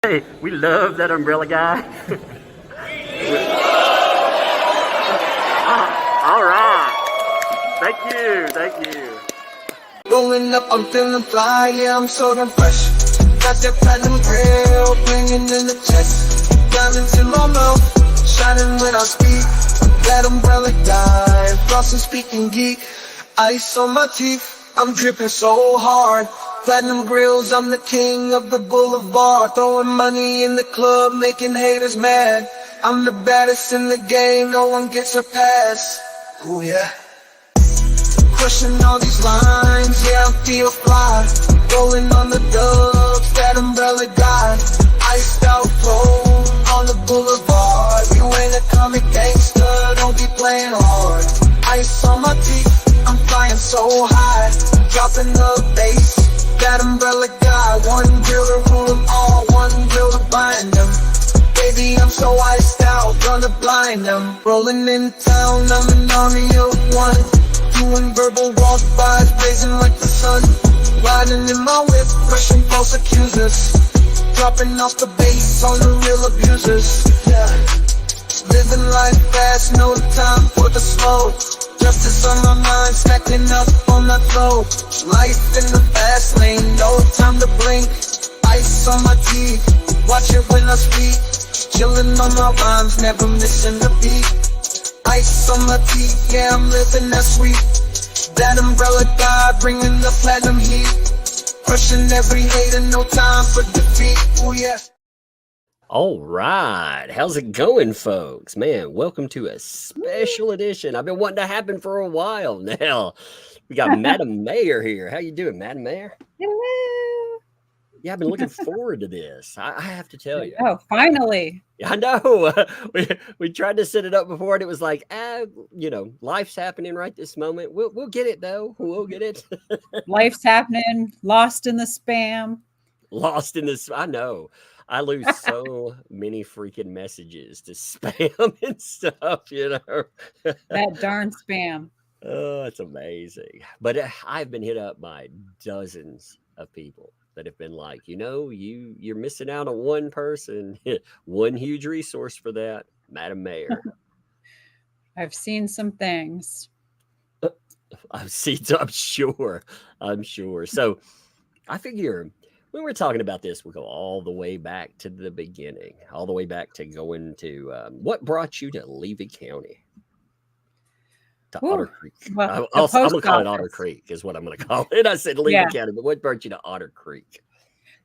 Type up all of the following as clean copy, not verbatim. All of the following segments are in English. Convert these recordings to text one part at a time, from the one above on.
Hey, we love that umbrella guy. All right. Thank you. Rolling up, I'm feeling fly, yeah, I'm so damn fresh. Got that platinum grill, bringing in the chest. Diamonds in my mouth, shining when I speak. That umbrella guy, flossing speaking geek. Ice on my teeth, I'm dripping so hard. Platinum grills, I'm the king of the boulevard. Throwing money in the club, making haters mad. I'm the baddest in the game, no one gets a pass. Ooh yeah. Crushing all these lines, yeah, I feel fly. Rolling on the dubs, that umbrella guy. Iced out cold on the boulevard. You ain't a comic gangster, don't be playing hard. Ice on my teeth, I'm flying so high. Dropping the bass, that umbrella guy. One drill to rule them all, one drill to bind them. Baby, I'm so iced out, gonna blind them. Rolling in town, I'm an army of one. Doing verbal walk-bys, blazing like the sun. Riding in my whip, crushing false accusers. Dropping off the bass on the real abusers. Yeah. Living life fast, no time for the slow. Justice on my mind, stacking up on my throat. Life in the fast lane, no time to blink. Ice on my teeth, watch it when I speak. Chillin' on my rhymes, never missing a beat. Ice on my teeth, yeah, I'm living that sweet. That umbrella guy, bringing the platinum heat. Crushing every hater, no time for defeat. Oh yeah. All right. How's it going, folks? Man, welcome to a special edition. I've been wanting to happen for a while now. We got Madam Mayor here. How you doing, Madam Mayor? Hello. Yeah, I've been looking forward to this. I have to tell you. Oh, finally. I know. We tried to set it up before, and it was like, life's happening right this moment. We'll get it though. We'll get it. Life's happening. Lost in the spam. Lost in this. I know. I lose so many freaking messages to spam and stuff. That darn spam. Oh, it's amazing. But I've been hit up by dozens of people that have been like, you're missing out on one person, one huge resource for that, Madam Mayor. I've seen some things. I've seen, I'm sure. So I figure when we're talking about this, we'll go all the way back to the beginning, all the way back to going to what brought you to Levy County? To Otter Creek. Well, I'm going to call it Otter Creek is what I'm going to call it. I said Levy County, but what brought you to Otter Creek?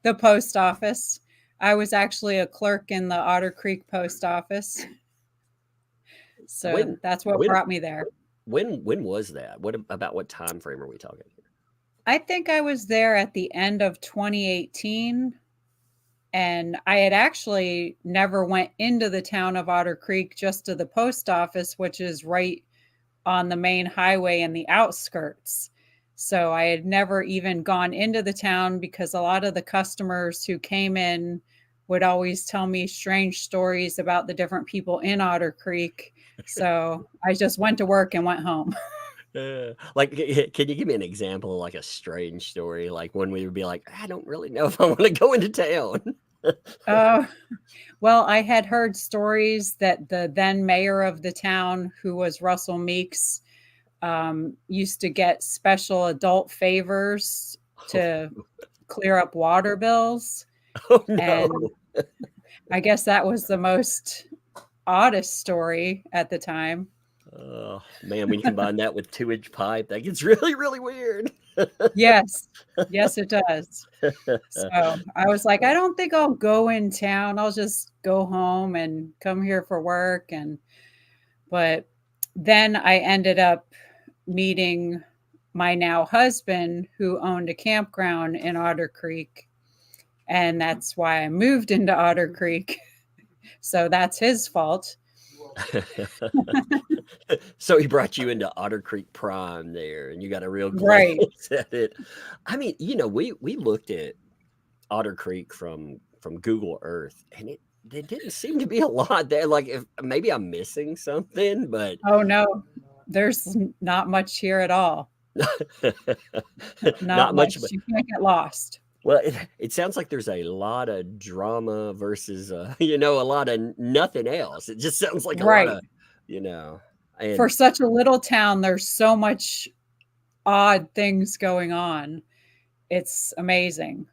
The post office. I was actually a clerk in the Otter Creek post office. So that's what brought me there. When was that? About what time frame are we talking here? I think I was there at the end of 2018. And I had actually never went into the town of Otter Creek, just to the post office, which is right on the main highway in the outskirts. So I had never even gone into the town because a lot of the customers who came in would always tell me strange stories about the different people in Otter Creek. So I just went to work and went home. Like, can you give me an example of like a strange story? Like when we would be like, I don't really know if I want to go into town. Well, I had heard stories that the then mayor of the town, who was Russell Meeks, used to get special adult favors to clear up water bills. Oh, no. And I guess that was the most oddest story at the time. Oh, man, when you combine that with 2-inch pipe, that gets really, really weird. Yes, it does. So I was like, I don't think I'll go in town. I'll just go home and come here for work. But then I ended up meeting my now husband, who owned a campground in Otter Creek. And that's why I moved into Otter Creek. So that's his fault. So he brought you into Otter Creek Prime there, and you got a real Right. glance at it. I mean, we looked at Otter Creek from Google Earth, and there didn't seem to be a lot there. Like, if maybe I'm missing something, but Oh no, there's not much here at all. Not not much. much. You can't get lost. Well, it sounds like there's a lot of drama versus, a lot of nothing else. It just sounds like a lot Right. of, you know, For and such a little town, there's so much odd things going on. It's amazing.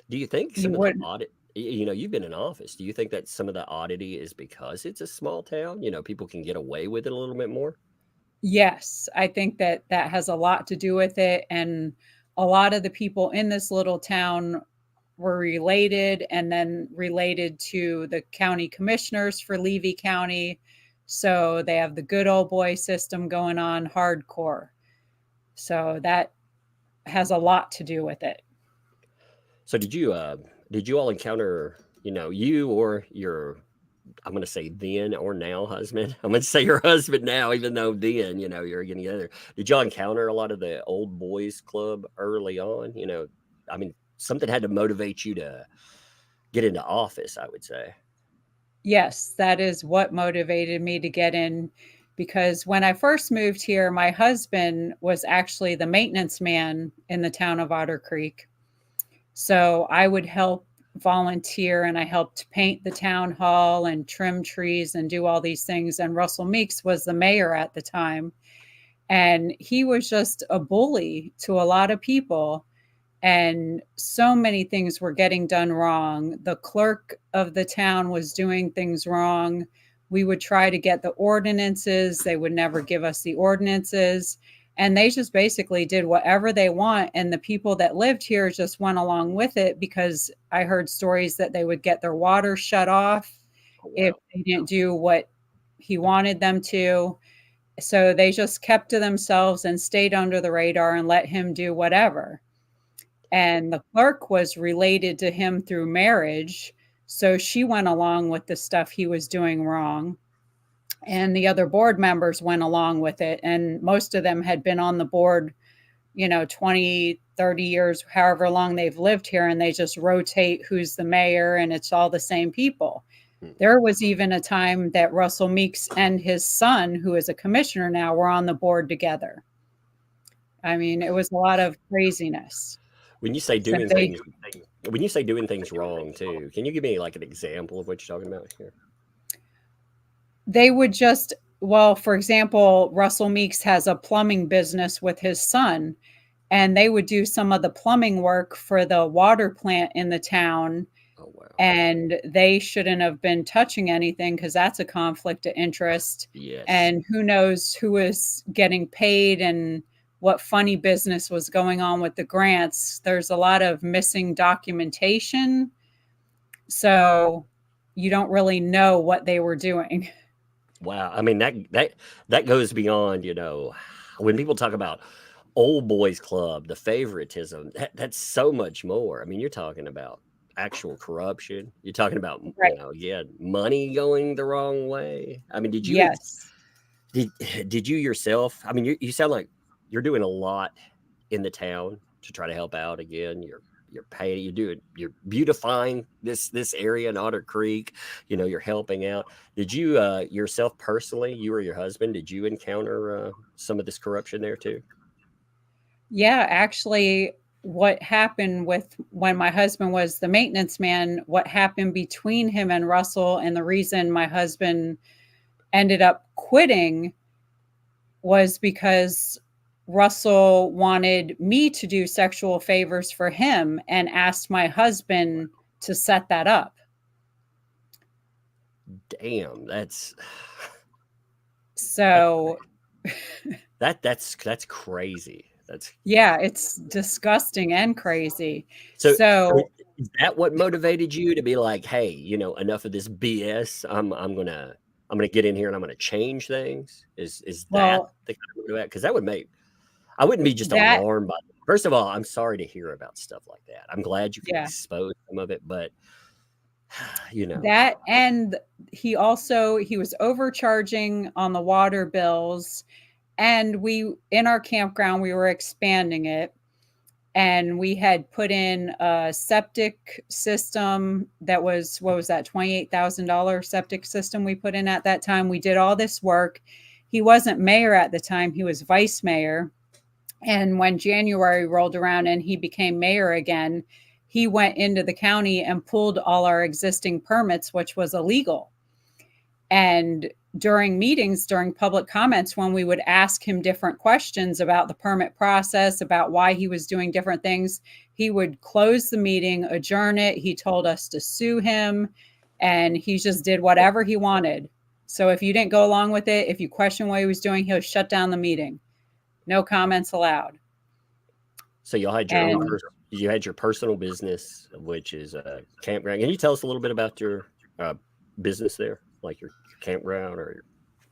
do you think You some of the wouldn't. audit, you've been in office. Do you think that some of the oddity is because it's a small town? People can get away with it a little bit more? Yes, I think that that has a lot to do with it. And a lot of the people in this little town were related and then related to the county commissioners for Levy County. So they have the good old boy system going on hardcore. So that has a lot to do with it. So did you all encounter, you or your, I'm going to say then or now husband. I'm going to say your husband now, even though then, you're getting together. Did y'all encounter a lot of the old boys club early on? I mean, something had to motivate you to get into office, I would say. Yes, that is what motivated me to get in because when I first moved here, my husband was actually the maintenance man in the town of Otter Creek. So I would help volunteer and I helped paint the town hall and trim trees and do all these things. And Russell Meeks was the mayor at the time. And he was just a bully to a lot of people. And so many things were getting done wrong. The clerk of the town was doing things wrong. We would try to get the ordinances. They would never give us the ordinances. And they just basically did whatever they want. And the people that lived here just went along with it because I heard stories that they would get their water shut off Oh, if wow. they didn't do what he wanted them to. So they just kept to themselves and stayed under the radar and let him do whatever. And the clerk was related to him through marriage. So she went along with the stuff he was doing wrong. And the other board members went along with it. And most of them had been on the board, 20, 30 years, however long they've lived here. And they just rotate who's the mayor and it's all the same people. Hmm. There was even a time that Russell Meeks and his son, who is a commissioner now, were on the board together. I mean, it was a lot of craziness. When you say So doing they things, when you say doing things wrong too, can you give me like an example of what you're talking about here? they would just, well, for example, Russell Meeks has a plumbing business with his son, and they would do some of the plumbing work for the water plant in the town. Oh, wow. And they shouldn't have been touching anything because that's a conflict of interest. Yes. And who knows who is getting paid and what funny business was going on with the grants. There's a lot of missing documentation. So you don't really know what they were doing. Wow. I mean, that goes beyond, when people talk about old boys club, the favoritism, that's so much more. I mean, you're talking about actual corruption. You're talking about, Right. money going the wrong way. I mean, Yes. did you yourself, I mean, you sound like you're doing a lot in the town to try to help out again. You're paying, you're beautifying this area in Otter Creek. You're helping out. Did you yourself personally, you or your husband, did you encounter some of this corruption there too? Yeah, actually, what happened with when my husband was the maintenance man, what happened between him and Russell, and the reason my husband ended up quitting was because Russell wanted me to do sexual favors for him and asked my husband to set that up. Damn, that's So, that's crazy. That's yeah, it's disgusting and crazy. so. So, Is that what motivated you to be like, hey, enough of this BS? I'm gonna get in here and I'm gonna change things. Is that well, the kind of because that would make I wouldn't be just that, alarmed by it. First of all, I'm sorry to hear about stuff like that. I'm glad you can yeah. expose some of it, but you know, That and he was overcharging on the water bills, and we in our campground we were expanding it, and we had put in a septic system that was, what was that, $28,000 septic system we put in at that time. We did all this work. He wasn't mayor at the time, he was vice mayor. And when January rolled around and he became mayor again, he went into the county and pulled all our existing permits, which was illegal. And during meetings, during public comments, when we would ask him different questions about the permit process, about why he was doing different things, he would close the meeting, adjourn it. He told us to sue him, and he just did whatever he wanted. So if you didn't go along with it, if you question what he was doing, he'll shut down the meeting. No comments allowed. So you had your personal business, which is a campground. Can you tell us a little bit about your business there, like your campground or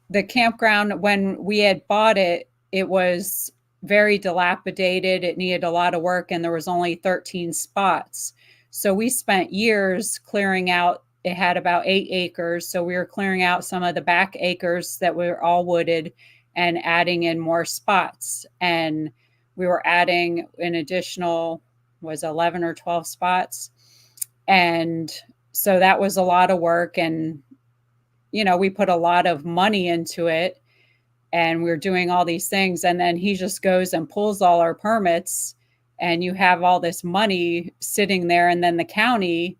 the campground? When we had bought it, it was very dilapidated. It needed a lot of work, and there was only 13 spots. So we spent years clearing out. It had about 8 acres. So we were clearing out some of the back acres that were all wooded and adding in more spots. And we were adding an additional, was 11 or 12 spots. And so that was a lot of work. And, you know, we put a lot of money into it, and we're doing all these things. And then he just goes and pulls all our permits, and you have all this money sitting there. And then the county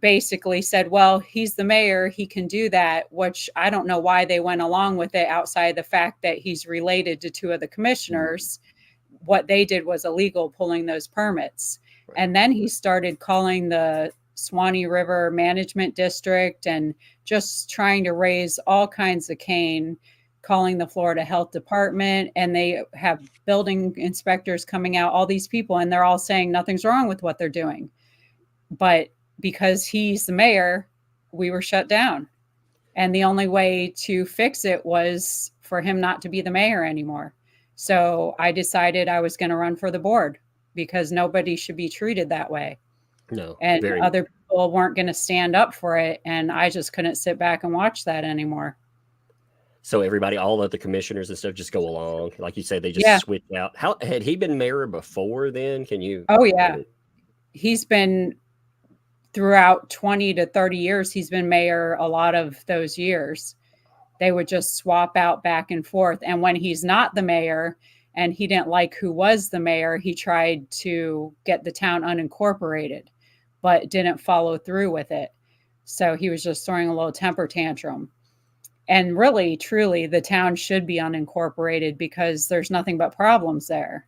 basically said, well, he's the mayor, he can do that, which I don't know why they went along with it outside the fact that he's related to 2 of the commissioners. What they did was illegal, pulling those permits. Right. And then he started calling the Swanee River Management District and just trying to raise all kinds of cane, calling the Florida Health Department, and they have building inspectors coming out, all these people, and they're all saying nothing's wrong with what they're doing. But because he's the mayor, we were shut down. And the only way to fix it was for him not to be the mayor anymore. So I decided I was going to run for the board, because nobody should be treated that way. No. And other people weren't going to stand up for it. And I just couldn't sit back and watch that anymore. So everybody, all of the commissioners and stuff just go along. Like you said, they just switch out. How had he been mayor before then? Can you? Oh, yeah. He's been throughout 20 to 30 years. He's been mayor a lot of those years. They would just swap out back and forth. And when he's not the mayor and he didn't like who was the mayor, he tried to get the town unincorporated, but didn't follow through with it. So he was just throwing a little temper tantrum. And really, truly, the town should be unincorporated, because there's nothing but problems there.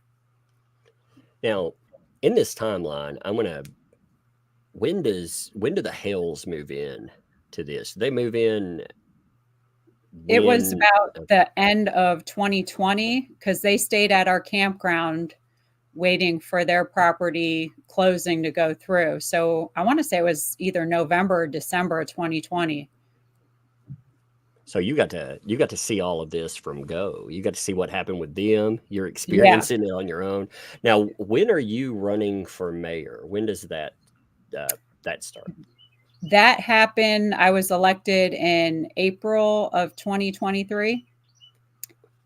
Now, in this timeline, when do the Hales move in to this? They move in. It was about the end of 2020, because they stayed at our campground waiting for their property closing to go through. So I want to say it was either November or December of 2020. So you got to see all of this from go. You got to see what happened with them. You're experiencing it on your own. Now, when are you running for mayor? When does that start? That happened. I was elected in April of 2023.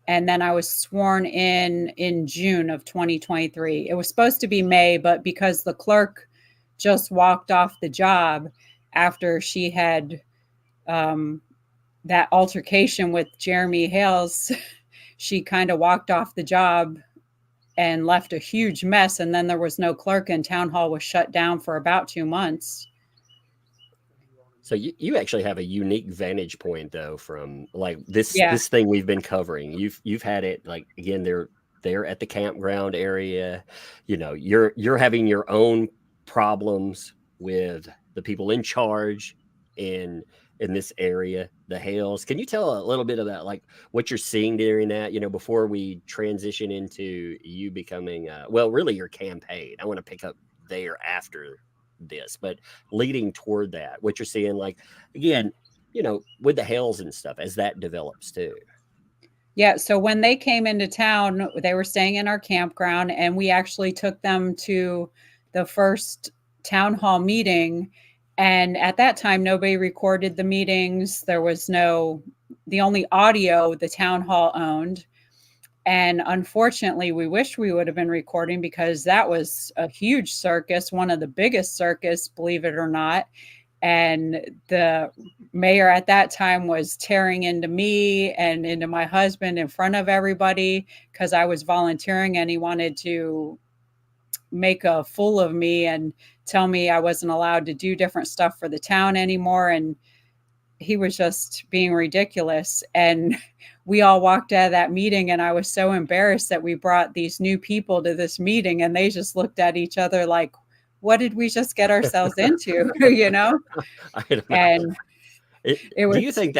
And then I was sworn in June of 2023. It was supposed to be May, but because the clerk just walked off the job after she had that altercation with Jeremy Hales, she kind of walked off the job and left a huge mess. And then there was no clerk, and town hall was shut down for about 2 months. So you actually have a unique vantage point, though, from like this thing we've been covering. You've had it, like, again, they're at the campground area. You know, you're having your own problems with the people in charge in this area, the Hales. Can you tell a little bit about like what you're seeing during that, you know, before we transition into you becoming really your campaign? I want to pick up there after this, but leading toward that, what you're seeing, like, again, you know, with the Hales and stuff as that develops too. Yeah. So when they came into town, they were staying in our campground, and we actually took them to the first town hall meeting. And at that time, nobody recorded the meetings. There was the only audio the town hall owned. And unfortunately, we wish we would have been recording because that was a huge circus, one of the biggest circus, believe it or not. And the mayor at that time was tearing into me and into my husband in front of everybody because I was volunteering, and he wanted to make a fool of me and tell me I wasn't allowed to do different stuff for the town anymore. And he was just being ridiculous. And we all walked out of that meeting, and I was so embarrassed that we brought these new people to this meeting, and they just looked at each other like, what did we just get ourselves into? You know? I don't know. And It, it was, do you think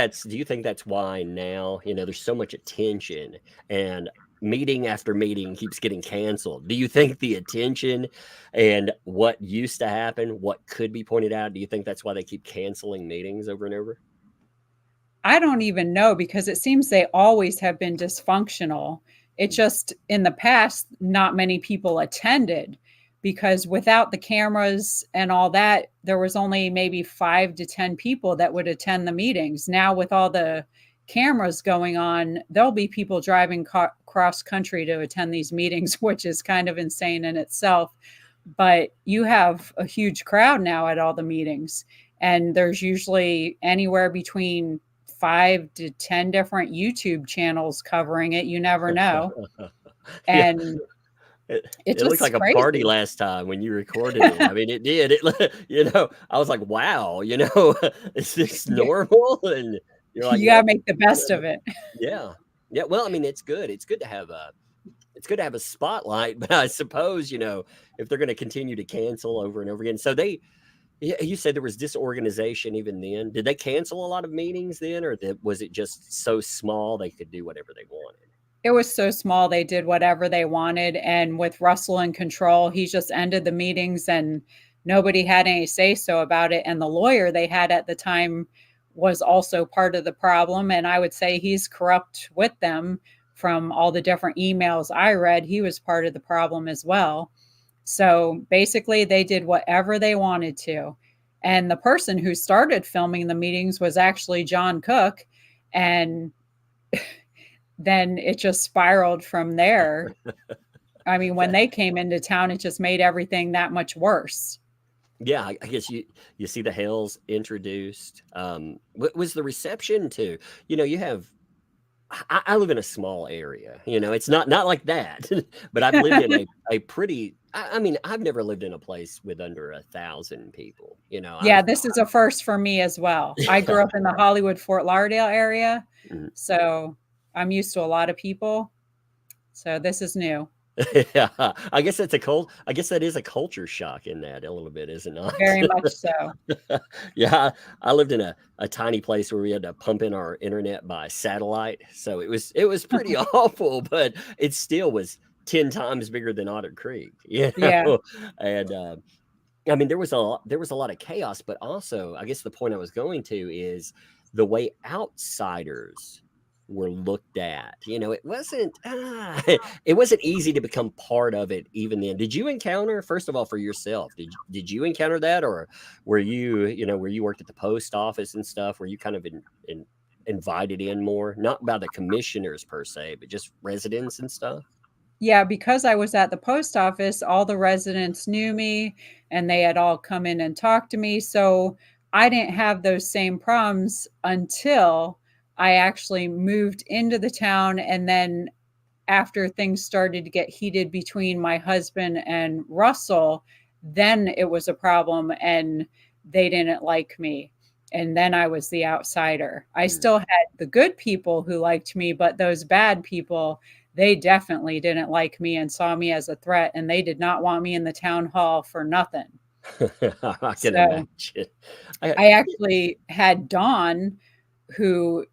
that's why now, there's so much attention and meeting after meeting keeps getting canceled? Do you think the attention and what used to happen, what could be pointed out, do you think that's why they keep canceling meetings over and over? I don't even know, because it seems they always have been dysfunctional. It just, in the past, not many people attended, because without the cameras and all that, there was only maybe 5 to 10 people that would attend the meetings. Now with all the cameras going on, there'll be people driving cross country to attend these meetings, which is kind of insane in itself. But you have a huge crowd now at all the meetings, and there's usually anywhere between 5 to 10 different YouTube channels covering it. You never know. Yeah, And it it's looked just like a party crazy. last time when you recorded it. I mean, it did. I was like, wow, is this You, normal? And you're like, you no, got to make the best of it. yeah. Yeah. Well, I mean, it's good. It's good to have a spotlight, but I suppose, if they're going to continue to cancel over and over again. So you said there was disorganization even then. Did they cancel a lot of meetings then, or was it just so small they could do whatever they wanted? It was so small, they did whatever they wanted. And with Russell in control, he just ended the meetings, and nobody had any say so about it. And the lawyer they had at the time was also part of the problem. And I would say he's corrupt with them. From all the different emails I read, he was part of the problem as well. So basically, they did whatever they wanted to. And the person who started filming the meetings was actually John Cook. And then it just spiraled from there. I mean, when they came into town, it just made everything that much worse. Yeah, I guess you see the Hales introduced. What was the reception to? You have. I live in a small area. It's not like that, but I've lived in a pretty. I mean, I've never lived in a place with under 1,000 people. Yeah, this is a first for me as well. I grew up in the Hollywood, Fort Lauderdale area, Mhm. so I'm used to a lot of people. So this is new. Yeah, I guess I guess that is a culture shock in that a little bit, is it not? Very much so. Yeah, I lived in a tiny place where we had to pump in our internet by satellite, so it was pretty awful, but it still was 10 times bigger than Otter Creek, Yeah. and I mean there was a lot of chaos, but also I guess the point I was going to is the way outsiders were looked at. It wasn't easy to become part of it even then. Did you encounter, first of all, for yourself, did you encounter that, or where you worked at the post office and stuff, were you kind of invited in more, not by the commissioners per se, but just residents and stuff? Yeah, because I was at the post office, all the residents knew me, and they had all come in and talked to me. So I didn't have those same problems until I actually moved into the town. And then after things started to get heated between my husband and Russell, then it was a problem, and they didn't like me. And then I was the outsider. I Mm. still had the good people who liked me, but those bad people, they definitely didn't like me and saw me as a threat, and they did not want me in the town hall for nothing. I can So imagine. I, I actually had Don, who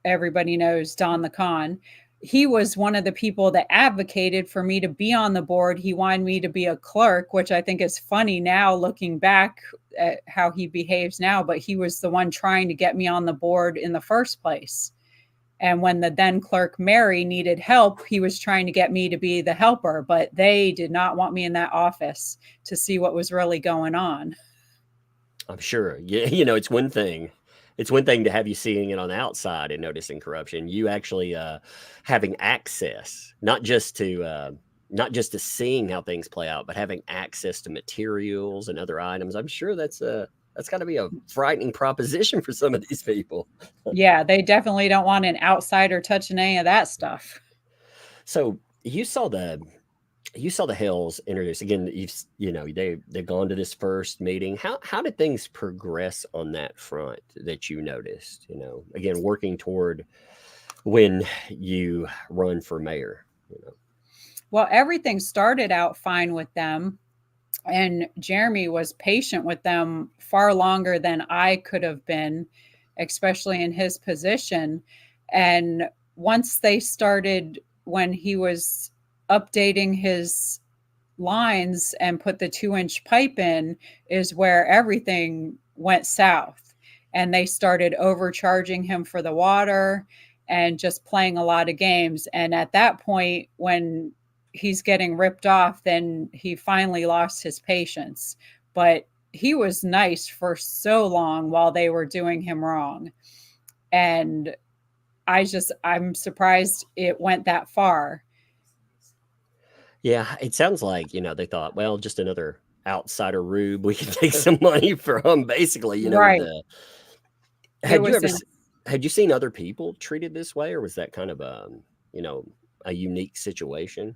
everybody knows, Don the Con. He was one of the people that advocated for me to be on the board. He wanted me to be a clerk, which I think is funny now looking back at how he behaves now, but he was the one trying to get me on the board in the first place. And when the then clerk Mary needed help, he was trying to get me to be the helper, but they did not want me in that office to see what was really going on. I'm sure. Yeah, it's one thing. it's one thing to have you seeing it on the outside and noticing corruption. You actually having access, not just to seeing how things play out, but having access to materials and other items. I'm sure that's got to be a frightening proposition for some of these people. Yeah, they definitely don't want an outsider touching any of that stuff. So you saw the Hales introduced again. They've gone to this first meeting. How did things progress on that front that you noticed? Again, working toward when you run for mayor. Well, everything started out fine with them, and Jeremy was patient with them far longer than I could have been, especially in his position. And once they started, when he was updating his lines and put the 2-inch pipe in, is where everything went south. And they started overcharging him for the water and just playing a lot of games. And at that point, when he's getting ripped off, then he finally lost his patience. But he was nice for so long while they were doing him wrong. And I'm surprised it went that far. Yeah, it sounds like, they thought, well, just another outsider rube we can take some money from, basically, Right. Had you seen other people treated this way, or was that kind of a unique situation?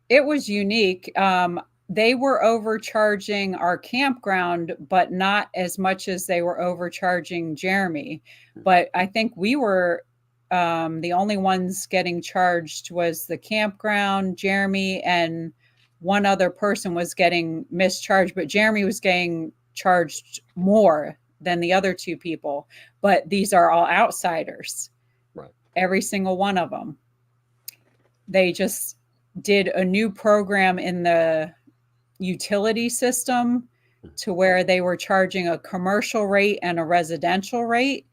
It was unique. They were overcharging our campground, but not as much as they were overcharging Jeremy. But I think we were the only ones getting charged was the campground, Jeremy, and one other person was getting mischarged, but Jeremy was getting charged more than the other two people. But these are all outsiders, Right? every single one of them. They just did a new program in the utility system to where they were charging a commercial rate and a residential rate,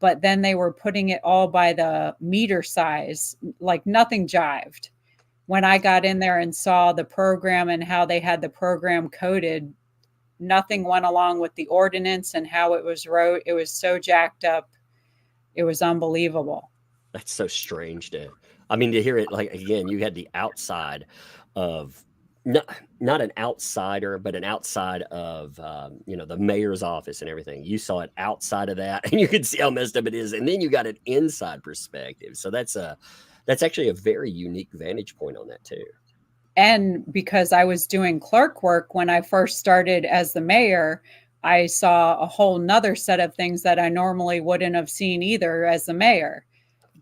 but then they were putting it all by the meter size, like nothing jived. When I got in there and saw the program and how they had the program coded, nothing went along with the ordinance and how it was wrote. It was so jacked up. It was unbelievable. That's so strange to hear it. Like, again, you had the outside of not an outsider, but an outside of the mayor's office and everything. You saw it outside of that, and you could see how messed up it is. And then you got an inside perspective. So that's actually a very unique vantage point on that too. And because I was doing clerk work when I first started as the mayor, I saw a whole nother set of things that I normally wouldn't have seen either as the mayor.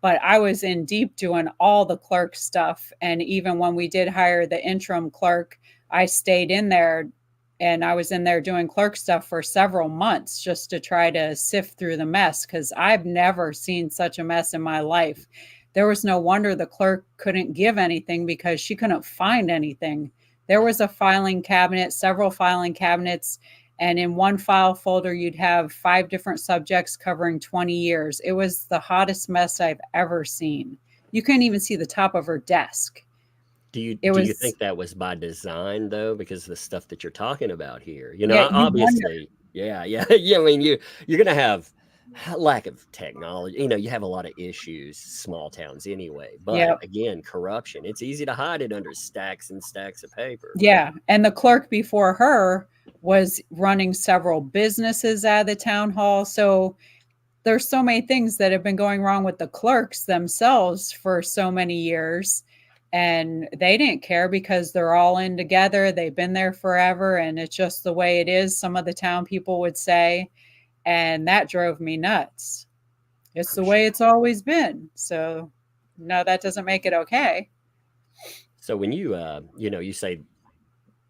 But I was in deep doing all the clerk stuff. And even when we did hire the interim clerk, I stayed in there and I was in there doing clerk stuff for several months just to try to sift through the mess, because I've never seen such a mess in my life. There was no wonder the clerk couldn't give anything, because she couldn't find anything. There was a filing cabinet, several filing cabinets, and in one file folder, you'd have 5 different subjects covering 20 years. It was the hottest mess I've ever seen. You couldn't even see the top of her desk. Do you think that was by design, though, because of the stuff that you're talking about here? Obviously, yeah. I mean, you're going to have lack of technology. You have a lot of issues, small towns anyway. But again, corruption, it's easy to hide it under stacks and stacks of paper. Yeah. And the clerk before her was running several businesses out of the town hall. So there's so many things that have been going wrong with the clerks themselves for so many years. And they didn't care because they're all in together. They've been there forever. And it's just the way it is, some of the town people would say. And that drove me nuts. It's the way it's always been. So no, that doesn't make it okay. So when you say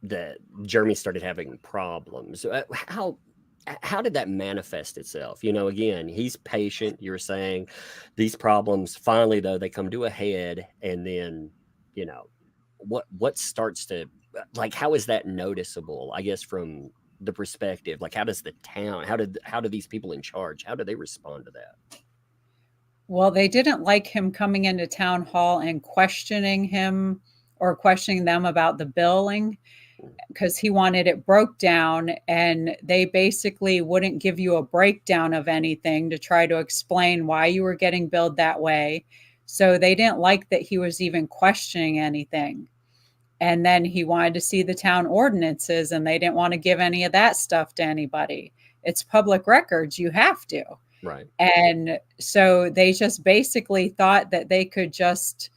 that Jeremy started having problems, how did that manifest itself? Again, he's patient. You're saying these problems finally, though, they come to a head, and then what starts to, like, how is that noticeable? I guess from the perspective, like, how does the town, how do these people in charge, how do they respond to that? Well, they didn't like him coming into town hall and questioning him or questioning them about the billing. because he wanted it broke down, and they basically wouldn't give you a breakdown of anything to try to explain why you were getting billed that way. So they didn't like that he was even questioning anything. And then he wanted to see the town ordinances, and they didn't want to give any of that stuff to anybody. It's public records. You have to. Right. And so they just basically thought that they could just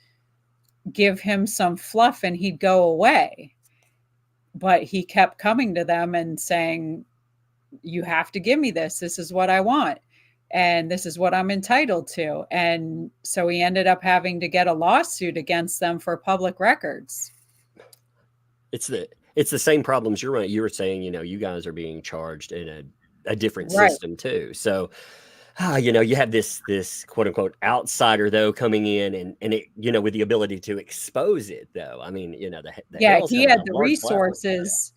give him some fluff and he'd go away. But he kept coming to them and saying, you have to give me this. This is what I want. And this is what I'm entitled to. And so he ended up having to get a lawsuit against them for public records. It's the same problems you were saying, you guys are being charged in a different Right. system too. So, you have this quote unquote outsider though coming in and it, with the ability to expose it though. I mean, the Yeah, Hales he have had a the large platform. resources,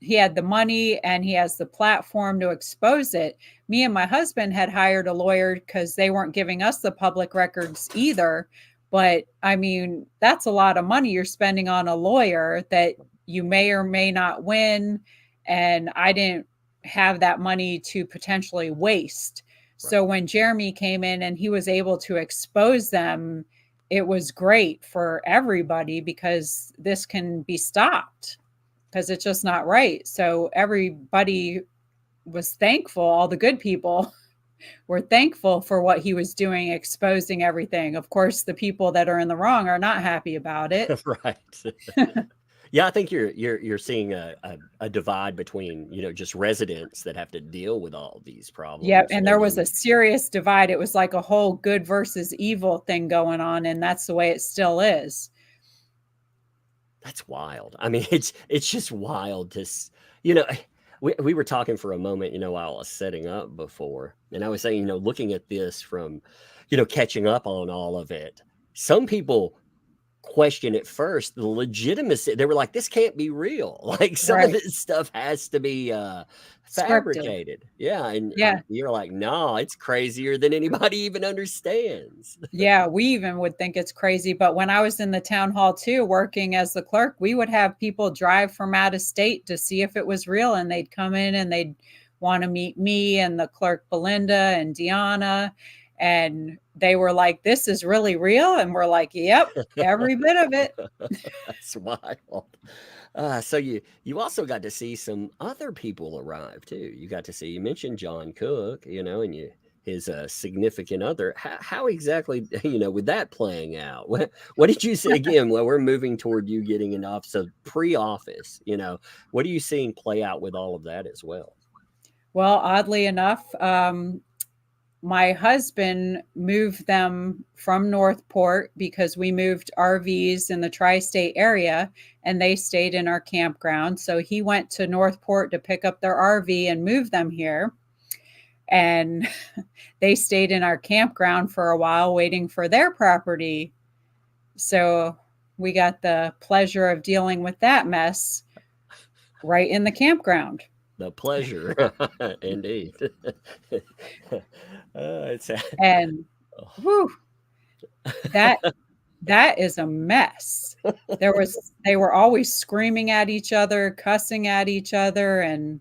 he had the money, and he has the platform to expose it. Me and my husband had hired a lawyer because they weren't giving us the public records either. But I mean, that's a lot of money you're spending on a lawyer that you may or may not win. And I didn't have that money to potentially waste. So when Jeremy came in and he was able to expose them, it was great for everybody because this can be stopped because it's just not right. So everybody was thankful. All the good people were thankful for what he was doing, exposing everything. Of course, the people that are in the wrong are not happy about it. Right. Yeah, I think you're seeing a divide between, just residents that have to deal with all these problems. Yep. And there was then- a serious divide. It was like a whole good versus evil thing going on. And that's the way it still is. That's wild. I mean, it's just wild to, we were talking for a moment, while I was setting up before, and I was saying, looking at this from, catching up on all of it, some people question at first the legitimacy. They were like, this can't be real. Like some of this stuff has to be fabricated. Yeah. And you're like, no, it's crazier than anybody even understands. Yeah, we even would think it's crazy. But when I was in the town hall too, working as the clerk, we would have people drive from out of state to see if it was real. And they'd come in and they'd want to meet me and the clerk Belinda and Deanna. And they were like, this is really real. And we're like, yep, every bit of it. That's wild. So you also got to see some other people arrive too. You mentioned John Cook, and his significant other. How exactly, with that playing out? What did you say again? Well, we're moving toward you getting an office, so pre-office, what are you seeing play out with all of that as well? Well, oddly enough, my husband moved them from Northport because we moved RVs in the tri-state area and they stayed in our campground. So he went to Northport to pick up their RV and move them here. And they stayed in our campground for a while waiting for their property. So we got the pleasure of dealing with that mess right in the campground. The pleasure, indeed. And whew, that is a mess. They were always screaming at each other, cussing at each other, and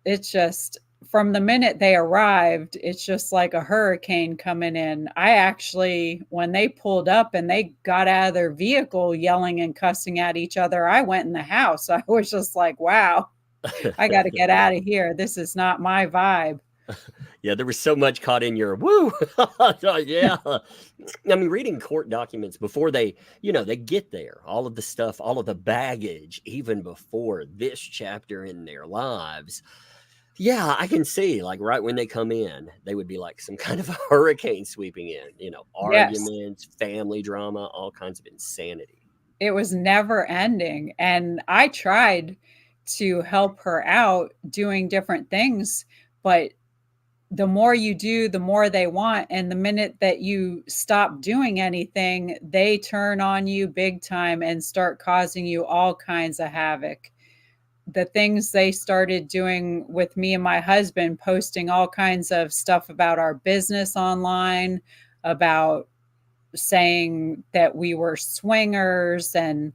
it's just from the minute they arrived, it's just like a hurricane coming in. I actually, when they pulled up and they got out of their vehicle yelling and cussing at each other, I went in the house. I was just like, wow. I got to get out of here. This is not my vibe. Yeah, there was so much caught in your woo. Yeah. I mean, reading court documents before they get there, all of the stuff, all of the baggage, even before this chapter in their lives. Yeah, I can see, like, right when they come in, they would be like some kind of a hurricane sweeping in, arguments, family drama, all kinds of insanity. It was never ending. And I tried to help her out doing different things, but the more you do, the more they want. And the minute that you stop doing anything, they turn on you big time and start causing you all kinds of havoc. The things they started doing with me and my husband, posting all kinds of stuff about our business online, about saying that we were swingers and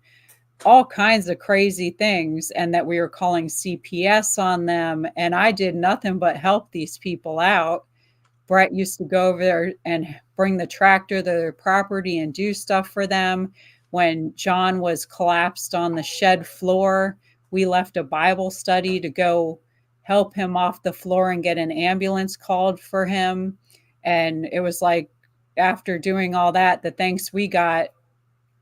all kinds of crazy things, and that we were calling CPS on them. And I did nothing but help these people out. Brett used to go over there and bring the tractor to their property and do stuff for them. When John was collapsed on the shed floor, we left a Bible study to go help him off the floor and get an ambulance called for him. And it was like, after doing all that, the thanks we got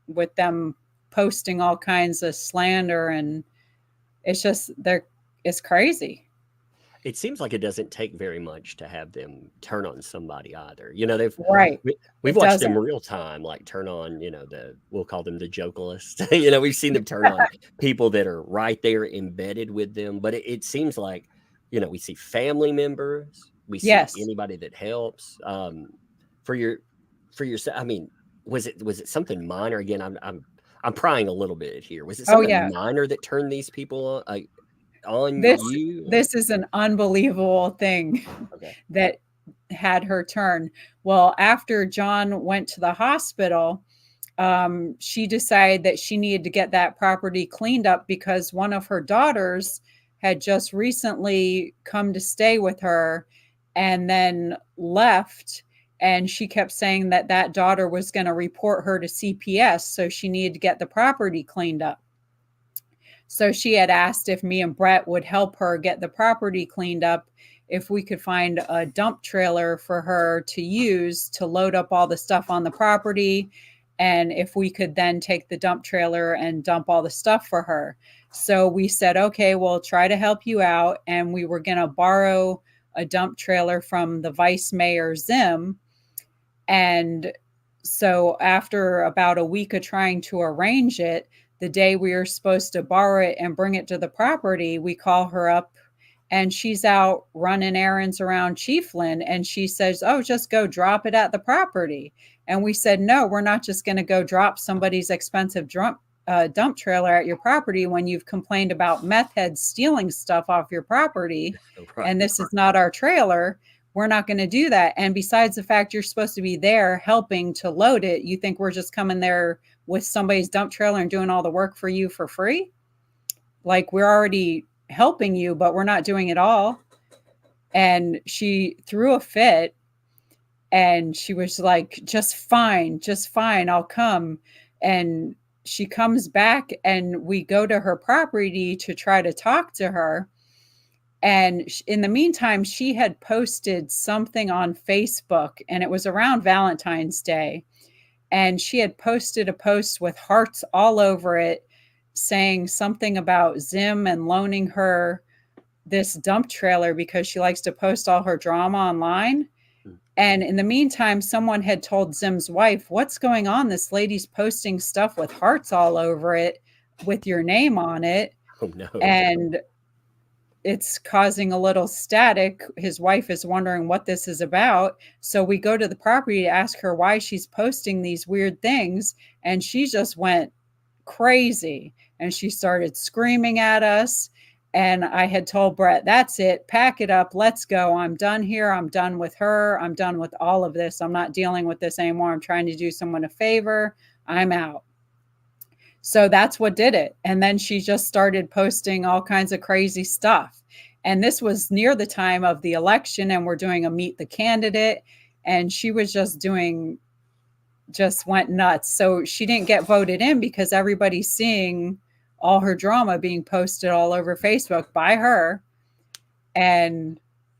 with them posting all kinds of slander, and it's just, it's crazy. It seems like it doesn't take very much to have them turn on somebody either. Right. We've It watched them doesn't. real time, like turn on, we'll call them the Jokealist. We've seen them turn on people that are right there embedded with them. But it seems like, we see family members, we see Yes. anybody that helps. For your, I mean, was it something minor? Again, I'm prying a little bit here. Was it Oh, something yeah. minor that turned these people on This you? this is an unbelievable thing Okay. that had her turn. Well, after John went to the hospital, she decided that she needed to get that property cleaned up because one of her daughters had just recently come to stay with her and then left. And she kept saying that that daughter was going to report her to CPS. So she needed to get the property cleaned up. So she had asked if me and Brett would help her get the property cleaned up, if we could find a dump trailer for her to use to load up all the stuff on the property, and if we could then take the dump trailer and dump all the stuff for her. So we said, okay, we'll try to help you out. And we were going to borrow a dump trailer from the vice mayor, Zim. And so after about a week of trying to arrange it, the day we were supposed to borrow it and bring it to the property, we call her up and she's out running errands around Chiefland. And she says, oh, just go drop it at the property. And we said, no, we're not just going to go drop somebody's expensive dump trailer at your property when you've complained about meth heads stealing stuff off your property. Right. And this is not our trailer. We're not going to do that. And besides the fact you're supposed to be there helping to load it, you think we're just coming there with somebody's dump trailer and doing all the work for you for free? Like, we're already helping you, but we're not doing it all. And she threw a fit and she was like, just fine, I'll come. And she comes back and we go to her property to try to talk to her. And in the meantime, she had posted something on Facebook, and it was around Valentine's Day. And she had posted a post with hearts all over it saying something about Zim and loaning her this dump trailer because she likes to post all her drama online. And in the meantime, someone had told Zim's wife, what's going on? This lady's posting stuff with hearts all over it with your name on it. Oh, no. And it's causing a little static. His wife is wondering what this is about. So we go to the property to ask her why she's posting these weird things. And she just went crazy. And she started screaming at us. And I had told Brett, that's it. Pack it up. Let's go. I'm done here. I'm done with her. I'm done with all of this. I'm not dealing with this anymore. I'm trying to do someone a favor. I'm out. So that's what did it. And then she just started posting all kinds of crazy stuff. And this was near the time of the election, and we're doing a meet the candidate. And she was just went nuts. So she didn't get voted in because everybody's seeing all her drama being posted all over Facebook by her. And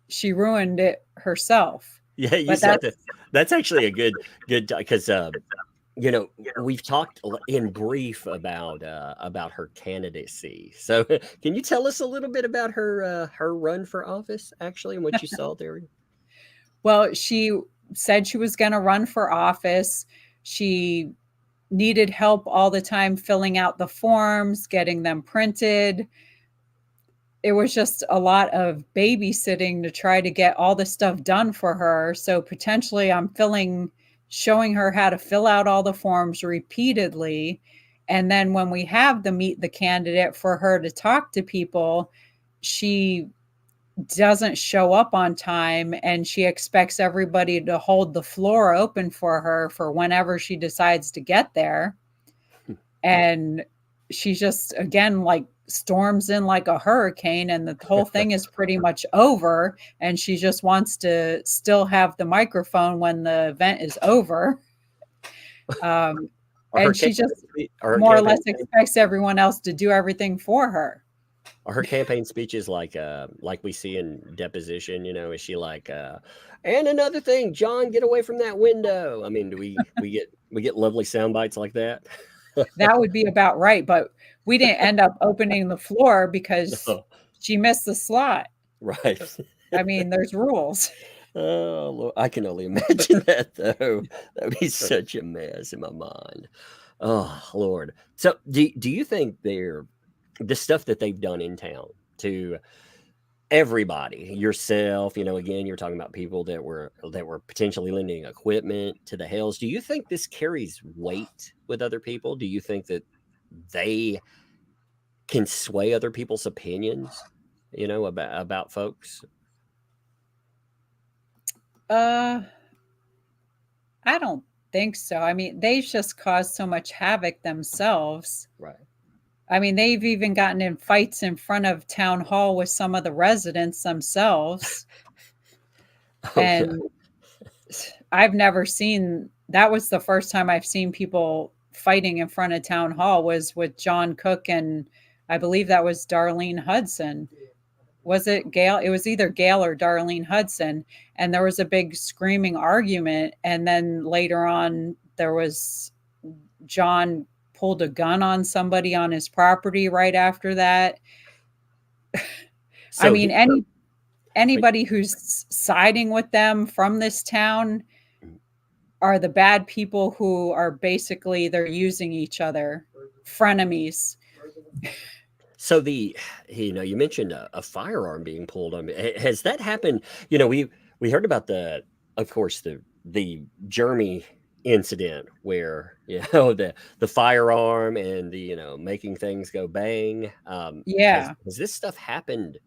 she ruined it herself. Yeah, you said that. That's actually a good, because we've talked in brief about her candidacy. So can you tell us a little bit about her run for office, actually, and what you saw there? Well, she said she was going to run for office. She needed help all the time filling out the forms, getting them printed. It was just a lot of babysitting to try to get all the stuff done for her. So potentially I'm showing her how to fill out all the forms repeatedly. And then when we have the meet the candidate for her to talk to people, she doesn't show up on time, and she expects everybody to hold the floor open for her for whenever she decides to get there. And she just, again, like storms in like a hurricane, and the whole thing is pretty much over, and she just wants to still have the microphone when the event is over. And she just more or less expects everyone else to do everything for her. Are her campaign speeches like we see in deposition? You know, is she like, and another thing, John, get away from that window? I mean, do we get lovely sound bites like that? That would be about right, but we didn't end up opening the floor because Oh, she missed the slot. right. I mean, there's rules. Oh, Lord, I can only imagine that though. That'd be such a mess in my mind. Oh, Lord. So, do you think the stuff that they've done in town to everybody, yourself, you know, again, you're talking about people that were potentially lending equipment to the Hales. Do you think this carries weight with other people? Do you think that they can sway other people's opinions, you know, about folks? I don't think so. I mean, they've just caused so much havoc themselves. Right. I mean, they've even gotten in fights in front of town hall with some of the residents themselves. Okay. And I've never seen, that was the first time I've seen people fighting in front of town hall was with John Cook, and I believe that was Darlene Hudson. Was it Gail? It was either Gail or Darlene Hudson. And there was a big screaming argument. And then later on, there was John pulled a gun on somebody on his property right after that. So I mean, anybody who's siding with them from this town are the bad people who are basically, they're using each other, frenemies. So you mentioned a firearm being pulled on me. Has that happened? You know, we heard about of course, the Jeremy incident where, you know, the firearm and the, you know, making things go bang. Yeah. Has this stuff happened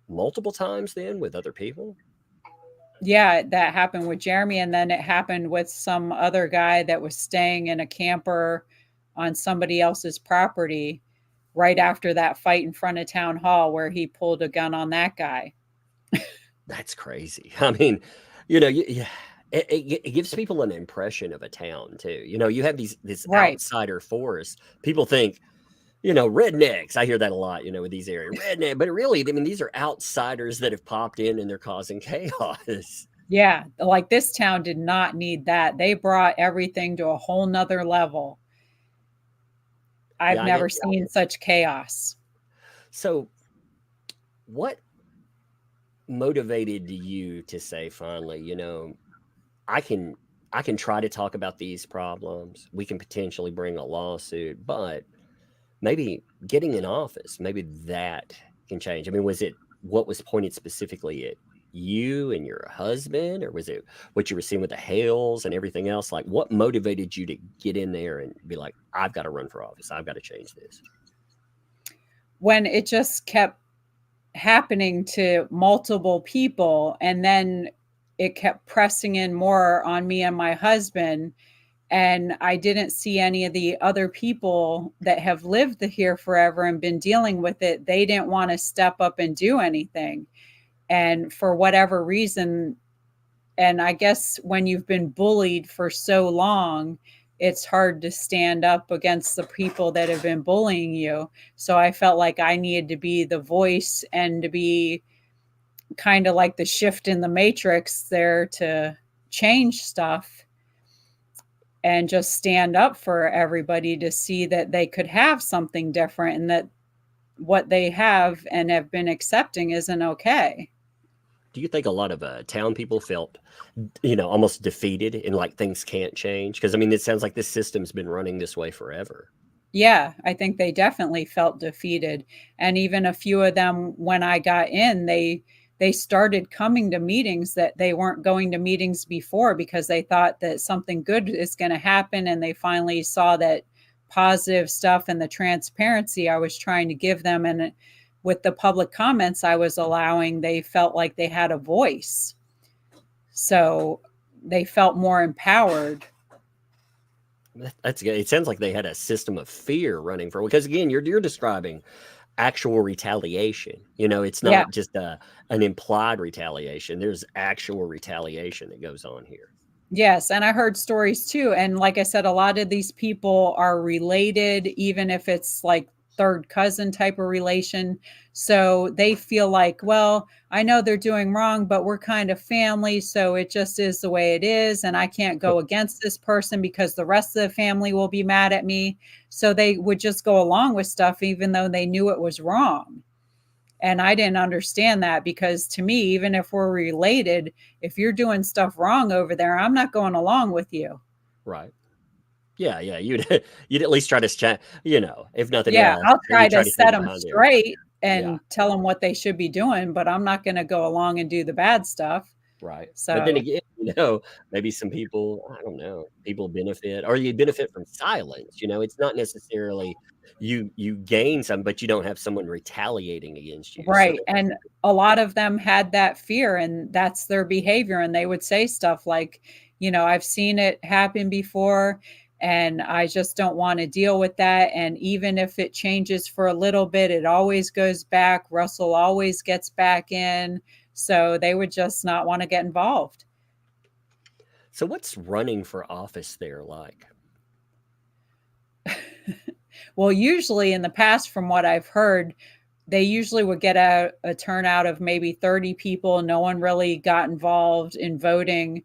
multiple times then with other people? Yeah, that happened with Jeremy, and then it happened with some other guy that was staying in a camper on somebody else's property right after that fight in front of town hall where he pulled a gun on that guy. That's crazy. I mean, you know, it gives people an impression of a town too. You know, you have this Right. outsider force. People think, you know, rednecks. I hear that a lot, you know, with these areas, redneck. But really, I mean, these are outsiders that have popped in and they're causing chaos. Yeah, like this town did not need that. They brought everything to a whole nother level. I've never seen such chaos. So, what motivated you to say finally, you know, I can try to talk about these problems. We can potentially bring a lawsuit, but maybe getting in office, maybe that can change. I mean, what was pointed specifically at you and your husband, or was it what you were seeing with the Hales and everything else? Like, what motivated you to get in there and be like, I've got to run for office. I've got to change this? When it just kept happening to multiple people, and then it kept pressing in more on me and my husband, and I didn't see any of the other people that have lived here forever and been dealing with it. They didn't want to step up and do anything. And for whatever reason, and I guess when you've been bullied for so long, it's hard to stand up against the people that have been bullying you. So I felt like I needed to be the voice and to be kind of like the shift in the matrix there to change stuff and just stand up for everybody to see that they could have something different, and that what they have and have been accepting isn't okay. Do you think a lot of town people felt, you know, almost defeated and like things can't change? Because I mean, it sounds like this system's been running this way forever. Yeah, I think they definitely felt defeated. And even a few of them, when I got in, they started coming to meetings that they weren't going to meetings before, because they thought that something good is going to happen. And they finally saw that positive stuff and the transparency I was trying to give them, and with the public comments I was allowing, they felt like they had a voice. So they felt more empowered. That's good. It sounds like they had a system of fear running for, because again, you're describing actual retaliation. It's Yeah. not just an implied retaliation. There's actual retaliation that goes on here. Yes, and I heard stories too. And like I said, a lot of these people are related, even if it's like third cousin type of relation. So they feel like, well, I know they're doing wrong, but we're kind of family. So it just is the way it is. And I can't go against this person because the rest of the family will be mad at me. So they would just go along with stuff, even though they knew it was wrong. And I didn't understand that, because to me, even if we're related, if you're doing stuff wrong over there, I'm not going along with you. Right. Yeah, yeah. You'd you'd at least try to chat, if nothing Yeah, else, I'll you try try to to take set it them behind their back. straight Yeah, and tell them what they should be doing, but I'm not going to go along and do the bad stuff. right. But then So, again, maybe some people, I don't know, people benefit, or you benefit from silence. It's not necessarily you gain some, but you don't have someone retaliating against you. So right. And a lot of them had that fear, and that's their behavior. And they would say stuff like, I've seen it happen before, and I just don't want to deal with that. And even if it changes for a little bit, it always goes back. Russell always gets back in. So they would just not want to get involved. so what's running for office there like? Well, usually in the past, from what I've heard, they usually would get a turnout of maybe 30 people. No one really got involved in voting.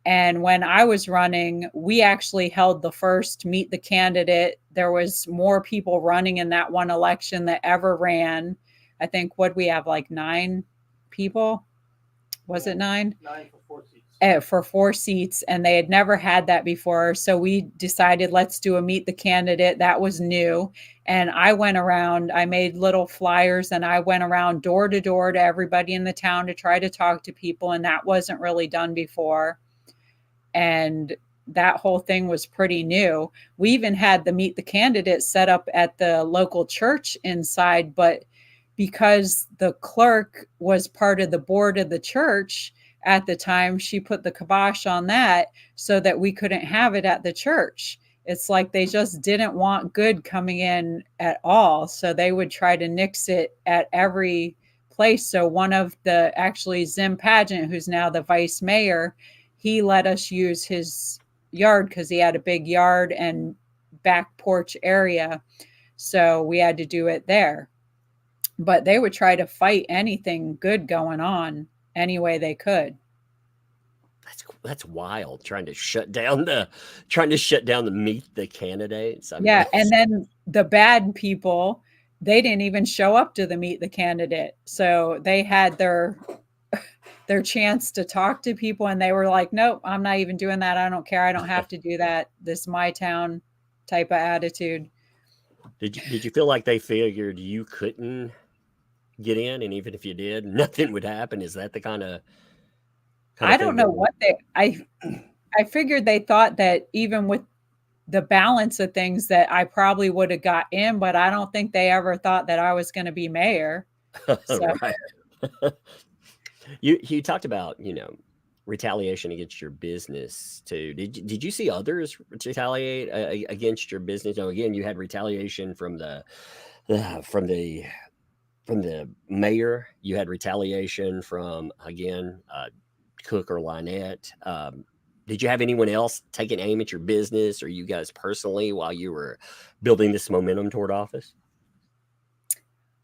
And when I was running, we actually held the first meet the candidate. There was more people running in that one election that ever ran. I think, what we have, like 9 people? Was it 9? 9 for 4 seats. For 4 seats, and they had never had that before. So we decided, let's do a meet the candidate. That was new. And I went around, I made little flyers, and I went around door to door to everybody in the town to try to talk to people. And that wasn't really done before. And that whole thing was pretty new. We even had the meet the candidate set up at the local church inside, but because the clerk was part of the board of the church at the time, she put the kibosh on that so that we couldn't have it at the church. It's like they just didn't want good coming in at all. So they would try to nix it at every place. So one of the, actually, Zim Pageant, who's now the vice mayor, he let us use his yard because he had a big yard and back porch area. So we had to do it there. But they would try to fight anything good going on any way they could. That's wild. Trying to shut down the meet the candidates. I mean, Yeah, and then the bad people, they didn't even show up to the meet the candidate. So they had their chance to talk to people, and they were like, nope, I'm not even doing that. I don't care. I don't have to do that. This is my town type of attitude. did you feel like they figured you couldn't get in, and even if you did, nothing would happen? Is that the kind of I thing don't know what I figured they thought that even with the balance of things that I probably would have got in, but I don't think they ever thought that I was going to be mayor. So right? You talked about retaliation against your business too. Did you see others retaliate against your business? Again, you had retaliation from the from the mayor. You had retaliation from, again, Cook or Lynette. Did you have anyone else taking aim at your business or you guys personally while you were building this momentum toward office?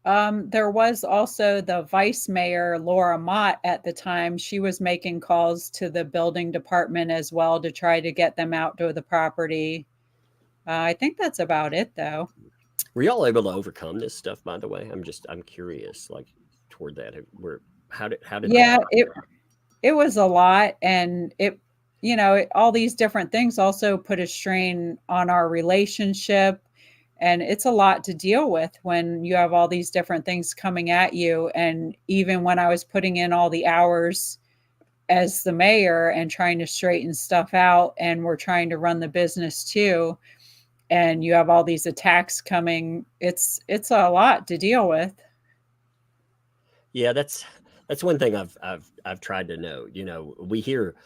there was also the vice mayor, Laura Mott, at the time. She was making calls to the building department as well to try to get them out to the property. I think that's about it, though. Were y'all able to overcome this stuff, by the way? I'm curious, like, toward that. How did Yeah, that it was a lot, and all these different things also put a strain on our relationship. And it's a lot to deal with when you have all these different things coming at you. And even when I was putting in all the hours as the mayor and trying to straighten stuff out, and we're trying to run the business too, and you have all these attacks coming, it's a lot to deal with. Yeah, that's That's one thing I've tried to note. We hear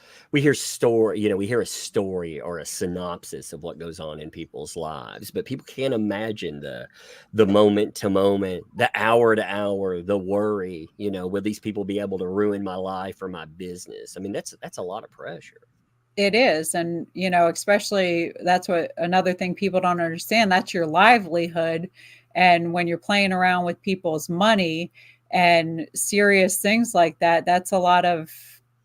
story. We hear a story or a synopsis of what goes on in people's lives, but people can't imagine the moment to moment, the hour to hour, the worry. Will these people be able to ruin my life or my business? I mean, that's a lot of pressure. It is. And, especially that's what another thing people don't understand. That's your livelihood. And when you're playing around with people's money and serious things like that, that's a lot of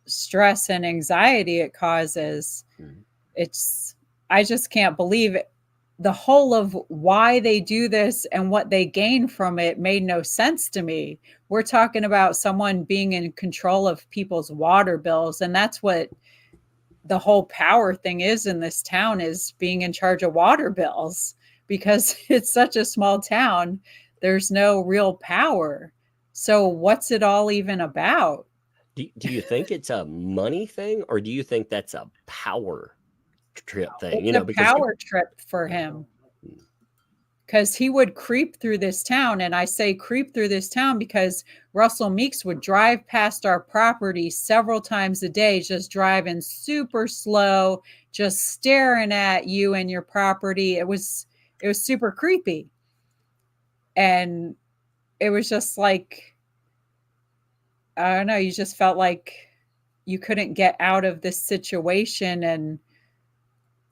stress and anxiety it causes. Mhm. I just can't believe it. The whole of why they do this and what they gain from it made no sense to me. We're talking about someone being in control of people's water bills, and that's what the whole power thing is in this town, is being in charge of water bills, because it's such a small town. There's no real power. So what's it all even about? Do you think it's a money thing, or do you think that's a power trip thing? It's a Because power trip for him, because he would creep through this town. And I say creep through this town because Russell Meeks would drive past our property several times a day, just driving super slow, just staring at you and your property. It was super creepy. And it was just like, I don't know, you just felt like you couldn't get out of this situation, and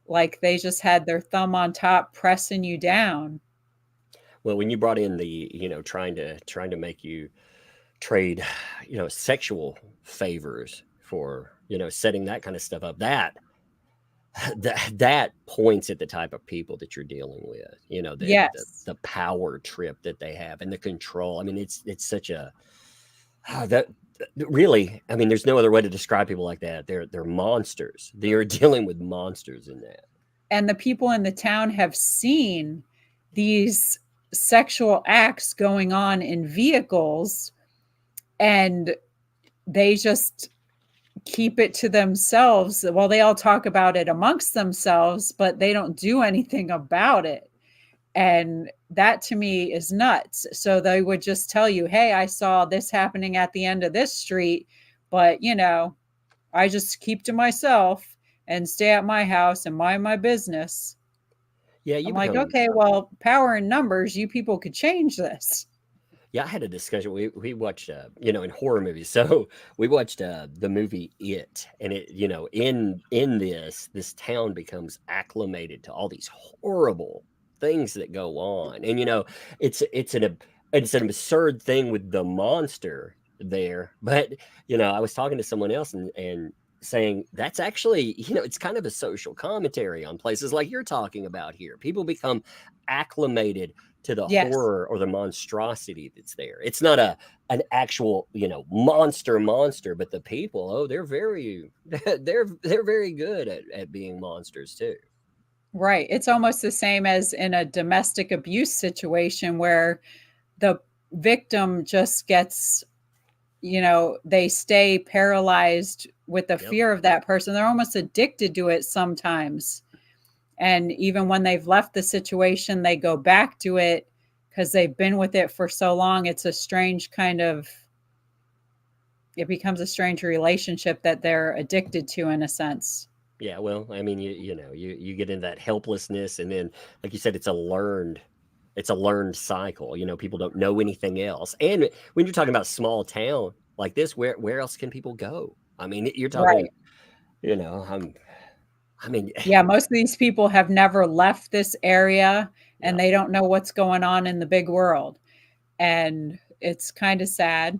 like they just had their thumb on top pressing you down. well, when you brought in the trying to make you trade sexual favors for setting that kind of stuff up, that points at the type of people that you're dealing with. Yes. The power trip that they have and the control. I mean, it's such a that really, I mean, there's no other way to describe people like that. They're monsters. They are dealing with monsters in that. And the people in the town have seen these sexual acts going on in vehicles, and they just keep it to themselves. Well, they all talk about it amongst themselves, but they don't do anything about it. And that to me is nuts. So they would just tell you, hey, I saw this happening at the end of this street, but I just keep to myself and stay at my house and mind my business. Yeah, I'm like, okay, well, power in numbers, you people could change this. Yeah, I had a discussion. We watched, in horror movies. So we watched the movie It, and it, in this town becomes acclimated to all these horrible things that go on, and it's an absurd thing with the monster there. But I was talking to someone else and saying that's actually it's kind of a social commentary on places like you're talking about here. People become acclimated to the Yes. horror or the monstrosity that's there. It's not an actual, monster, but the people, they're very they're very good at being monsters too. Right. It's almost the same as in a domestic abuse situation where the victim just gets, they stay paralyzed with the Yep. fear of that person. They're almost addicted to it sometimes. And even when they've left the situation, they go back to it because they've been with it for so long. It's a strange it becomes a strange relationship that they're addicted to, in a sense. Yeah, well, I mean, you get into that helplessness, and then, like you said, it's a learned cycle. People don't know anything else. And when you're talking about small town like this, where else can people go? I mean, you're talking, Right. I mean, Yeah, most of these people have never left this area, and yeah, they don't know what's going on in the big world. And it's kind of sad.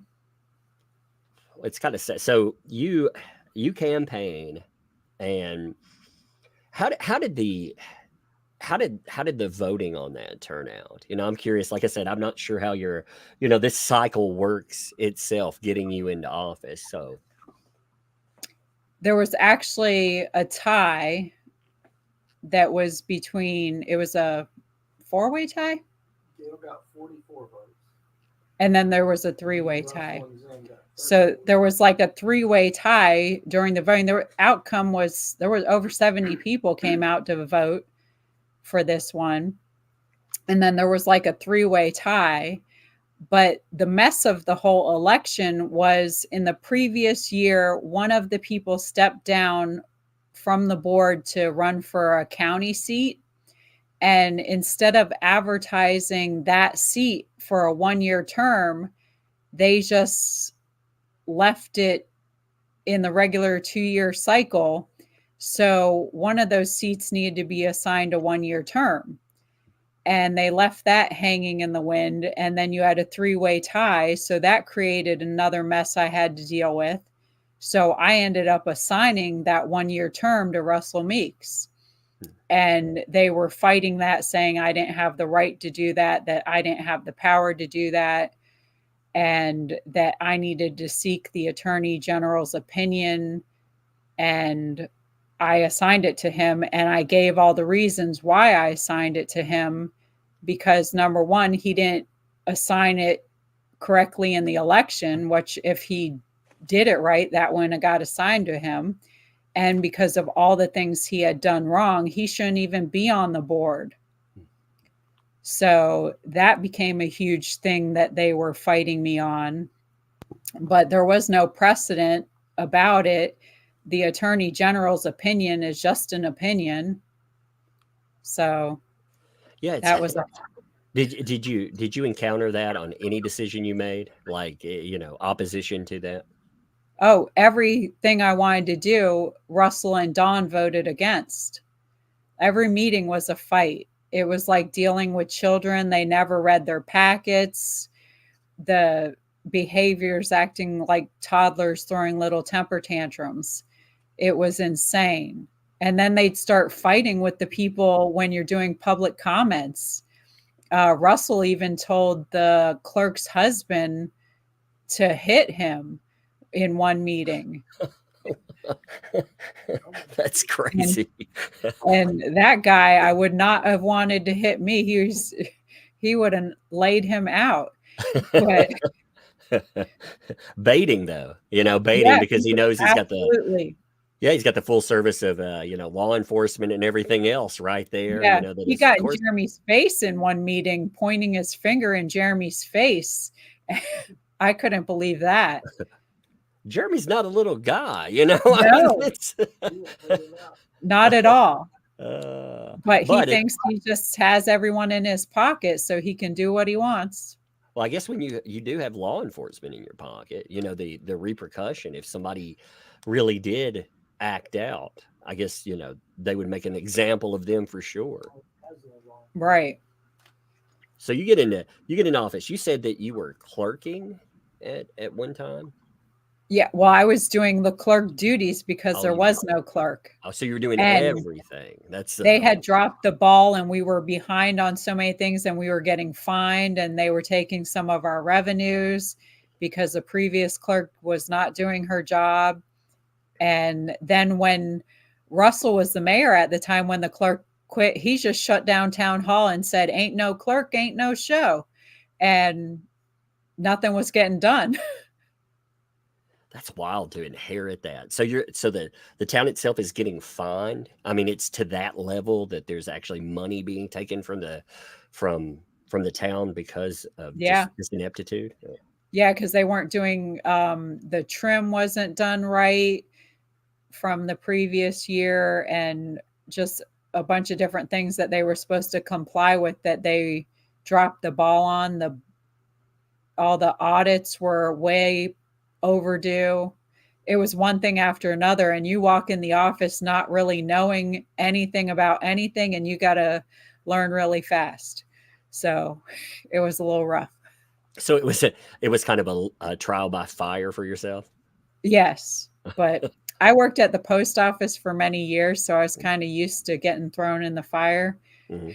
it's kind of sad. So you campaign, and how did the voting on that turn out? I'm curious. Like I said, I'm not sure how this cycle works itself, getting you into office. So There was actually a tie that was it was a four-way tie, Dale got 44 votes. and then there was a three-way tie. So there was like a three-way tie during the voting. The outcome was there was over 70 people came out to vote for this one. And then there was like a three-way tie, But the mess of the whole election was in the previous year, one of the people stepped down from the board to run for a county seat. And instead of advertising that seat for a 1-year term, they just left it in the regular 2-year cycle. So one of those seats needed to be assigned a 1-year term. And they left that hanging in the wind. And then you had a 3-way tie. So that created another mess I had to deal with. So I ended up assigning that 1-year term to Russell Meeks. And they were fighting that, saying I didn't have the right to do that, that I didn't have the power to do that, and that I needed to seek the Attorney General's opinion. And I assigned it to him, and I gave all the reasons why I assigned it to him, because number one, he didn't assign it correctly in the election, which if he did it right, that wouldn't have got assigned to him. And because of all the things he had done wrong, he shouldn't even be on the board. So that became a huge thing that they were fighting me on. But there was no precedent about it. The Attorney General's opinion is just an opinion. So Yeah, that was a did you encounter that on any decision you made, like opposition to that? Oh, everything I wanted to do, Russell and Dawn voted against. Every meeting was a fight. It was like dealing with children. They never read their packets. The behaviors acting like toddlers, throwing little temper tantrums. It was insane. And then they'd start fighting with the people when you're doing public comments. Russell even told the clerk's husband to hit him in one meeting. That's crazy. And that guy, I would not have wanted to hit me. He would have laid him out. But baiting though, baiting, yeah, because he knows he's got absolutely. the full service of law enforcement and everything else right there. Yeah, That he is, got of course, Jeremy's face in one meeting, pointing his finger in Jeremy's face. I couldn't believe that. Jeremy's not a little guy, No, not at all. But he but thinks he just has everyone in his pocket so he can do what he wants. well, I guess when you do have law enforcement in your pocket, the repercussion if somebody really did act out, I guess they would make an example of them for sure. Right. So you get in office. You said that you were clerking at one time. Yeah, well, I was doing the clerk duties because Oh, there you was no clerk. Oh, so you were doing And everything. That's they had dropped the ball and we were behind on so many things and we were getting fined and they were taking some of our revenues because the previous clerk was not doing her job. And then when Russell was the mayor at the time, when the clerk quit, he just shut down town hall and said, "Ain't no clerk, ain't no show." And nothing was getting done. That's wild to inherit that. So the town itself is getting fined. I mean, it's to that level that there's actually money being taken from the town because of just ineptitude. Yeah, because they weren't doing the trim wasn't done right from the previous year, and just a bunch of different things that they were supposed to comply with that they dropped the ball on. All the audits were way overdue. It was one thing after another, and you walk in the office not really knowing anything about anything, and you got to learn really fast. So it was a little rough. So it was kind of a trial by fire for yourself. Yes, but I worked at the post office for many years, so I was kind of used to getting thrown in the fire. Mm-hmm.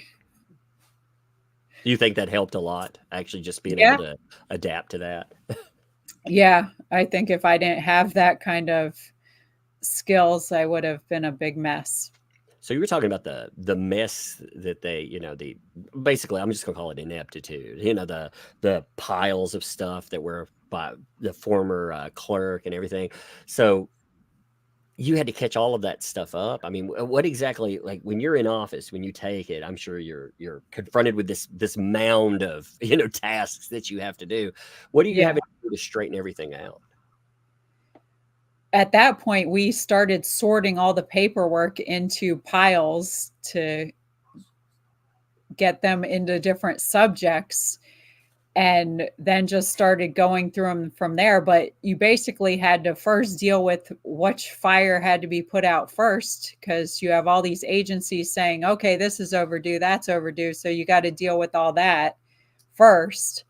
Do you think that helped a lot, actually just being able to adapt to that? Yeah, I think if I didn't have that kind of skills, I would have been a big mess. So you were talking about the mess that they, basically, I'm just gonna call it ineptitude. The piles of stuff that were by the former clerk and everything. So you had to catch all of that stuff up. I mean, what exactly, like when you're in office, when you take it, I'm sure you're confronted with this mound of, tasks that you have to do. What do you Yeah. have to do to straighten everything out? At that point, we started sorting all the paperwork into piles to get them into different subjects, and then just started going through them from there. But you basically had to first deal with which fire had to be put out first, because you have all these agencies saying, okay, this is overdue, that's overdue. So you got to deal with all that first.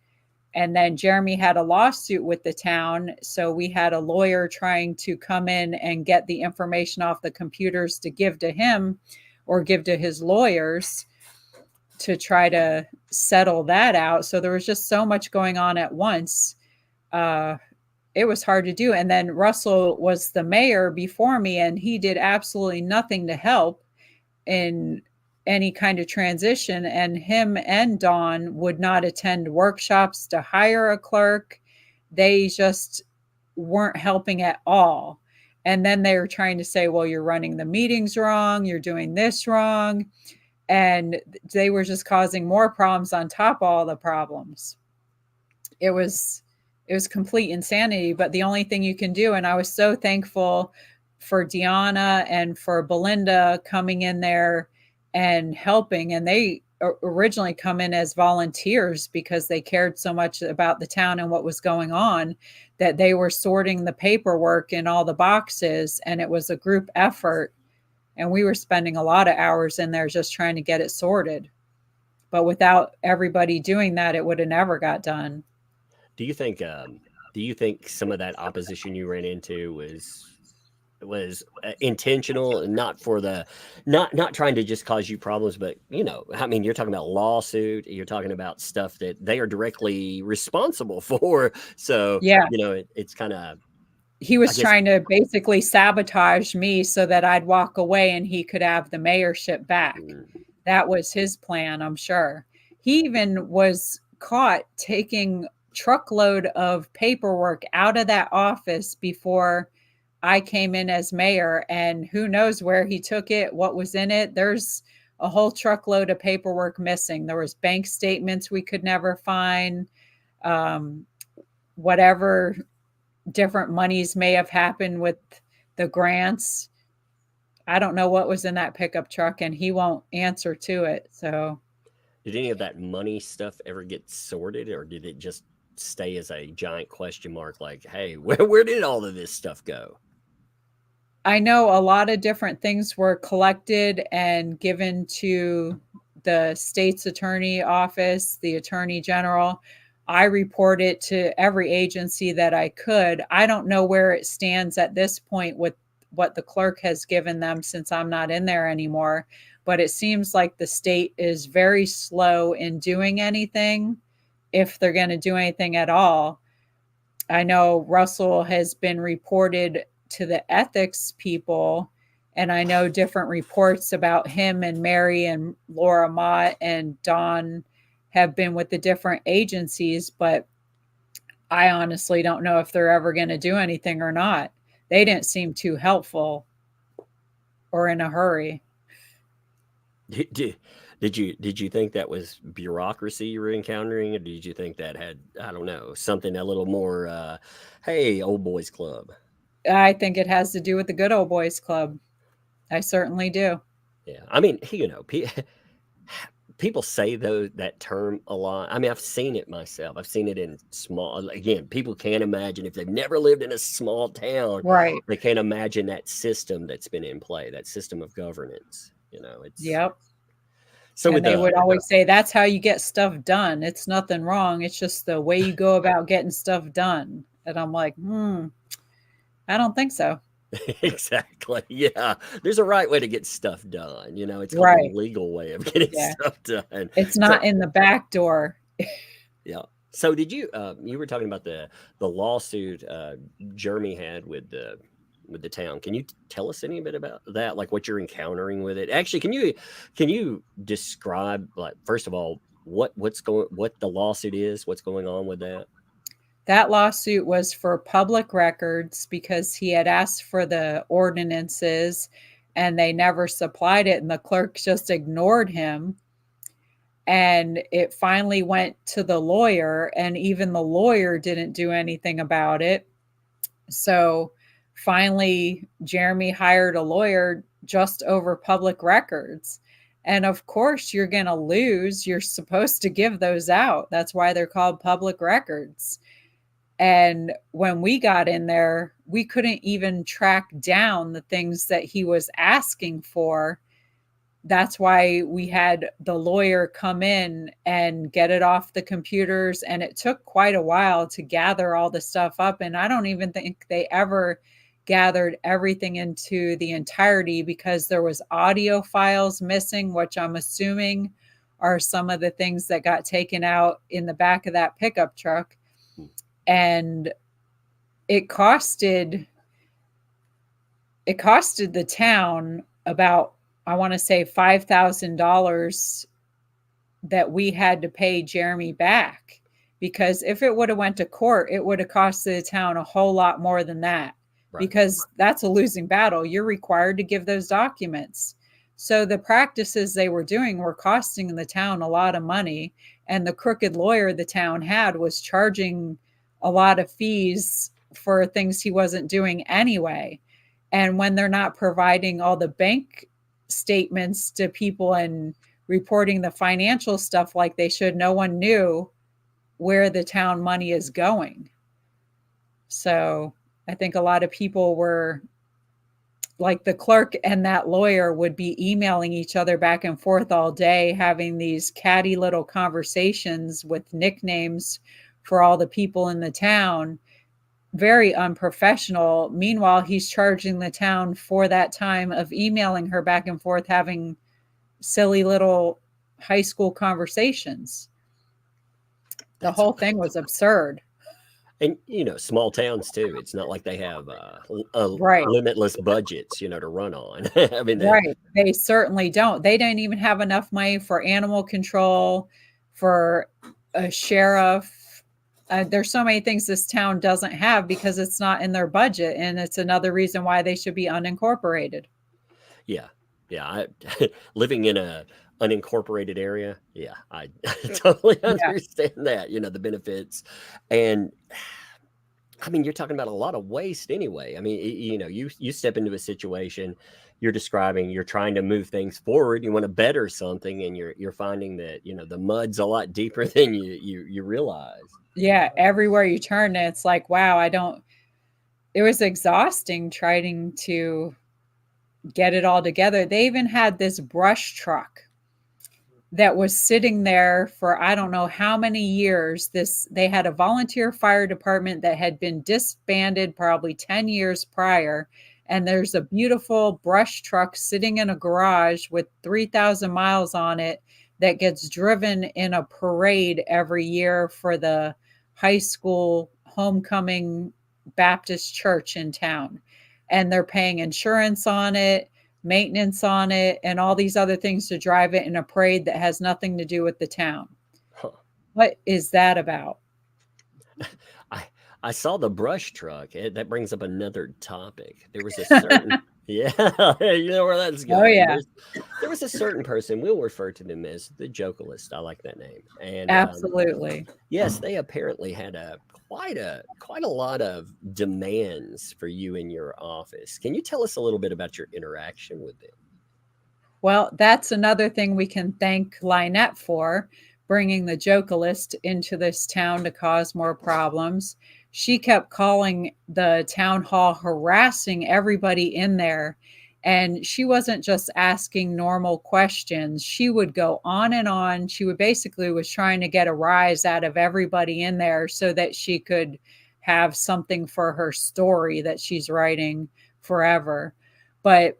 And then Jeremy had a lawsuit with the town. So we had a lawyer trying to come in and get the information off the computers to give to him or give to his lawyers to try to settle that out. So there was just so much going on at once. It was hard to do. And then Russell was the mayor before me, and he did absolutely nothing to help in any kind of transition. And him and Dawn would not attend workshops to hire a clerk. They just weren't helping at all. And then they were trying to say, well, you're running the meetings wrong, you're doing this wrong. And they were just causing more problems on top of all the problems. It was complete insanity. But the only thing you can do, and I was so thankful for Deanna and for Belinda coming in there and helping. And they originally come in as volunteers because they cared so much about the town and what was going on, that they were sorting the paperwork in all the boxes, and it was a group effort. And we were spending a lot of hours in there just trying to get it sorted. But without everybody doing that, it would have never got done. Do you think some of that opposition you ran into was intentional, and not for the not trying to just cause you problems, but I mean, you're talking about lawsuit, you're talking about stuff that they are directly responsible for. So Yeah. it's kind of, He was trying to basically sabotage me so that I'd walk away and he could have the mayorship back. That was his plan, I'm sure. He even was caught taking truckload of paperwork out of that office before I came in as mayor, and who knows where he took it, what was in it. There's a whole truckload of paperwork missing. There was bank statements we could never find. Whatever different monies may have happened with the grants. I don't know what was in that pickup truck, and he won't answer to it. So did any of that money stuff ever get sorted, or did it just stay as a giant question mark, like, hey, where did all of this stuff go? I know a lot of different things were collected and given to the state's attorney office, the attorney general. I report it to every agency that I could. I don't know where it stands at this point with what the clerk has given them, since I'm not in there anymore. But it seems like the state is very slow in doing anything, if they're going to do anything at all. I know Russell has been reported to the ethics people, and I know different reports about him and Mary and Laura Mott and Dawn have been with the different agencies, but I honestly don't know if they're ever going to do anything or not. They didn't seem too helpful or in a hurry. Did you think that was bureaucracy you were encountering, or did you think that had, I don't know, something a little more, hey, old boys club? I think it has to do with the good old boys club. I certainly do. Yeah. I mean, people say that term a lot. I mean, I've seen it myself. I've seen it in small, again, people can't imagine, if they've never lived in a small town, right? They can't imagine that system that's been in play, that system of governance. It's yep. So and they would always say, that's how you get stuff done. It's nothing wrong. It's just the way you go about getting stuff done. And I'm like, I don't think so. Exactly. Yeah. There's a right way to get stuff done. It's called right. the legal way of getting stuff done. It's not in the back door. Yeah. So did you, you were talking about the lawsuit Jeremy had with the town. Can you tell us any bit about that? Like what you're encountering with it? Actually, can you describe, like, first of all, what the lawsuit is, what's going on with that? That lawsuit was for public records because he had asked for the ordinances and they never supplied it, and the clerk just ignored him. And it finally went to the lawyer, and even the lawyer didn't do anything about it. So finally, Jeremy hired a lawyer just over public records. And of course, you're going to lose. You're supposed to give those out. That's why they're called public records. And when we got in there, we couldn't even track down the things that he was asking for. That's why we had the lawyer come in and get it off the computers. And it took quite a while to gather all the stuff up. And I don't even think they ever gathered everything into the entirety because there was audio files missing, which I'm assuming are some of the things that got taken out in the back of that pickup truck. And it costed the town about, I want to say, $5,000 that we had to pay Jeremy back, because if it would have went to court, it would have costed the town a whole lot more than that, because that's a losing battle. You're required to give those documents. So the practices they were doing were costing the town a lot of money, and the crooked lawyer the town had was charging a lot of fees for things he wasn't doing anyway. And when they're not providing all the bank statements to people and reporting the financial stuff like they should, no one knew where the town money is going. So I think a lot of people were like, the clerk and that lawyer would be emailing each other back and forth all day, having these catty little conversations with nicknames for all the people in the town. Very unprofessional. Meanwhile, he's charging the town for that time of emailing her back and forth, having silly little high school conversations. The whole thing was absurd. And, small towns too. It's not like they have limitless budgets, to run on. I mean, They certainly don't. They don't even have enough money for animal control, for a sheriff. There's so many things this town doesn't have because it's not in their budget. And it's another reason why they should be unincorporated. Yeah. Living in a unincorporated area. Yeah, I totally understand that, the benefits. And I mean, you're talking about a lot of waste anyway. I mean, you step into a situation, you're describing, you're trying to move things forward, you want to better something, and you're finding that, the mud's a lot deeper than you realize. Yeah, everywhere you turn, it's like, wow, it was exhausting trying to get it all together. They even had this brush truck that was sitting there for I don't know how many years. They had a volunteer fire department that had been disbanded probably 10 years prior. And there's a beautiful brush truck sitting in a garage with 3,000 miles on it that gets driven in a parade every year for the high school homecoming Baptist church in town. And they're paying insurance on it, maintenance on it, and all these other things to drive it in a parade that has nothing to do with the town. Huh. What is that about? I saw the brush truck. That brings up another topic. There was a certain yeah, you know where that's going. Oh yeah. There was a certain person. We'll refer to them as the Jokealist. I like that name. And absolutely. Yes, they apparently had quite a lot of demands for you in your office. Can you tell us a little bit about your interaction with them? Well, that's another thing we can thank Lynette for, bringing the Jokealist into this town to cause more problems. She kept calling the town hall, harassing everybody in there. And she wasn't just asking normal questions. She would go on and on. She was trying to get a rise out of everybody in there so that she could have something for her story that she's writing forever. But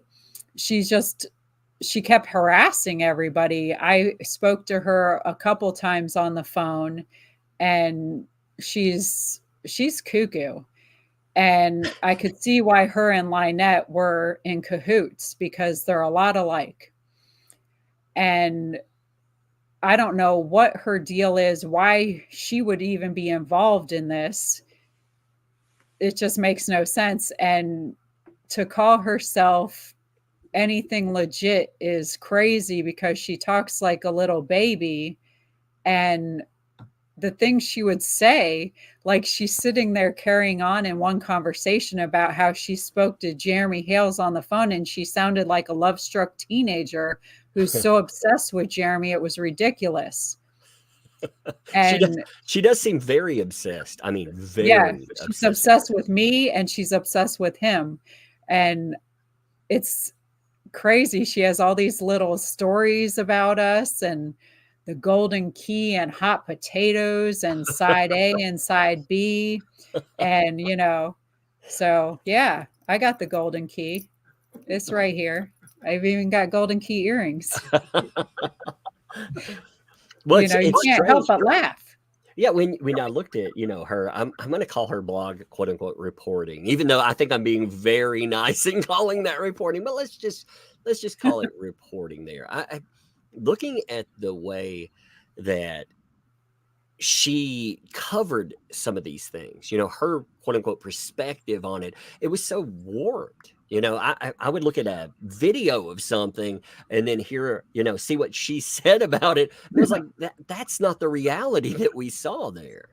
she kept harassing everybody. I spoke to her a couple times on the phone, and she's cuckoo. And I could see why her and Lynette were in cahoots, because they're a lot alike. And I don't know what her deal is, why she would even be involved in this. It just makes no sense. And to call herself anything legit is crazy because she talks like a little baby. And the things she would say, like she's sitting there carrying on in one conversation about how she spoke to Jeremy Hales on the phone and she sounded like a love-struck teenager who's so obsessed with Jeremy, it was ridiculous. And she does seem very obsessed. I mean, yeah, very she's obsessed. obsessed with me and she's obsessed with him. And it's crazy. She has all these little stories about us and the golden key and hot potatoes and side A and side B. And, so yeah, I got the golden key. It's right here. I've even got golden key earrings. Well, You it's can't help strange. but laugh. Yeah, when I looked at, her, I'm going to call her blog, quote unquote, reporting, even though I think I'm being very nice in calling that reporting, but let's just call it reporting there. I looking at the way that she covered some of these things, her quote unquote perspective on it, it was so warped. I would look at a video of something and then hear, see what she said about it. And I was like, that's not the reality that we saw there.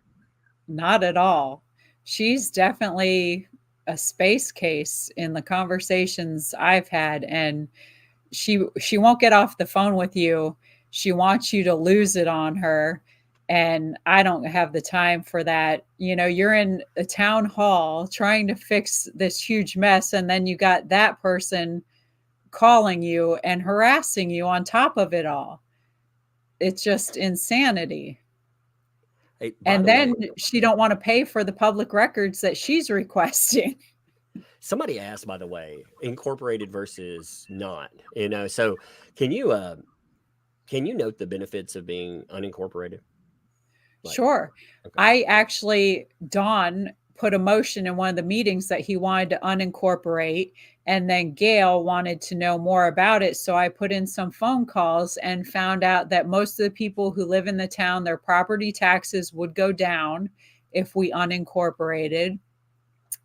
Not at all. She's definitely a space case in the conversations I've had. And she won't get off the phone with you. She wants you to lose it on her. And I don't have the time for that. You're in a town hall trying to fix this huge mess. And then you got that person calling you and harassing you on top of it all. It's just insanity. Hey, And then she don't want to pay for the public records that she's requesting. Somebody asked, by the way, incorporated versus not, so can you note the benefits of being unincorporated? Sure. Okay. Don put a motion in one of the meetings that he wanted to unincorporate, and then Gail wanted to know more about it. So I put in some phone calls and found out that most of the people who live in the town, their property taxes would go down if we unincorporated.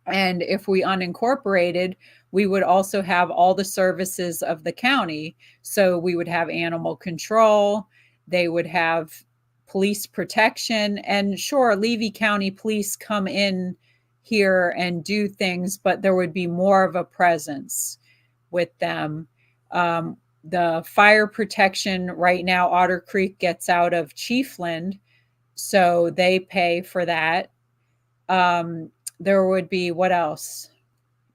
And if we unincorporated, we would also have all the services of the county. So we would have animal control, they would have police protection, and sure, Levy County police come in here and do things, but there would be more of a presence with them. The fire protection right now, Otter Creek gets out of Chiefland, so they pay for that. There would be, what else?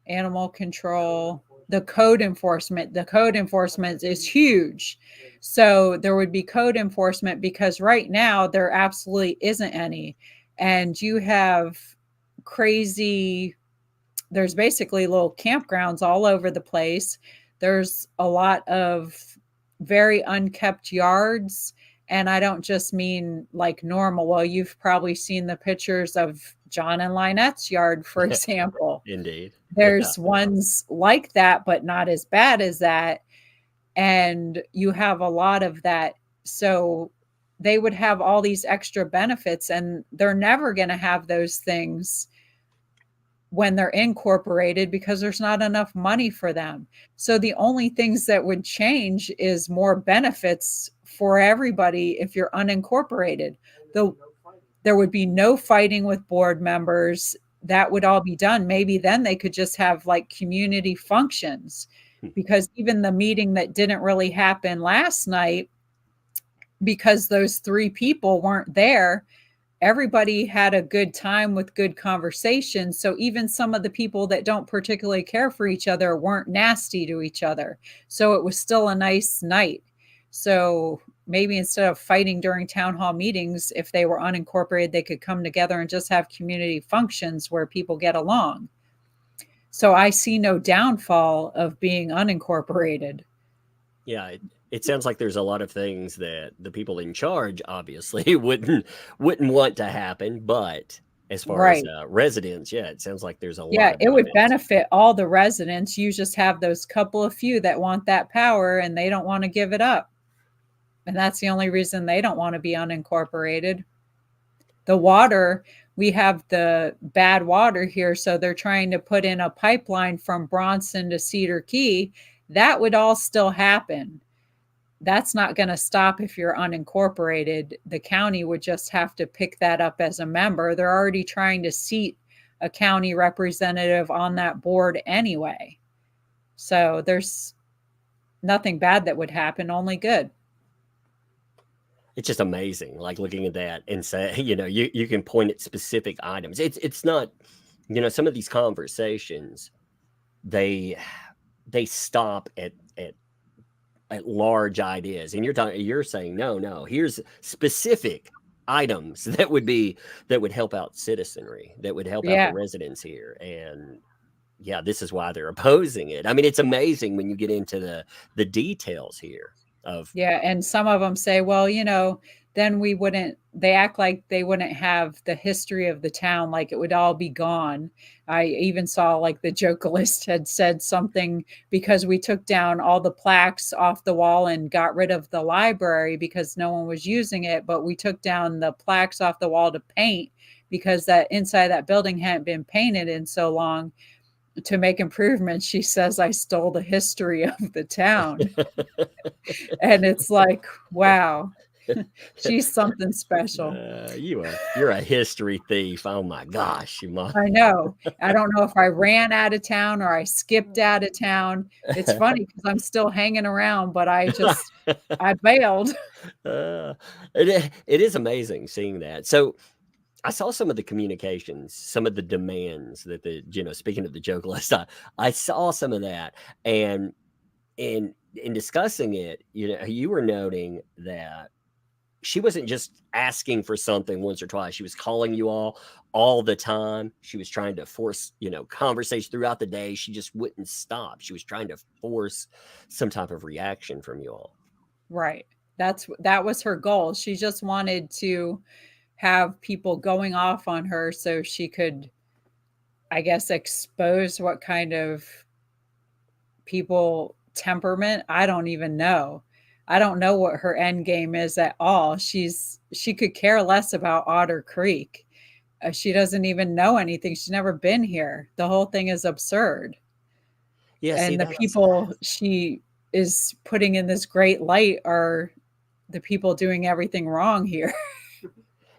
Animal control, the code enforcement. The code enforcement is huge. So there would be code enforcement because right now there absolutely isn't any. And you have there's basically little campgrounds all over the place. There's a lot of very unkept yards. And I don't just mean like normal. Well, you've probably seen the pictures of John and Lynette's yard, for example. Indeed. There's ones like that, but not as bad as that. And you have a lot of that. So they would have all these extra benefits, and they're never going to have those things when they're incorporated because there's not enough money for them. So the only things that would change is more benefits for everybody if you're unincorporated. There would be no fighting with board members. That would all be done. Maybe then they could just have like community functions, because even the meeting that didn't really happen last night, because those 3 people weren't there, everybody had a good time with good conversation. So even some of the people that don't particularly care for each other weren't nasty to each other. So it was still a nice night. So maybe instead of fighting during town hall meetings, if they were unincorporated, they could come together and just have community functions where people get along. So I see no downfall of being unincorporated. Yeah, it sounds like there's a lot of things that the people in charge obviously wouldn't want to happen, but as far as residents, yeah, it sounds like there's a lot. Yeah, it would benefit all the residents. You just have those couple of few that want that power and they don't want to give it up. And that's the only reason they don't want to be unincorporated. The water, we have the bad water here, so they're trying to put in a pipeline from Bronson to Cedar Key. That would all still happen. That's not going to stop if you're unincorporated. The county would just have to pick that up as a member. They're already trying to seat a county representative on that board anyway. So there's nothing bad that would happen, only good. It's just amazing, like looking at that and say, you can point at specific items. It's not, some of these conversations, they stop at large ideas, and you're saying no, here's specific items that would help out citizenry, that would help out the residents here, and this is why they're opposing it. I mean, it's amazing when you get into the details here of and some of them say, well, then they act like they wouldn't have the history of the town, like it would all be gone. I even saw like the Jokealist had said something, because we took down all the plaques off the wall and got rid of the library because no one was using it, but we took down the plaques off the wall to paint because that inside that building hadn't been painted in so long to make improvements. She says, I stole the history of the town. And it's like, wow, she's something special. You're a history thief. Oh my gosh. I know. I don't know if I ran out of town or I skipped out of town. It's funny because I'm still hanging around, but I bailed. It is amazing seeing that. So I saw some of the communications, some of the demands that speaking of the Jokealist, I saw some of that, and in discussing it, you were noting that she wasn't just asking for something once or twice. She was calling you all the time. She was trying to force, conversation throughout the day. She just wouldn't stop. She was trying to force some type of reaction from you all. Right. That was her goal. She just wanted to have people going off on her so she could, I guess, expose what kind of people temperament. I don't even know. I don't know what her end game is at all. She could care less about Otter Creek. She doesn't even know anything. She's never been here. The whole thing is absurd. Yeah, and the people she is putting in this great light are the people doing everything wrong here.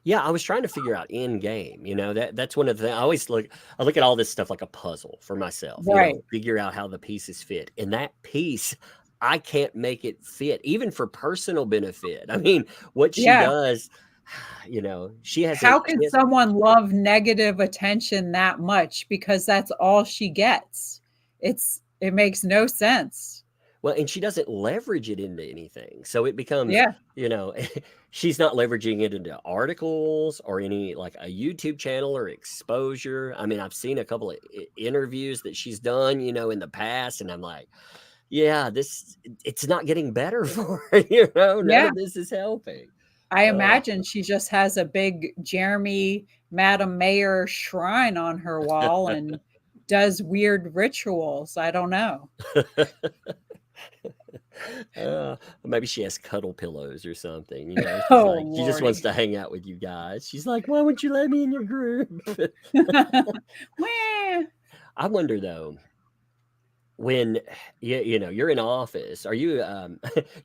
Yeah, I was trying to figure out end game. That's one of the things. I look at all this stuff like a puzzle for myself. Right. Figure out how the pieces fit. And that piece, I can't make it fit, even for personal benefit. I mean, what she does, she has. How can someone love negative attention that much? Because that's all she gets. It makes no sense. Well, and she doesn't leverage it into anything. So it becomes, she's not leveraging it into articles or any like a YouTube channel or exposure. I mean, I've seen a couple of interviews that she's done, in the past. And I'm like, it's not getting better for her. None of this is helping. I imagine she just has a big Jeremy, Madam Mayor shrine on her wall and does weird rituals. I don't know. Maybe she has cuddle pillows or something. She's she just wants to hang out with you guys. She's like, why wouldn't you let me in your group? I wonder though, when you're in office, are you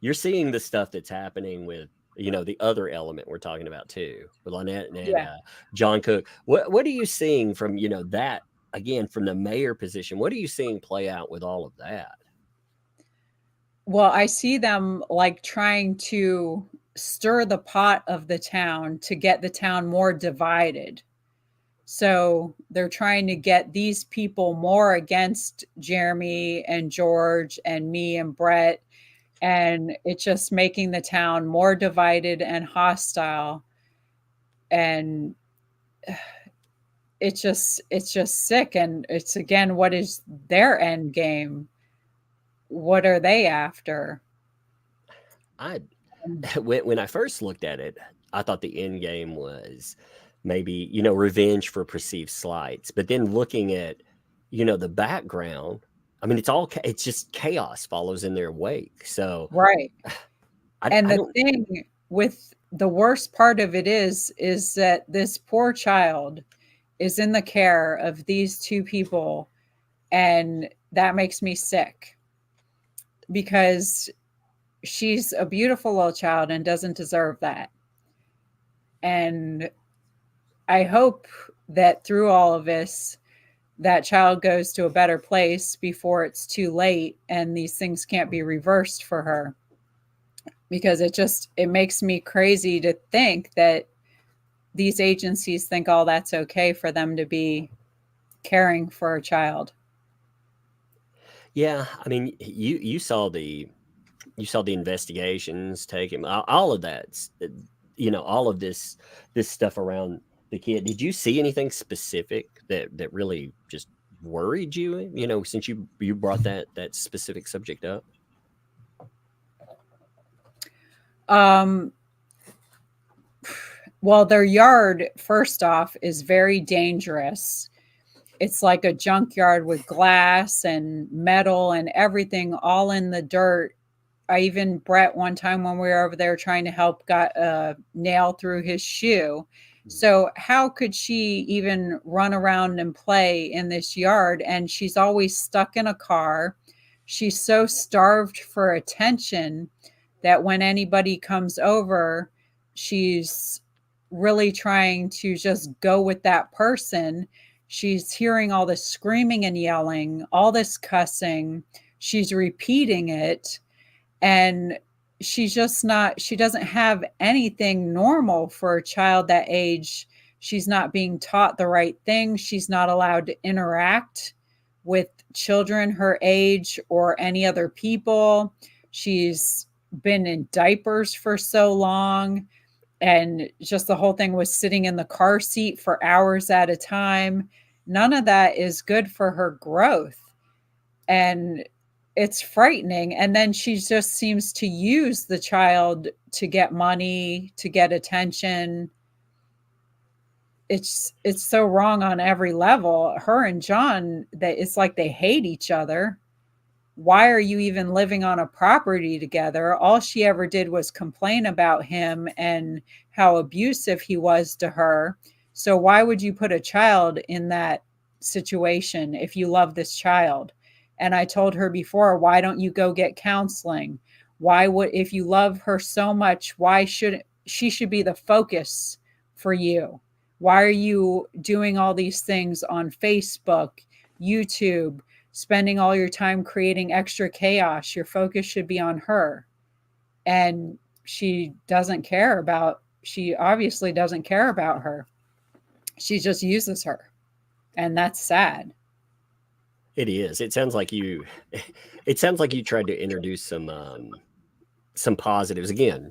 you're seeing the stuff that's happening with the other element we're talking about too, with Lynette and John Cook. What are you seeing from that, again, from the mayor position? What are you seeing play out with all of that? Well, I see them like trying to stir the pot of the town to get the town more divided. So they're trying to get these people more against Jeremy and George and me and Brett. And it's just making the town more divided and hostile. And it's just sick. And it's, again, what is their end game? What are they after? When I first looked at it, I thought the end game was maybe, revenge for perceived slights. But then looking at, the background, I mean, it's just chaos follows in their wake. So right. And I the don't. thing with the worst part of it is that this poor child is in the care of these two people, and that makes me sick because she's a beautiful little child and doesn't deserve that. And I hope that through all of this, that child goes to a better place before it's too late and these things can't be reversed for her, because it makes me crazy to think that these agencies think all that's okay for them to be caring for a child. Yeah, I mean, you saw the investigations taken, all of that, all of this stuff around the kid. Did you see anything specific that really just worried you? Since you brought that specific subject up. Um, well, their yard, first off, is very dangerous. It's like a junkyard with glass and metal and everything all in the dirt. Brett, one time when we were over there trying to help, got a nail through his shoe. So how could she even run around and play in this yard? And she's always stuck in a car. She's so starved for attention that when anybody comes over, she's really trying to just go with that person. She's hearing all this screaming and yelling, all this cussing. She's repeating it. And she's just not, she doesn't have anything normal for a child that age. She's not being taught the right thing. She's not allowed to interact with children her age or any other people. She's been in diapers for so long, and just the whole thing was sitting in the car seat for hours at a time. None of that is good for her growth. And it's frightening. And then she just seems to use the child to get money, to get attention. It's so wrong on every level. Her and John, that it's like they hate each other. Why are you even living on a property together? All she ever did was complain about him and how abusive he was to her. So why would you put a child in that situation if you love this child? And I told her before, why don't you go get counseling? If you love her so much, why should she should be the focus for you? Why are you doing all these things on Facebook, YouTube, spending all your time creating extra chaos? Your focus should be on her. And she obviously doesn't care about her. She just uses her. And that's sad. It is. It sounds like you tried to introduce some positives again,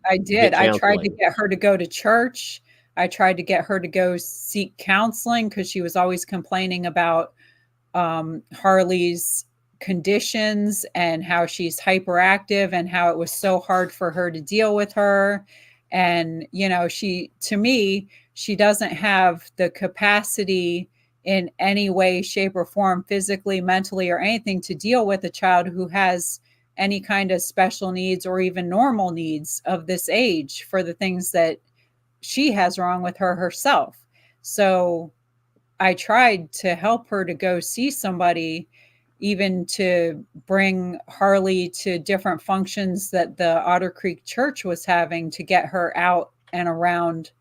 I did. get I tried to counseling. get her to go to church. I tried to get her to go seek counseling because she was always complaining about Harley's conditions and how she's hyperactive and how it was so hard for her to deal with her. And, to me, she doesn't have the capacity in any way, shape, or form, physically, mentally, or anything, to deal with a child who has any kind of special needs or even normal needs of this age for the things that she has wrong with her herself. So I tried to help her to go see somebody, even to bring Harley to different functions that the Otter Creek Church was having to get her out and around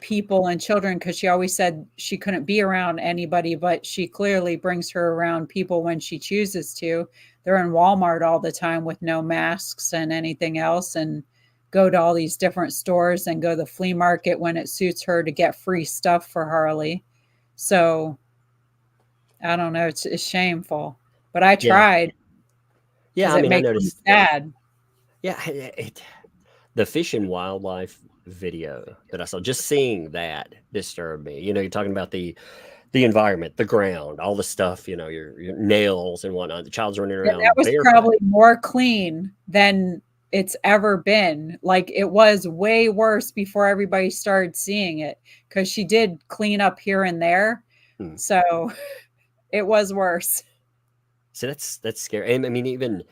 people and children, because she always said she couldn't be around anybody, but she clearly brings her around people when she chooses to. They're in Walmart all the time with no masks and anything else, and go to all these different stores and go to the flea market when it suits her to get free stuff for Harley. So I don't know. It's shameful, but I Yeah. tried Yeah, because I it mean, I makes me noticed. sad. Yeah, the fish and wildlife video that I saw, just seeing that disturbed me. You're talking about the environment, the ground, all the stuff, your nails and whatnot. The child's running And that around was barefoot. probably more clean than it's ever been. Like, it was way worse before everybody started seeing it, because she did clean up here and there. Hmm. So it was worse. So that's scary. And I mean, even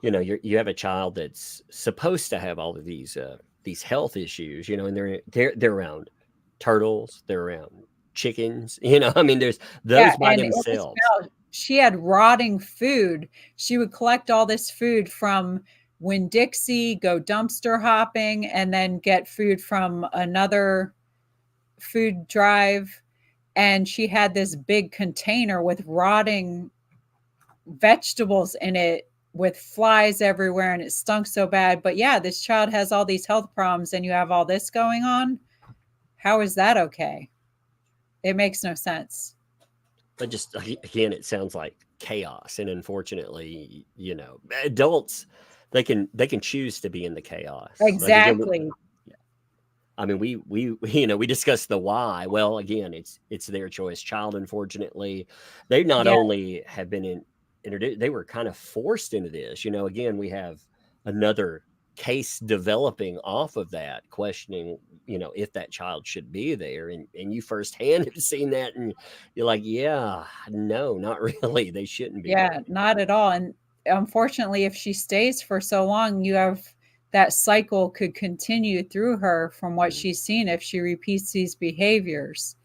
you have a child that's supposed to have all of these health issues, and they're around turtles, they're around chickens, I mean, there's Yeah, those by and it was themselves. about she had rotting food. She would collect all this food from Winn-Dixie, go dumpster hopping, and then get food from another food drive. And she had this big container with rotting vegetables in it with flies everywhere, and it stunk so bad. But yeah, this child has all these health problems and you have all this going on. How is that okay? It makes no sense. But just again, it sounds like chaos, and unfortunately, adults, they can choose to be in the chaos. Like again, Exactly. I mean, we discussed the why. Well, again, it's their choice. Child, unfortunately, they not Yeah. only have been introduced, they were kind of forced into this. Again, we have another case developing off of that, questioning, if that child should be there, and you firsthand have seen that, and you're like, yeah, no, not really. They shouldn't be Yeah, there. not at all. And unfortunately, if she stays for so long, you have that cycle could continue through her from what Mm. she's seen if she repeats these behaviors.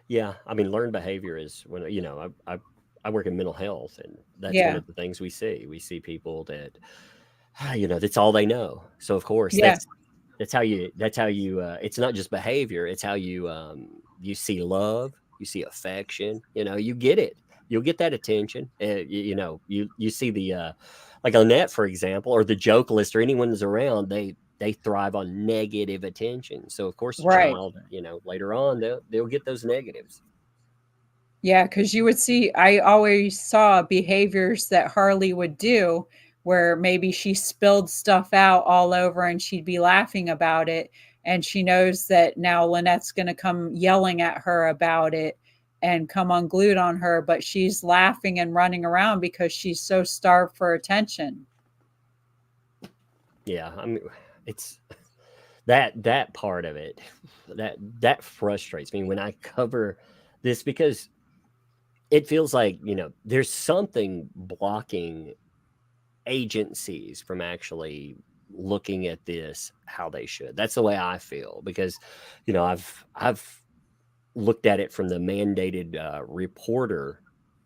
Yeah, I mean, learned behavior is when I work in mental health, and that's one Yeah. of the things we see. We see people that that's all they know. So of course, Yeah. that's how you it's not just behavior, it's how you see love, you see affection, you get it. You'll get that attention. You see the like Lynette, for example, or the Jokealist, or anyone that's around, they thrive on negative attention. So of course a Right. child, later on they'll get those negatives. Yeah, because you would see, I always saw behaviors that Harley would do where maybe she spilled stuff out all over and she'd be laughing about it. And she knows that now Lynette's going to come yelling at her about it and come unglued on her, but she's laughing and running around because she's so starved for attention. Yeah, I mean, it's that part of it that frustrates me when I cover this, because it feels like, there's something blocking agencies from actually looking at this how they should. That's the way I feel, because I've looked at it from the mandated reporter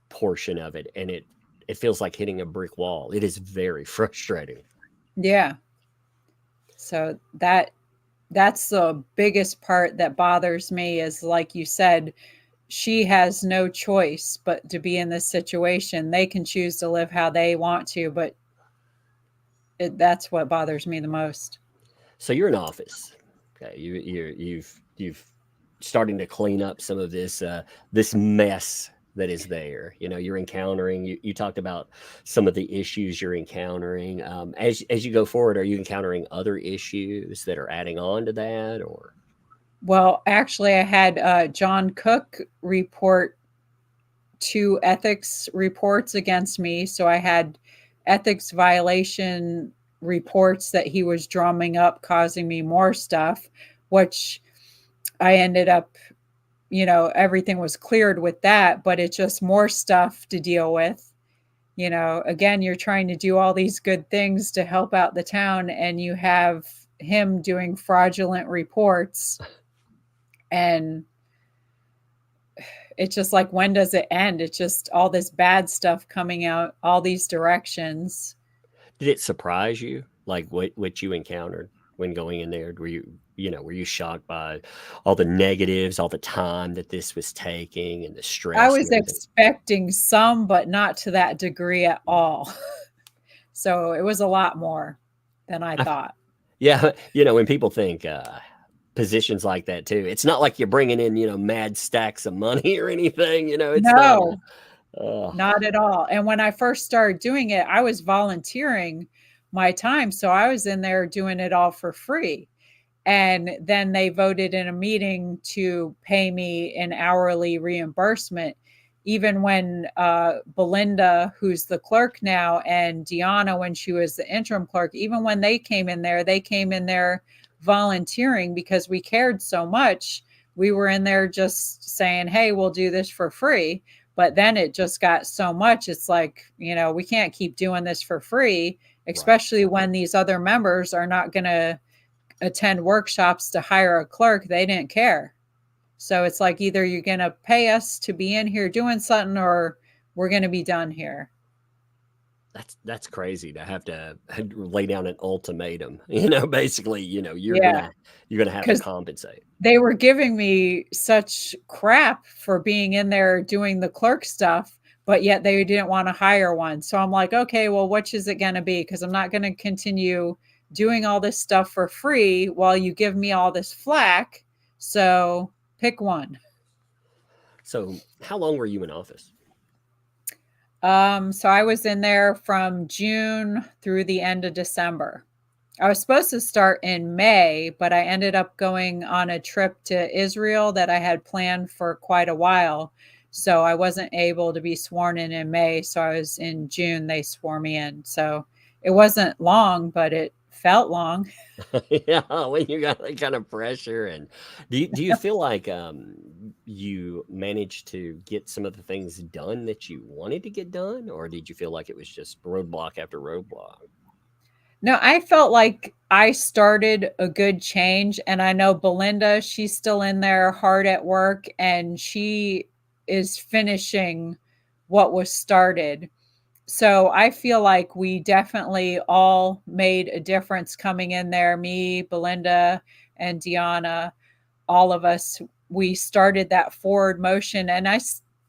portion of it, and it feels like hitting a brick wall. It is very frustrating. Yeah. So that's the biggest part that bothers me is, like you said, she has no choice but to be in this situation. They can choose to live how they want to, but that's what bothers me the most. So you're in office. Okay, you've starting to clean up some of this mess that is there. You're encountering. You talked about some of the issues you're encountering. As you go forward, are you encountering other issues that are adding on to that, or? Well, actually, I had John Cook report 2 ethics reports against me. So I had ethics violation reports that he was drumming up, causing me more stuff, which I ended up, everything was cleared with that, but it's just more stuff to deal with. Again, you're trying to do all these good things to help out the town, and you have him doing fraudulent reports. And it's just like, when does it end? It's just all this bad stuff coming out, all these directions. Did it surprise you, like what you encountered when going in there? Were you shocked by all the negatives, all the time that this was taking, and the I stress and was everything? expecting some, but not to that degree at all. So it was a lot more than I thought. Yeah, when people think positions like that too, it's not like you're bringing in mad stacks of money or anything. It's not. No, not at all. And when I first started doing it, I was volunteering my time. So I was in there doing it all for free. And then they voted in a meeting to pay me an hourly reimbursement. Even when Belinda, who's the clerk now, and Deanna, when she was the interim clerk, even when they came in there volunteering because we cared so much. We were in there just saying, hey, we'll do this for free. But then it just got so much. It's like, we can't keep doing this for free, Right. especially when these other members are not going to attend workshops to hire a clerk. They didn't care. So it's like either you're going to pay us to be in here doing something, or we're going to be done here. That's crazy to have to lay down an ultimatum. Basically, you're Yeah, gonna have to because compensate. they were giving me such crap for being in there doing the clerk stuff, but yet they didn't want to hire one. So I'm like, okay, well, which is it going to be? Because I'm not going to continue doing all this stuff for free while you give me all this flack. So pick one. So, how long were you in office? So I was in there from June through the end of December. I was supposed to start in May, but I ended up going on a trip to Israel that I had planned for quite a while. So I wasn't able to be sworn in May. So I was in June, they swore me in. So it wasn't long, but it felt long. Yeah, when you got that kind of pressure, and do you feel like you managed to get some of the things done that you wanted to get done, or did you feel like it was just roadblock after roadblock? No, I felt like I started a good change. And I know Belinda, she's still in there hard at work, and she is finishing what was started. So I feel like we definitely all made a difference coming in there. Me, Belinda, and Deanna, all of us, we started that forward motion, and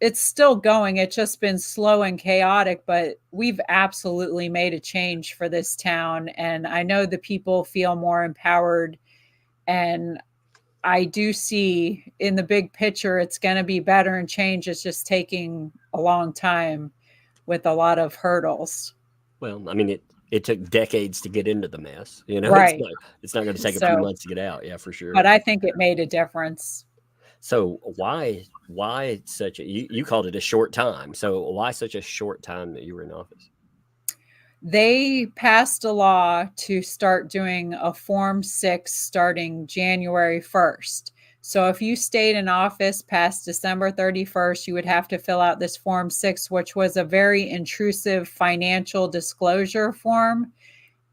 it's still going. It's just been slow and chaotic, but we've absolutely made a change for this town. And I know the people feel more empowered. And I do see in the big picture, it's going to be better, and change is just taking a long time with a lot of hurdles. Well, I mean, it took decades to get into the mess. Right. It's not going to take a few So, months to get out. Yeah, for sure. but I think it made a difference. So why such a you called it a short time? So why such a short time that you were in office? They passed a law to start doing a Form 6 starting January 1st. So if you stayed in office past December 31st, you would have to fill out this Form 6, which was a very intrusive financial disclosure form.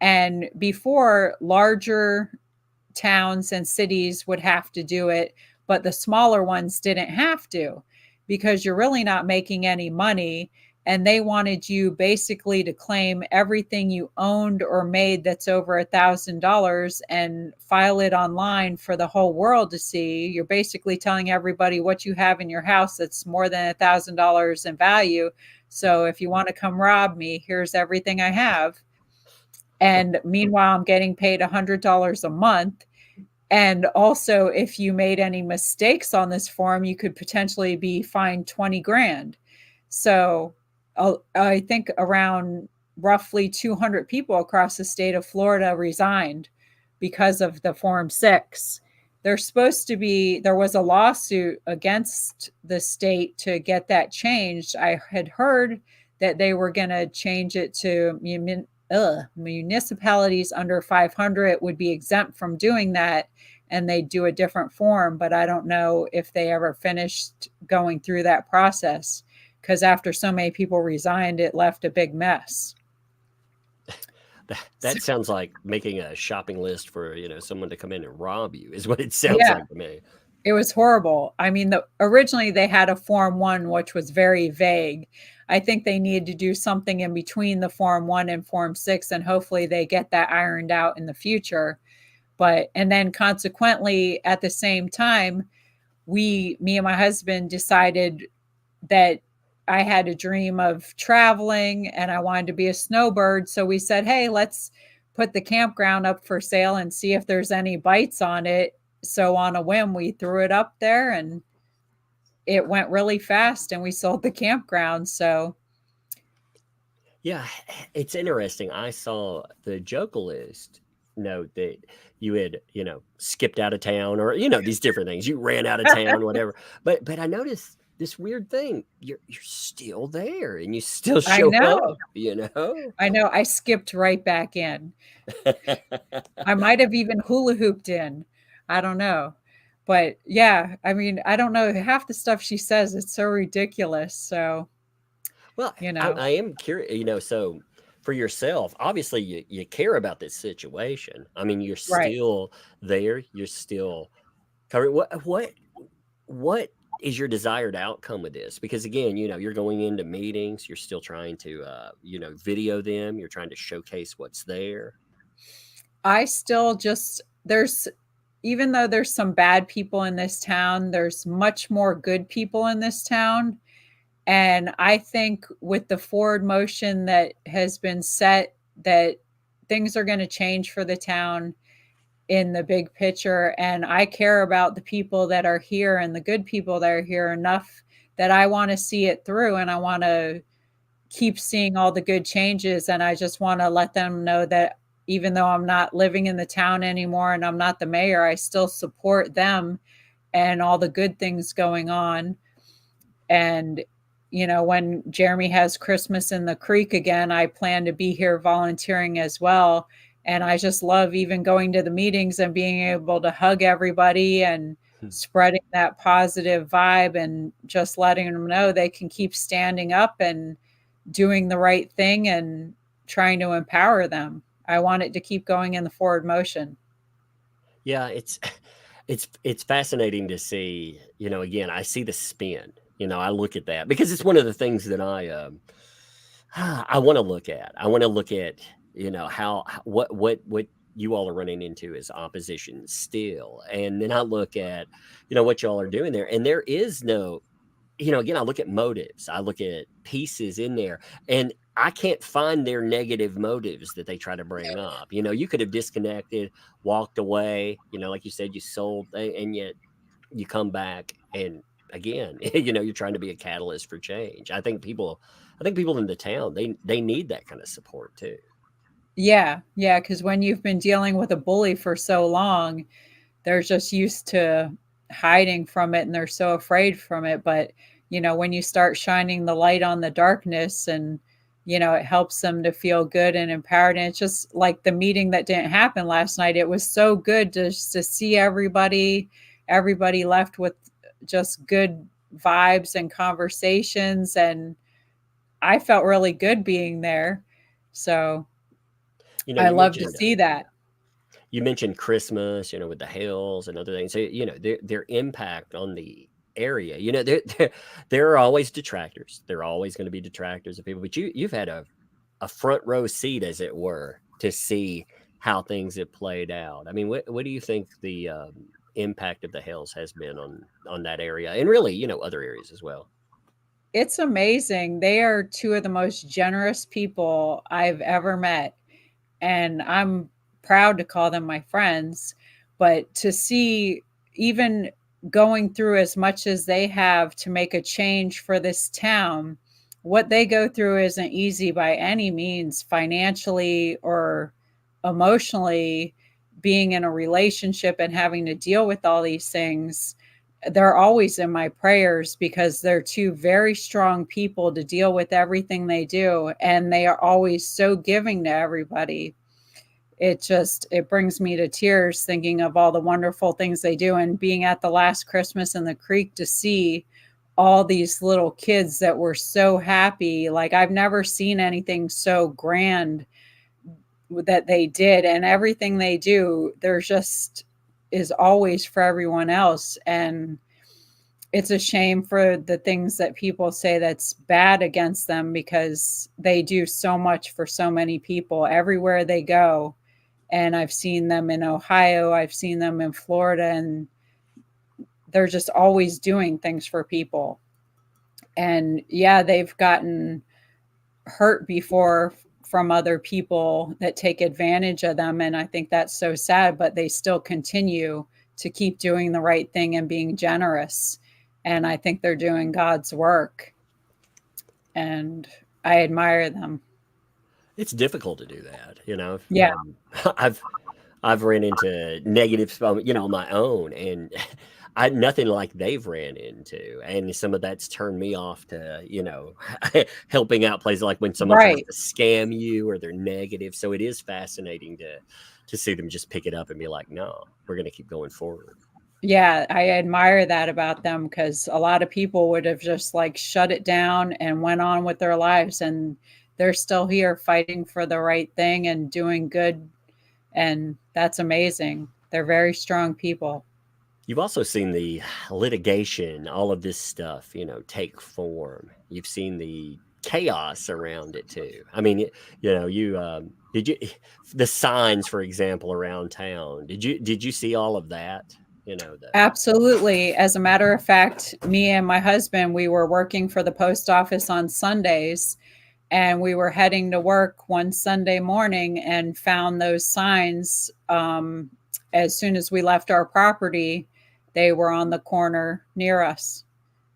And before, larger towns and cities would have to do it, but the smaller ones didn't have to, because you're really not making any money. And they wanted you basically to claim everything you owned or made that's over $1,000 and file it online for the whole world to see. You're basically telling everybody what you have in your house that's more than $1,000 in value. So if you want to come rob me, here's everything I have. And meanwhile, I'm getting paid $100 a month. And also, if you made any mistakes on this form, you could potentially be fined 20 grand. So I think around roughly 200 people across the state of Florida resigned because of the Form 6. There was a lawsuit against the state to get that changed. I had heard that they were going to change it to municipalities under 500 would be exempt from doing that, and they do a different form. But I don't know if they ever finished going through that process, because after so many people resigned, it left a big mess. That sounds like making a shopping list for someone to come in and rob you, is what it sounds like to me. It was horrible. I mean, originally they had a Form 1, which was very vague. I think they needed to do something in between the Form 1 and Form 6, and hopefully they get that ironed out in the future. And then consequently, at the same time, me and my husband decided that I had a dream of traveling and I wanted to be a snowbird. So we said, hey, let's put the campground up for sale and see if there's any bites on it. So on a whim, we threw it up there, and it went really fast, and we sold the campground. So yeah, it's interesting. I saw the Jokealist note that you had, skipped out of town, or these different things. You ran out of town, whatever. But I noticed this weird thing. You're still there, and you still show up. I know. I skipped right back in. I might have even hula hooped in. I don't know. But yeah, I mean, I don't know, half the stuff she says, it's so ridiculous. So, Well, you know, I am curious, so for yourself, obviously you care about this situation. I mean, you're right. still there, you're still covering. What is your desired outcome with this? Because again, you're going into meetings, you're still trying to video them, you're trying to showcase what's there. I still just, there's, even though there's some bad people in this town, there's much more good people in this town. And I think with the forward motion that has been set, that things are going to change for the town in the big picture. And I care about the people that are here and the good people that are here enough that I want to see it through, and I want to keep seeing all the good changes. And I just want to let them know that even though I'm not living in the town anymore and I'm not the mayor, I still support them and all the good things going on. And, when Jeremy has Christmas in the creek again, I plan to be here volunteering as well. And I just love even going to the meetings and being able to hug everybody and Hmm. spreading that positive vibe and just letting them know they can keep standing up and doing the right thing and trying to empower them. I want it to keep going in the forward motion. Yeah, it's fascinating to see, again, I see the spin. I look at that because it's one of the things that I want to look at. I want to look at, what you all are running into as opposition still. And then I look at, what y'all are doing there. And there is no, again, I look at motives, I look at pieces in there, and I can't find their negative motives that they try to bring up. You could have disconnected, walked away, like you said, you sold, and yet you come back and again, you're trying to be a catalyst for change. I think people in the town, they need that kind of support too. Yeah, yeah, because when you've been dealing with a bully for so long, they're just used to hiding from it and they're so afraid from it. But, when you start shining the light on the darkness and, it helps them to feel good and empowered. And it's just like the meeting that didn't happen last night. It was so good just to see everybody left with just good vibes and conversations. And I felt really good being there. So I You love to mentioned see that. Christmas, with the Hales and other things. So, their impact on the area. There are always detractors. There are always going to be detractors of people, but you've had a front row seat, as it were, to see how things have played out. I mean, what do you think the impact of the Hales has been on that area, and really, other areas as well? It's amazing. They are two of the most generous people I've ever met, and I'm proud to call them my friends. But to see, even going through as much as they have to make a change for this town, what they go through isn't easy by any means, financially or emotionally, being in a relationship and having to deal with all these things. They're always in my prayers because they're two very strong people to deal with everything they do, and they are always so giving to everybody. It brings me to tears thinking of all the wonderful things they do, and being at the last Christmas in the creek to see all these little kids that were so happy. Like, I've never seen anything so grand that they did, and everything they do, there's just is always for everyone else. And it's a shame for the things that people say that's bad against them, because they do so much for so many people everywhere they go. And I've seen them in Ohio, I've seen them in Florida, and they're just always doing things for people. And yeah, they've gotten hurt before from other people that take advantage of them. And I think that's so sad, but they still continue to keep doing the right thing and being generous. And I think they're doing God's work. And I admire them. It's difficult to do that, Yeah. I've ran into negative, on my own, and I nothing like they've ran into, and some of that's turned me off to, helping out places like when someone tries Right. to scam you or they're negative. So it is fascinating to see them just pick it up and be like, no, we're going to keep going forward. Yeah, I admire that about them because a lot of people would have just like shut it down and went on with their lives, and they're still here fighting for the right thing and doing good. And that's amazing. They're very strong people. You've also seen the litigation, all of this stuff, take form. You've seen the chaos around it too. I mean, you did you the signs, for example, around town. Did you see all of that? The Absolutely. As a matter of fact, me and my husband, we were working for the post office on Sundays, and we were heading to work one Sunday morning and found those signs. As soon as we left our property, they were on the corner near us.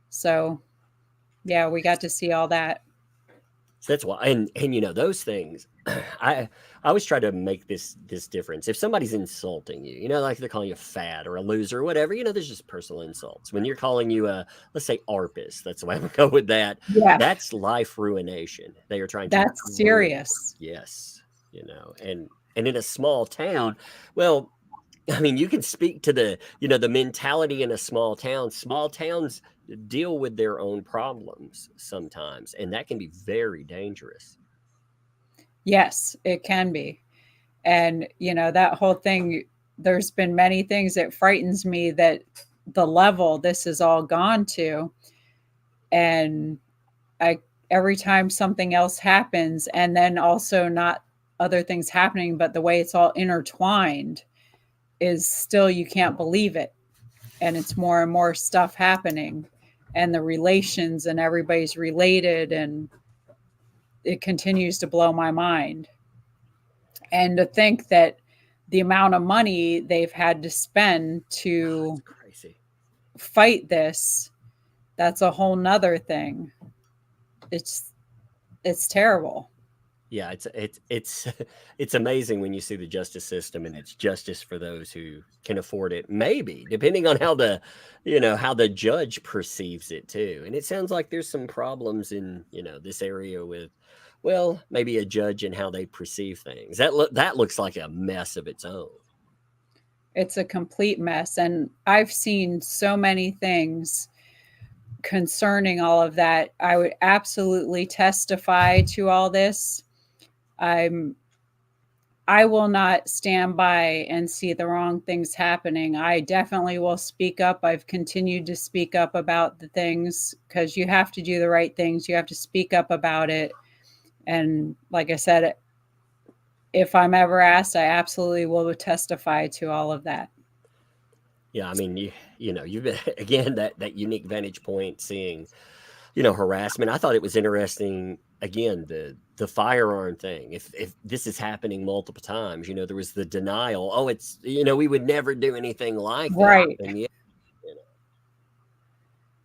So, yeah, we got to see all that. So that's why, and those things. I I always try to make this difference. If somebody's insulting you, like they're calling you fat or a loser or whatever, there's just personal insults. When you're calling you a, let's say, arpist, that's the way I'm gonna go with that. Yeah, That's life ruination. They are trying to that's ruin. serious. Yes, and in a small town, well, I mean, you can speak to the mentality in a small town. Small towns deal with their own problems sometimes, and that can be very dangerous. Yes, it can be. And, that whole thing, there's been many things that frightens me that the level this has all gone to. And I every time something else happens, and then also not other things happening, but the way it's all intertwined is still, you can't believe it. And it's more and more stuff happening, and the relations, and everybody's related, and it continues to blow my mind. And to think that the amount of money they've had to spend It's to crazy. fight this, that's a whole nother thing. It's it's terrible. Yeah, it's it's amazing when you see the justice system, and it's justice for those who can afford it. Maybe depending on how the judge perceives it too. And it sounds like there's some problems in this area with, well, maybe a judge and how they perceive things. That looks like a mess of its own. It's a complete mess. And I've seen so many things concerning all of that. I would absolutely testify to all this. I'm I will not stand by and see the wrong things happening. I definitely will speak up. I've continued to speak up about the things because you have to do the right things. You have to speak up about it. And like I said, if I'm ever asked, I absolutely will testify to all of that. Yeah, I mean, you've been again that unique vantage point, seeing harassment. I thought it was interesting. Again, the firearm thing. If this is happening multiple times, there was the denial. Oh, it's we would never do anything like that. Right. And yeah, you know,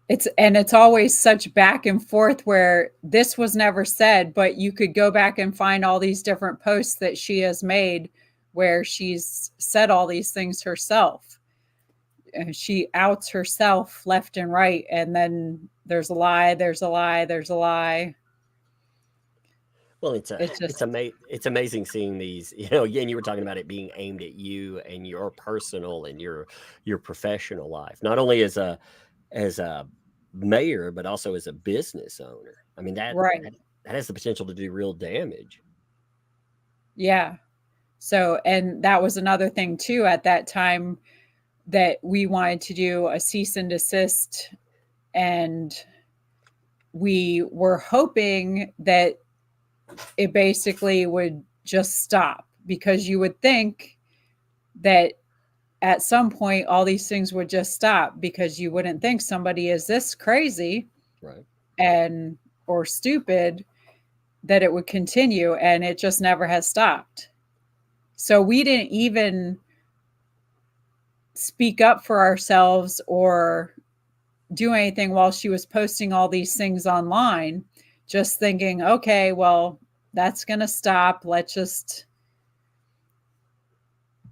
It's always such back and forth where this was never said, but you could go back and find all these different posts that she has made where she's said all these things herself. And she outs herself left and right, and then there's a lie, there's a lie, there's a lie. well, It's just it's amazing seeing these. Again, you were talking about it being aimed at you and your personal and your professional life, not only as a mayor, but also as a business owner. I mean right. that has the potential to do real damage. Yeah. So, and that was another thing too at that time, that we wanted to do a cease and desist, and we were hoping that it basically would just stop, because you would think that at some point all these things would just stop, because you wouldn't think somebody is this crazy Right. and or stupid that it would continue, and it just never has stopped. So we didn't even speak up for ourselves or do anything while she was posting all these things online, just thinking, okay, well, that's going to stop. Let's just,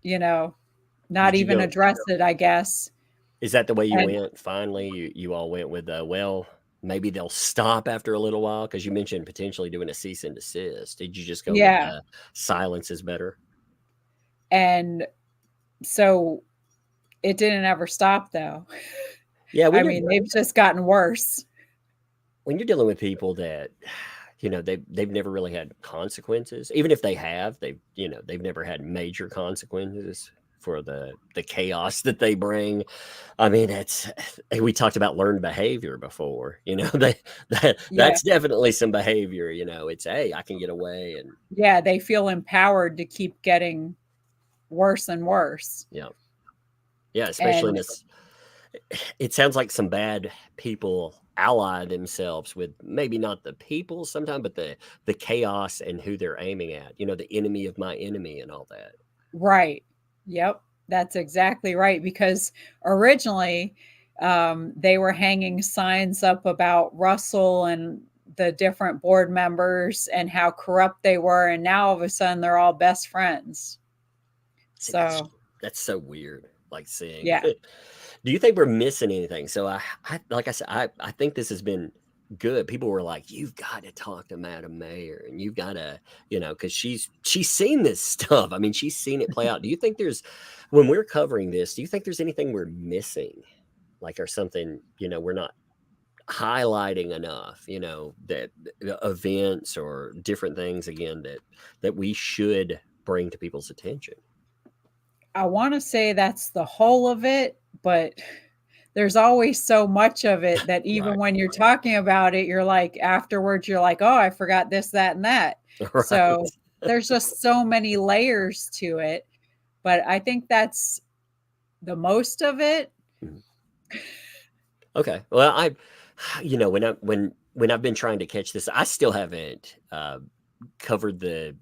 you know, not Did you even go? address it, I guess. Is that the way you And went? Finally, you all went with well, maybe they'll stop after a little while, because you mentioned potentially doing a cease and desist. Did you just go with yeah. silence is better? And so it didn't ever stop though. Yeah, I mean, they've just gotten worse. when you're dealing with people that they've never really had consequences, even if they have, they've never had major consequences for the chaos that they bring. I mean, we talked about learned behavior before. Yeah. That's definitely some behavior. It's, hey, I can get away, and Yeah, they feel empowered to keep getting worse and worse. yeah, especially in And this. It sounds like some bad people ally themselves with maybe not the people sometimes, but the chaos and who they're aiming at. The enemy of my enemy and all that. right. Yep. That's exactly right. Because originally they were hanging signs up about Russell and the different board members and how corrupt they were. And now all of a sudden they're all best friends. See, So, that's so weird. Like seeing. yeah. Do you think we're missing anything? So I like I said, I think this has been good. People were like, "You've got to talk to Madam Mayor, and you've got to, because she's seen this stuff. I mean, she's seen it play out." Do you think when we're covering this, do you think there's anything we're missing, like, or something we're not highlighting enough? That events or different things again that we should bring to people's attention. I want to say that's the whole of it, but there's always so much of it that even Right. when you're talking about it, you're like, afterwards, you're like, oh, I forgot this, that, and that. Right. So there's just so many layers to it. But I think that's the most of it. Okay. Well, when I've been trying to catch this, I still haven't covered the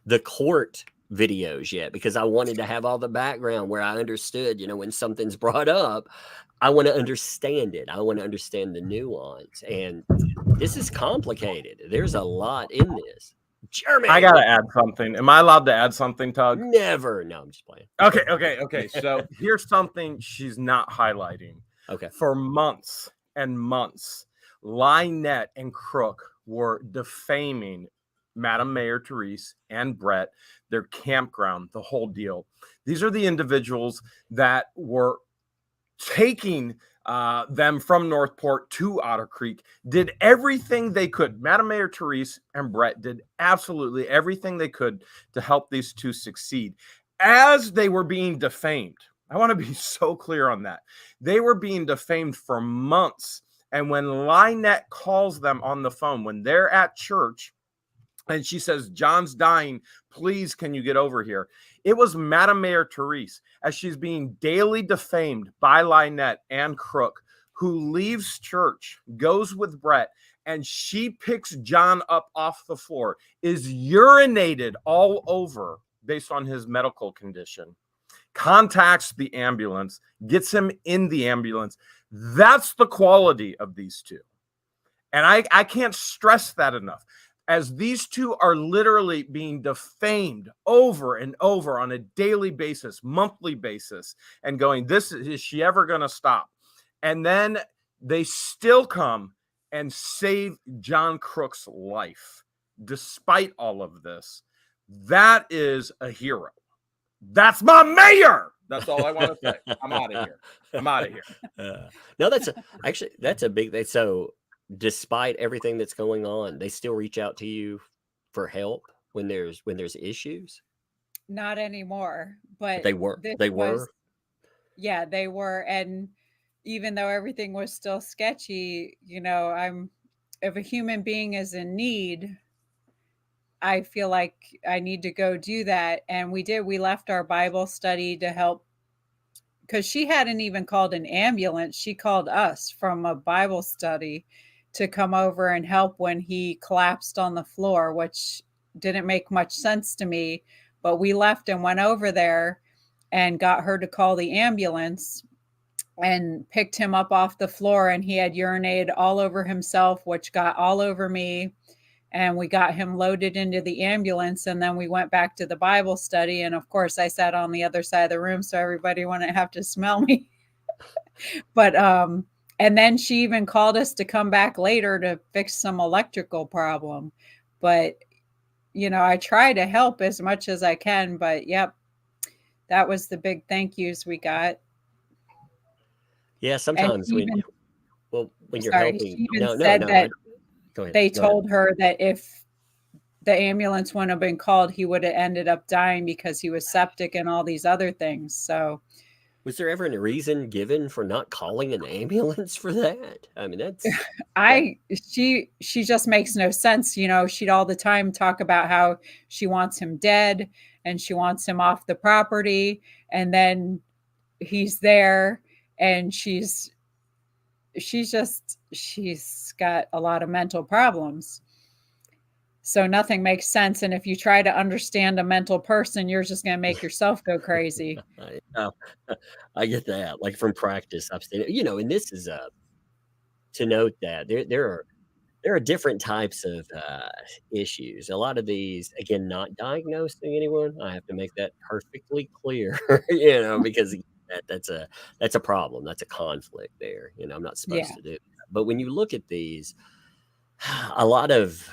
the court videos yet, because I wanted to have all the background where I understood, when something's brought up, I want to understand it. I want to understand the nuance. And this is complicated. There's a lot in this. Jeremy, I gotta add something. Am I allowed to add something, Tug? never. No, I'm just playing. Okay. So here's something she's not highlighting. Okay. For months and months, Lynette and Crook were defaming Madam Mayor Therese and Brett, their campground, the whole deal. These are the individuals that were taking them from Northport to Otter Creek, did everything they could. Madam Mayor Therese and Brett did absolutely everything they could to help these two succeed as they were being defamed. I want to be so clear on that. They were being defamed for months. And when Lynette calls them on the phone, when they're at church, and she says, John's dying, please, can you get over here? It was Madam Mayor Therese, as she's being daily defamed by Lynette and Crook, who leaves church, goes with Brett, and she picks John up off the floor, is urinated all over based on his medical condition, contacts the ambulance, gets him in the ambulance. That's the quality of these two. And I can't stress that enough. As these two are literally being defamed over and over on a daily basis, monthly basis, and going, is she ever going to stop? And then they still come and save John Crook's life despite all of this. That is a hero. That's my mayor. That's all I want to say. I'm out of here. No, that's a big thing. So despite everything that's going on, they still reach out to you for help when there's issues? Not anymore, but They were. Yeah, they were. And even though everything was still sketchy, if a human being is in need, I feel like I need to go do that. And we left our Bible study to help, because she hadn't even called an ambulance. She called us from a Bible study to come over and help when he collapsed on the floor, which didn't make much sense to me. But we left and went over there and got her to call the ambulance and picked him up off the floor. And he had urinated all over himself, which got all over me. And we got him loaded into the ambulance. And then we went back to the Bible study. And of course, I sat on the other side of the room so everybody wouldn't have to smell me. But, and then she even called us to come back later to fix some electrical problem. But, I try to help as much as I can. But, yep, that was the big thank yous we got. Yeah, And sometimes she even when you're sorry, helping, she even no, said I that go ahead, they go ahead. told her that if the ambulance wouldn't have been called, he would have ended up dying because he was septic and all these other things. So Was there ever any reason given for not calling an ambulance for that? I mean, that she just makes no sense. You know, she'd all the time talk about how she wants him dead and she wants him off the property, and then he's there and she's got a lot of mental problems. So nothing makes sense. And if you try to understand a mental person, you're just going to make yourself go crazy. I, I get that. Like from practice, I've seen it. And this is to note that there are different types of issues. A lot of these, again, not diagnosing anyone. I have to make that perfectly clear, because that's a problem. That's a conflict there. I'm not supposed Yeah. to do that. But when you look at these, a lot of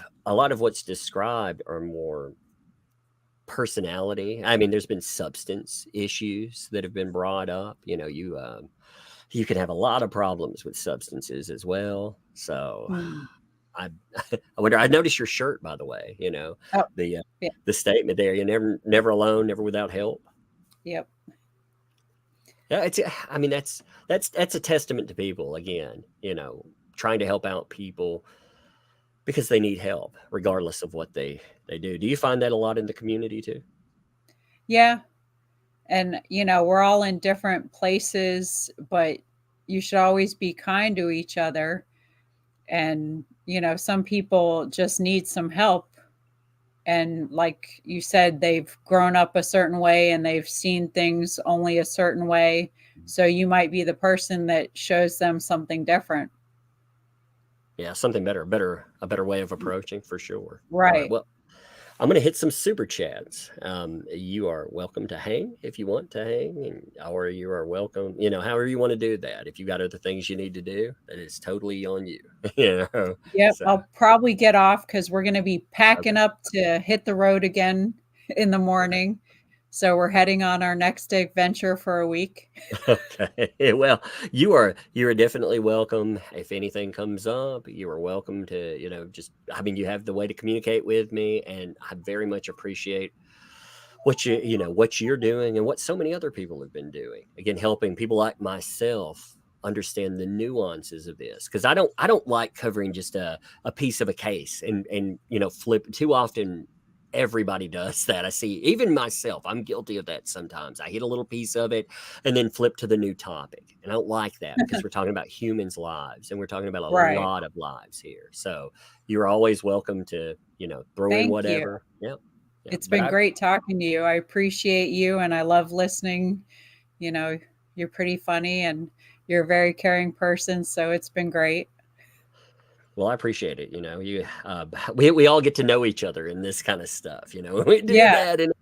what's described are more personality. I mean, there's been substance issues that have been brought up. You can have a lot of problems with substances as well. So Mm. I I wonder. I noticed your shirt, by the way. Oh, The yeah. the statement there. You never alone, never without help. Yep. Yeah, I mean, that's a testament to people again. Trying to help out people because they need help, regardless of what they do. Do you find that a lot in the community too? Yeah. And, we're all in different places, but you should always be kind to each other. And, some people just need some help. And like you said, they've grown up a certain way and they've seen things only a certain way. So you might be the person that shows them something different. Yeah, something better, a better way of approaching for sure. All right, Right. well, I'm going to hit some super chats. You are welcome to hang if you want to hang, or you are welcome, however you want to do that. If you got other things you need to do, that is totally on you. Yep. So I'll probably get off because we're going to be packing okay, up to hit the road again in the okay, morning. So we're heading on our next adventure for a week. okay. Well, you are definitely welcome. If anything comes up, you are welcome to, just I mean, you have the way to communicate with me, and I very much appreciate what you're doing and what so many other people have been doing. Again, helping people like myself understand the nuances of this, because I don't like covering just a piece of a case and flip too often. Everybody does that. I see, even myself, I'm guilty of that sometimes. I hit a little piece of it and then flip to the new topic, and I don't like that because we're talking about humans' lives, and we're talking about a Right. lot of lives here. So you're always welcome to throw in Thank you. whatever. Yeah, yeah. It's But been I great talking to you. I appreciate you and I love listening. You know, you're pretty funny and you're a very caring person. So it's been great. Well, I appreciate it. We all get to know each other in this kind of stuff. We do Yeah. that, and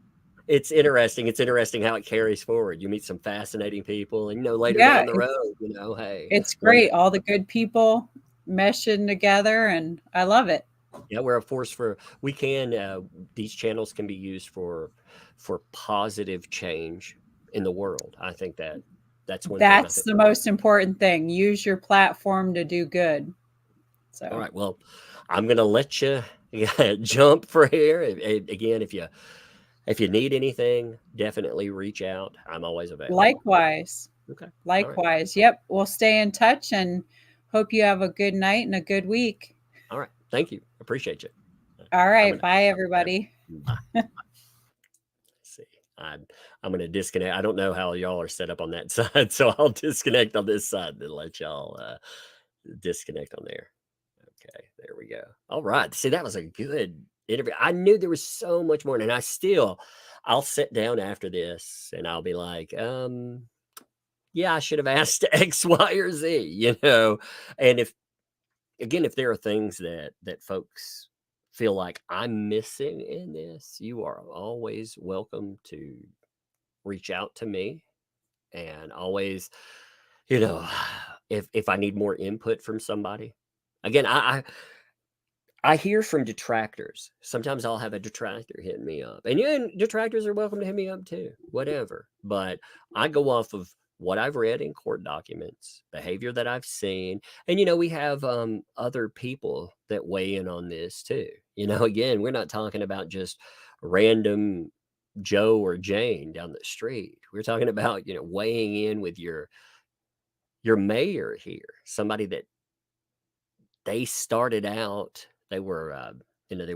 it's interesting. It's interesting how it carries forward. You meet some fascinating people, and later Yeah. down the road, hey, It's one great. All the good people meshing together and I love it. yeah, we're a force for. We can. These channels can be used for positive change in the world. I think that's one thing. I That's think. the most important thing. Use your platform to do good. All So right. Well, I'm gonna let you jump for here. Again, if you need anything, definitely reach out. I'm always available. likewise. Okay. All right. Likewise. Yep. We'll stay in touch and hope you have a good night and a good week. All right. Thank you. Appreciate you. All I'm right. gonna Bye, yeah, everybody. bye. See. I'm gonna disconnect. I don't know how y'all are set up on that side, so I'll disconnect on this side and let y'all disconnect on there. Okay, there we go. All right. See, that was a good interview. I knew there was so much more, and I'll sit down after this and I'll be like, yeah, I should have asked X, Y, or Z, And if there are things that folks feel like I'm missing in this, you are always welcome to reach out to me, and always, you know, if I need more input from somebody. Again, I hear from detractors. Sometimes I'll have a detractor hit me up, and detractors are welcome to hit me up too, whatever. But I go off of what I've read in court documents, behavior that I've seen. And, we have other people that weigh in on this too. Again, we're not talking about just random Joe or Jane down the street. We're talking about, weighing in with your mayor here, somebody that they started out, they were, they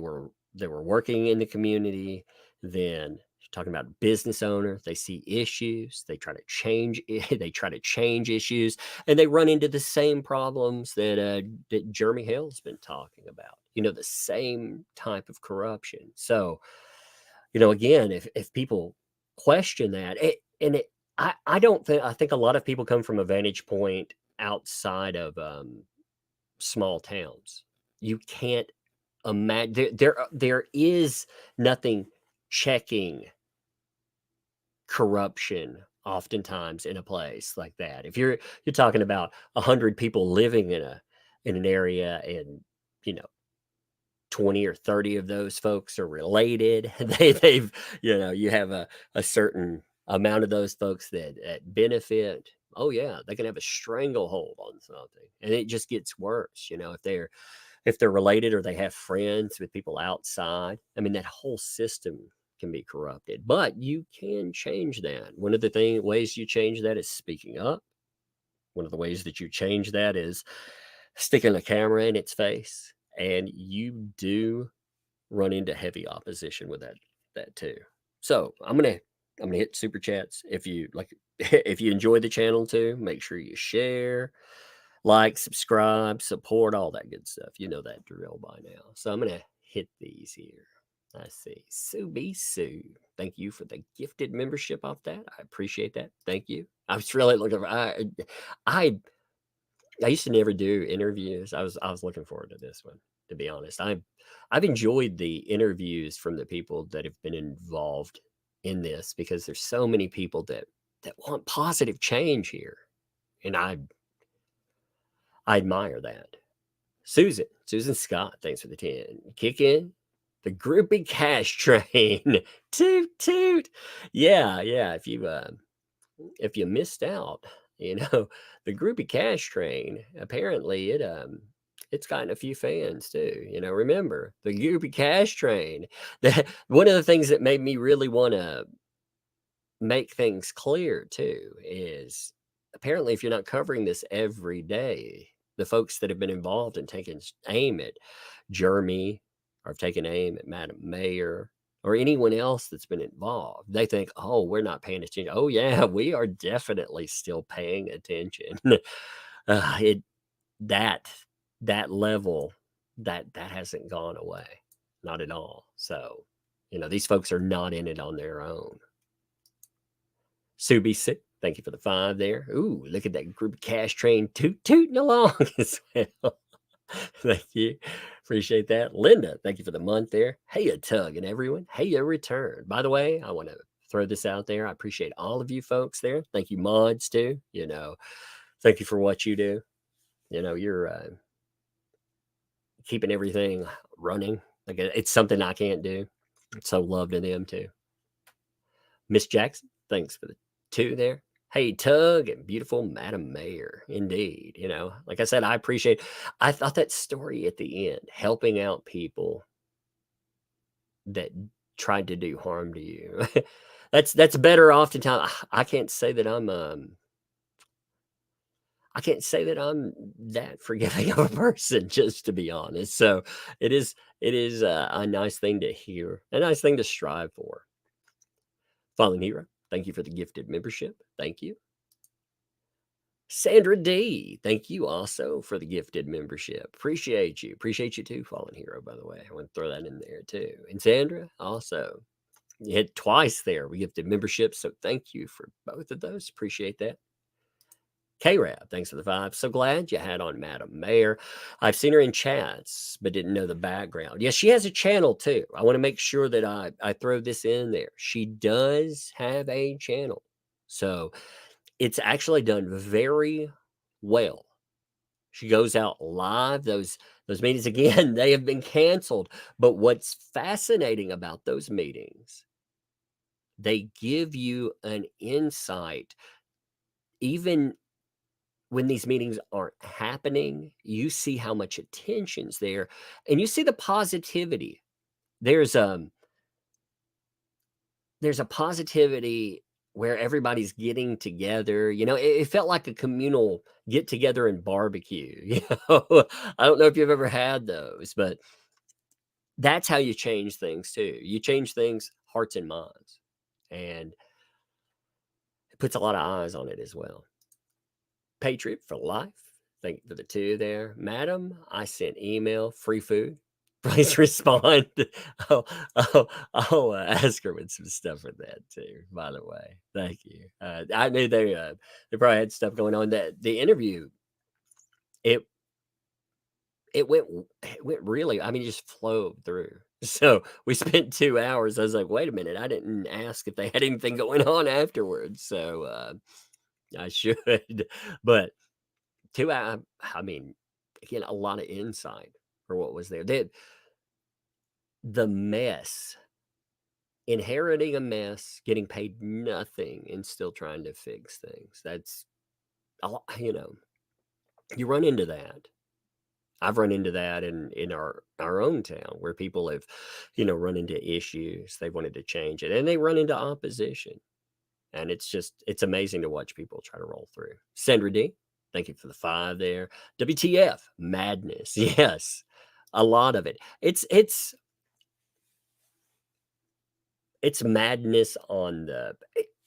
were working in the community. Then talking about business owner, they see issues, they try to change they try to change issues, and they run into the same problems that Jeremy Hale's been talking about. The same type of corruption. So, again, if people question that, I don't think, I think a lot of people come from a vantage point outside of small towns. You can't imagine there is nothing checking corruption oftentimes in a place like that. If you're talking about 100 people living in an area, and 20 or 30 of those folks are related, they've you have a certain amount of those folks that benefit. Oh yeah, they can have a stranglehold on something, and it just gets worse. If they're related, or they have friends with people outside, I mean, that whole system can be corrupted. But you can change that. One of the ways you change that is speaking up. One of the ways that you change that is sticking a camera in its face. And you do run into heavy opposition with that too. So I'm gonna hit super chats. If you like, if you enjoy the channel too, make sure you share, like, subscribe, support, all that good stuff. You know that drill by now. So I'm gonna hit these here. I see. Sue B. Sue. Thank you for the gifted membership off that. I appreciate that. Thank you. I was really looking for I used to never do interviews. I was looking forward to this one, to be honest. I've enjoyed the interviews from the people that have been involved in this, because there's so many people that want positive change here. And I admire that. Susan Scott, thanks for the 10. Kick in the groupie cash train. Toot toot. Yeah. If you missed out, the groupie cash train, apparently it's gotten a few fans too. Remember the groupie cash train. That one of the things that made me really want to make things clear too is, apparently, if you're not covering this every day, the folks that have been involved in taking aim at Jeremy, or have taken aim at Madam Mayor, or anyone else that's been involved, they think, oh, we're not paying attention. Oh yeah, we are definitely still paying attention. That level, that hasn't gone away, not at all. So, these folks are not in it on their own. Subi, thank you for the 5 there. Ooh, look at that group cash train tooting along as well. Thank you. Appreciate that. Linda, thank you for the month there. Hey, a tug, and everyone. Hey, a return. By the way, I want to throw this out there. I appreciate all of you folks there. Thank you, mods, too. Thank you for what you do. You're keeping everything running. Like, it's something I can't do. So love to them, too. Miss Jackson, thanks for the 2 there. Hey, Tug, and beautiful Madam Mayor. Indeed. Like I said, I thought that story at the end, helping out people that tried to do harm to you. that's better oftentimes. I can't say that I'm that forgiving of a person, just to be honest. So it is a nice thing to hear, a nice thing to strive for. Fallen Hero, thank you for the gifted membership. Thank you. Sandra D, thank you also for the gifted membership. Appreciate you. Appreciate you too, Fallen Hero, by the way. I want to throw that in there too. And Sandra, also, you hit twice there. We gifted memberships, so thank you for both of those. Appreciate that. K-Rab, thanks for the 5. So glad you had on Madam Mayor. I've seen her in chats, but didn't know the background. Yes, she has a channel too. I want to make sure that I throw this in there. She does have a channel. So it's actually done very well. She goes out live. Those meetings, again, they have been canceled. But what's fascinating about those meetings, they give you an insight even when these meetings aren't happening, you see how much attention's there, and you see the positivity. There's a positivity where everybody's getting together. It felt like a communal get together and barbecue. I don't know if you've ever had those, but that's how you change things too. You change things, hearts and minds, and it puts a lot of eyes on it as well. Patriot for life. Thank you for the 2 there. Madam, I sent email, free food. Please respond. I'll ask her with some stuff with that too, by the way. Thank you. I knew they probably had stuff going on. That the interview, it went really, I mean, it just flowed through. So we spent 2 hours. I was like, wait a minute, I didn't ask if they had anything going on afterwards. So I should. But 2 hours, I mean, again, a lot of insight for what was there. The mess, inheriting a mess, getting paid nothing, and still trying to fix things. That's a lot, you run into that. I've run into that in our own town where people have, run into issues. They wanted to change it, and they run into opposition. And it's amazing to watch people try to roll through. Sandra D, thank you for the 5 there. WTF, madness. Yes, a lot of it. It's madness on the,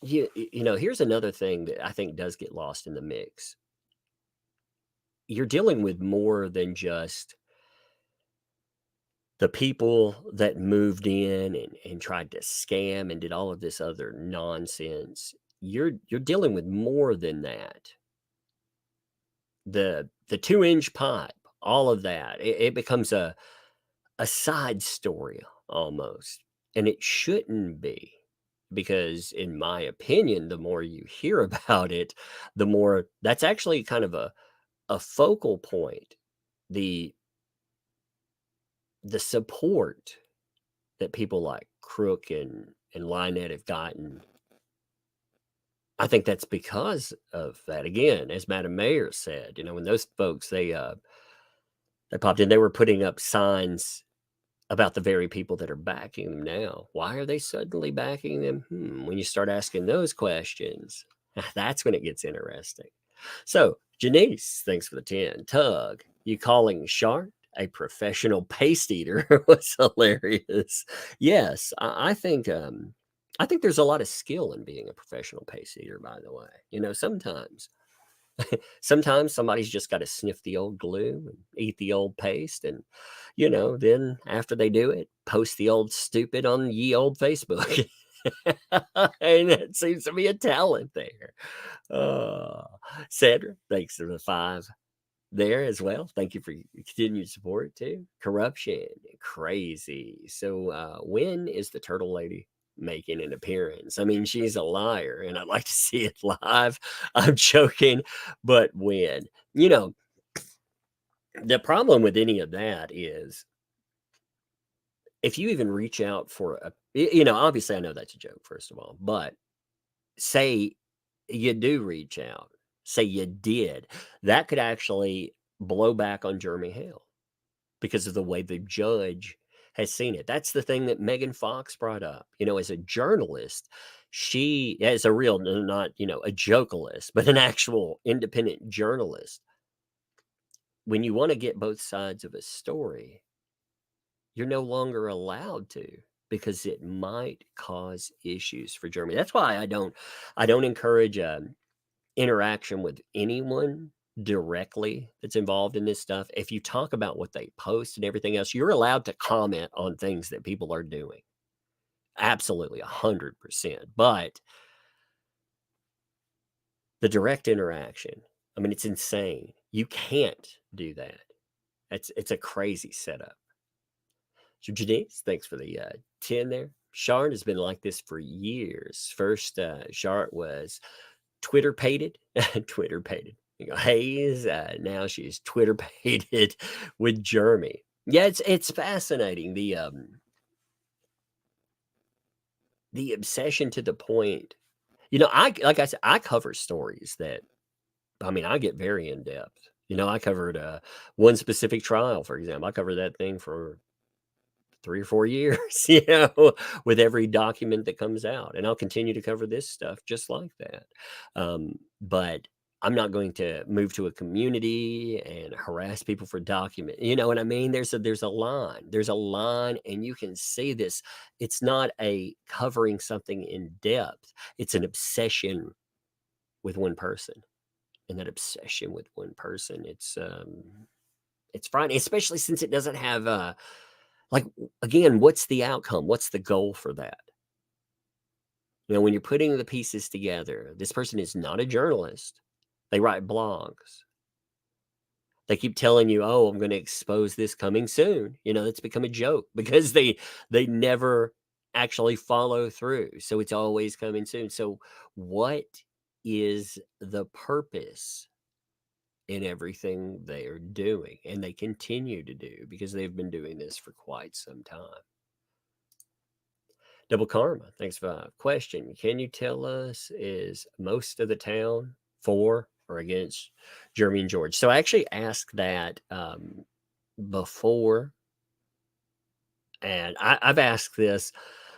here's another thing that I think does get lost in the mix. You're dealing with more than just the people that moved in and tried to scam and did all of this other nonsense. You're dealing with more than that. The 2-inch pipe, all of that, it becomes a side story almost, and it shouldn't be, because in my opinion, the more you hear about it, the more that's actually kind of a focal point. The support that people like Crook and Lynette have gotten, I think that's because of that. Again, as Madam Mayor said, when those folks they popped in, they were putting up signs about the very people that are backing them now. Why are they suddenly backing them? When you start asking those questions, that's when it gets interesting. So, Janice, thanks for the 10. Tug, you calling Sharp a professional paste eater was hilarious. Yes, I think there's a lot of skill in being a professional paste eater, by the way. Sometimes somebody's just got to sniff the old glue and eat the old paste, and then after they do it, post the old stupid on ye old Facebook. And it seems to be a talent there. Sandra, thanks for the 5 there as well. Thank you for your continued support too. Corruption, crazy. So when is the turtle lady making an appearance? I mean, she's a liar, and I'd like to see it live. I'm joking, but when? The problem with any of that is, if you even reach out for obviously I know that's a joke, first of all, but say you do reach out, say you did, that could actually blow back on Jeremy Hale because of the way the judge has seen it. That's the thing that Megan Fox brought up. As a journalist, she, as a real, not, a jokealist, but an actual independent journalist, when you want to get both sides of a story, you're no longer allowed to, because it might cause issues for Jeremy. That's why I don't encourage interaction with anyone directly that's involved in this stuff. If you talk about what they post and everything else, you're allowed to comment on things that people are doing. Absolutely, 100%. But the direct interaction, I mean, it's insane. You can't do that. It's a crazy setup. So Janice, thanks for the 10 there. Sharon has been like this for years. First, Sharon was Twitter-pated. Twitter-pated. Hayes, now she's Twitter-pated with Jeremy. Yeah, it's fascinating. The obsession to the point, like I said, I cover stories that, I mean, I get very in depth. I covered one specific trial, for example. I covered that thing for 3 or 4 years, with every document that comes out, and I'll continue to cover this stuff just like that. But I'm not going to move to a community and harass people for document. You know what I mean? There's a line. There's a line, and you can see this. It's not a covering something in depth. It's an obsession with one person. And that obsession with one person, it's frightening, especially since it doesn't have like, again, what's the outcome? What's the goal for that? When you're putting the pieces together, this person is not a journalist. They write blogs. They keep telling you, "Oh, I'm going to expose this coming soon." It's become a joke because they never actually follow through. So it's always coming soon. So what is the purpose in everything they are doing, and they continue to do, because they've been doing this for quite some time? Double Karma, thanks for the question. Can you tell us, is most of the town for or against Jeremy and George? So I actually asked that before, and I've asked this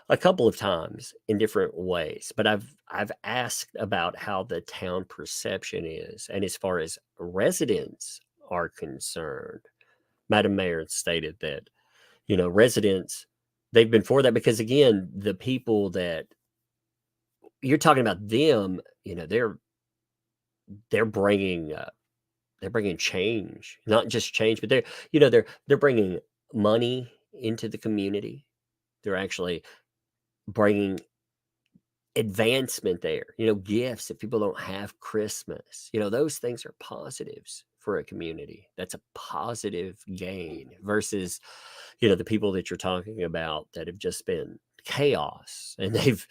a couple of times in different ways, but I've asked about how the town perception is, and as far as residents are concerned, Madam Mayor stated that residents, they've been for that because, again, the people that you're talking about, them, they're bringing change, not just change, but they're bringing money into the community. They're actually bringing advancement there, gifts if people don't have Christmas. Those things are positives for a community. That's a positive gain versus, the people that you're talking about that have just been chaos, and they've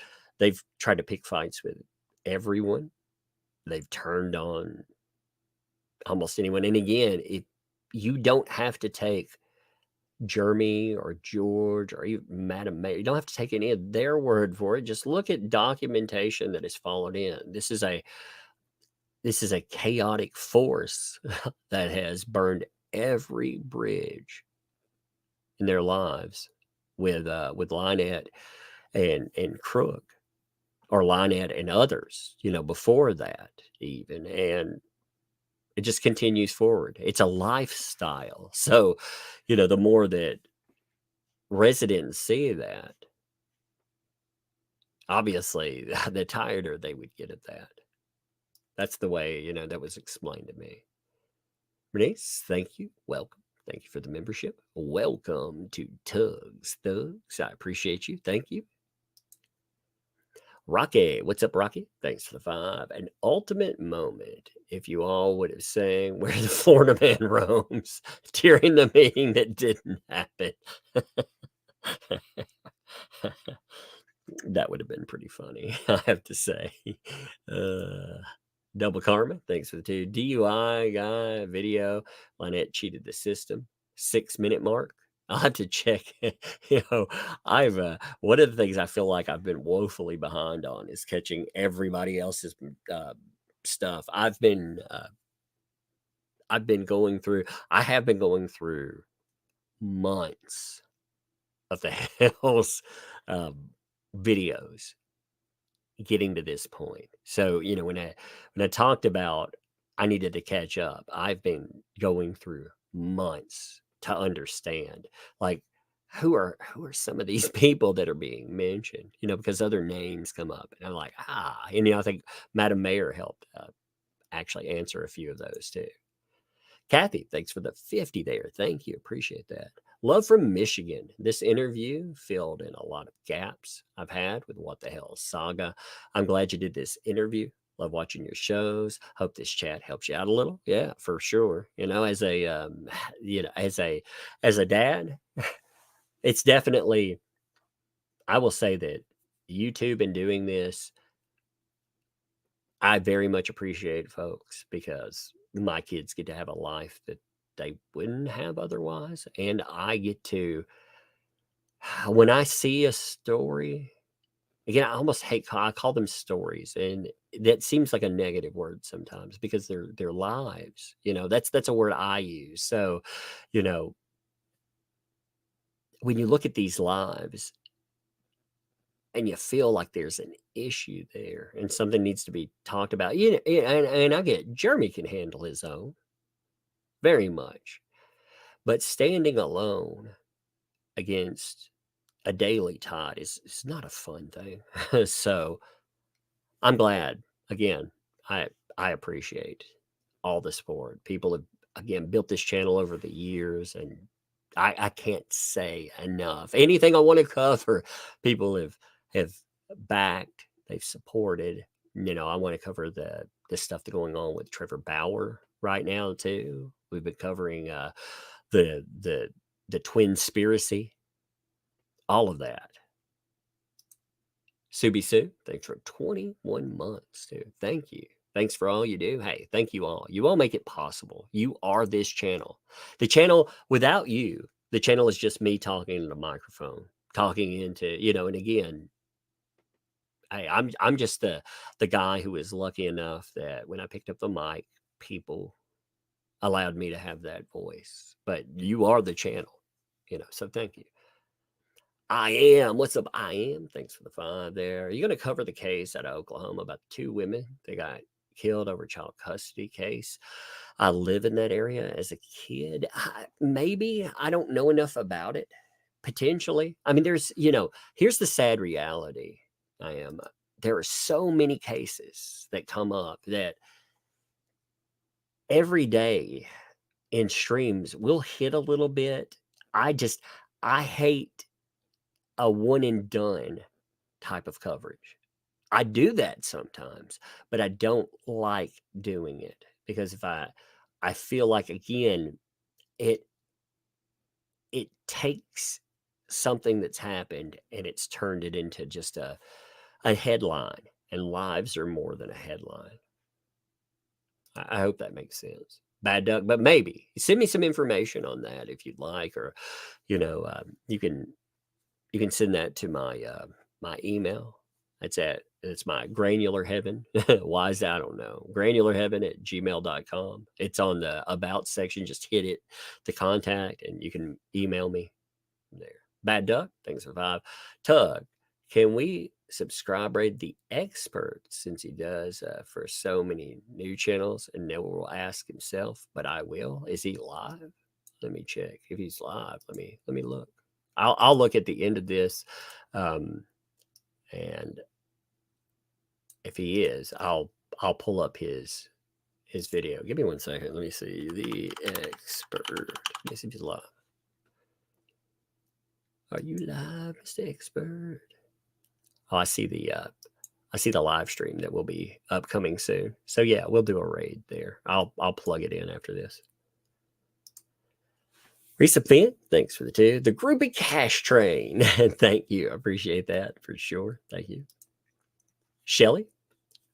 tried to pick fights with everyone. They've turned on almost anyone. And again, if you don't have to take Jeremy or George or even Madam Mayor, you don't have to take any of their word for it. Just look at documentation that has followed in. This is a chaotic force that has burned every bridge in their lives with Lynette and Crook, or Lynette and others, before that even. And it just continues forward. It's a lifestyle. So, the more that residents see that, obviously, the tireder they would get at that. That's the way, that was explained to me. Bernice, thank you. Welcome. Thank you for the membership. Welcome to Thugs. I appreciate you. Thank you. Rocky, what's up, Rocky? Thanks for the 5. An ultimate moment, if you all would have sang Where the Florida Man Roams during the meeting that didn't happen. That would have been pretty funny, I have to say. Double Karma, thanks for the 2. DUI guy video. Lynette cheated the system. 6-minute mark. I'll have to check. I've one of the things I feel like I've been woefully behind on is catching everybody else's stuff. I have been going through months of the Hale's videos getting to this point. So, when I talked about I needed to catch up, I've been going through months to understand, like, who are some of these people that are being mentioned, because other names come up, and I'm like, and I think Madam Mayor helped actually answer a few of those too. Kathy, thanks for the 50 there. Thank you. Appreciate that. Love from Michigan. This interview filled in a lot of gaps I've had with What the Hell Saga. I'm glad you did this interview. Love watching your shows. Hope this chat helps you out a little. Yeah, for sure. As a as a dad, it's definitely, I will say that YouTube and doing this, I very much appreciate, folks, because my kids get to have a life that they wouldn't have otherwise. And I get to, when I see a story again, I almost hate, I call them stories, and that seems like a negative word sometimes because they're lives. That's a word I use. So, you know, when you look at these lives and you feel like there's an issue there and something needs to be talked about, and I get Jeremy can handle his own very much, but standing alone against a daily tide is not a fun thing. So I'm glad. Again, I appreciate all the support. People have again built this channel over the years, and I can't say enough. Anything I want to cover, people have backed, they've supported. I want to cover the stuff that's going on with Trevor Bauer right now too. We've been covering the twinspiracy, all of that. Subi Sue, thanks for 21 months, dude. Thank you. Thanks for all you do. Hey, thank you all. You all make it possible. You are this channel. The channel, without you, the channel is just me talking into the microphone, talking into, and again, hey, I'm just the guy who was lucky enough that when I picked up the mic, people allowed me to have that voice. But you are the channel, so thank you. I am. What's up? I am. Thanks for the 5 there. Are you going to cover the case out of Oklahoma about 2 women that got killed over a child custody case? I live in that area as a kid. Maybe. I don't know enough about it. Potentially. I mean, here's the sad reality. There are so many cases that come up that every day in streams we'll hit a little bit. I hate a one and done type of coverage. I do that sometimes, but I don't like doing it because if I feel like again, it takes something that's happened and it's turned it into just a headline, and lives are more than a headline. I hope that makes sense. Bad duck, but maybe send me some information on that if you'd like, or you can send that to my my email. It's my granular heaven. Why is that? I don't know. granularheaven@gmail.com. It's on the about section. Just hit it to contact and you can email me there. Bad duck, thanks for 5. Tug, can we subscribe rate the expert since he does for so many new channels and never will ask himself, but I will. Is he live? Let me check if he's live. Let me look. I'll look at the end of this, and if he is, I'll pull up his video. Give me 1 second. Let me see the expert. Let me see if he's live. Are you live, Mr. Expert? Oh, I see the live stream that will be upcoming soon. So yeah, we'll do a raid there. I'll plug it in after this. Risa Finn, thanks for the 2. The Groupie Cash Train. Thank you. I appreciate that for sure. Thank you. Shelly,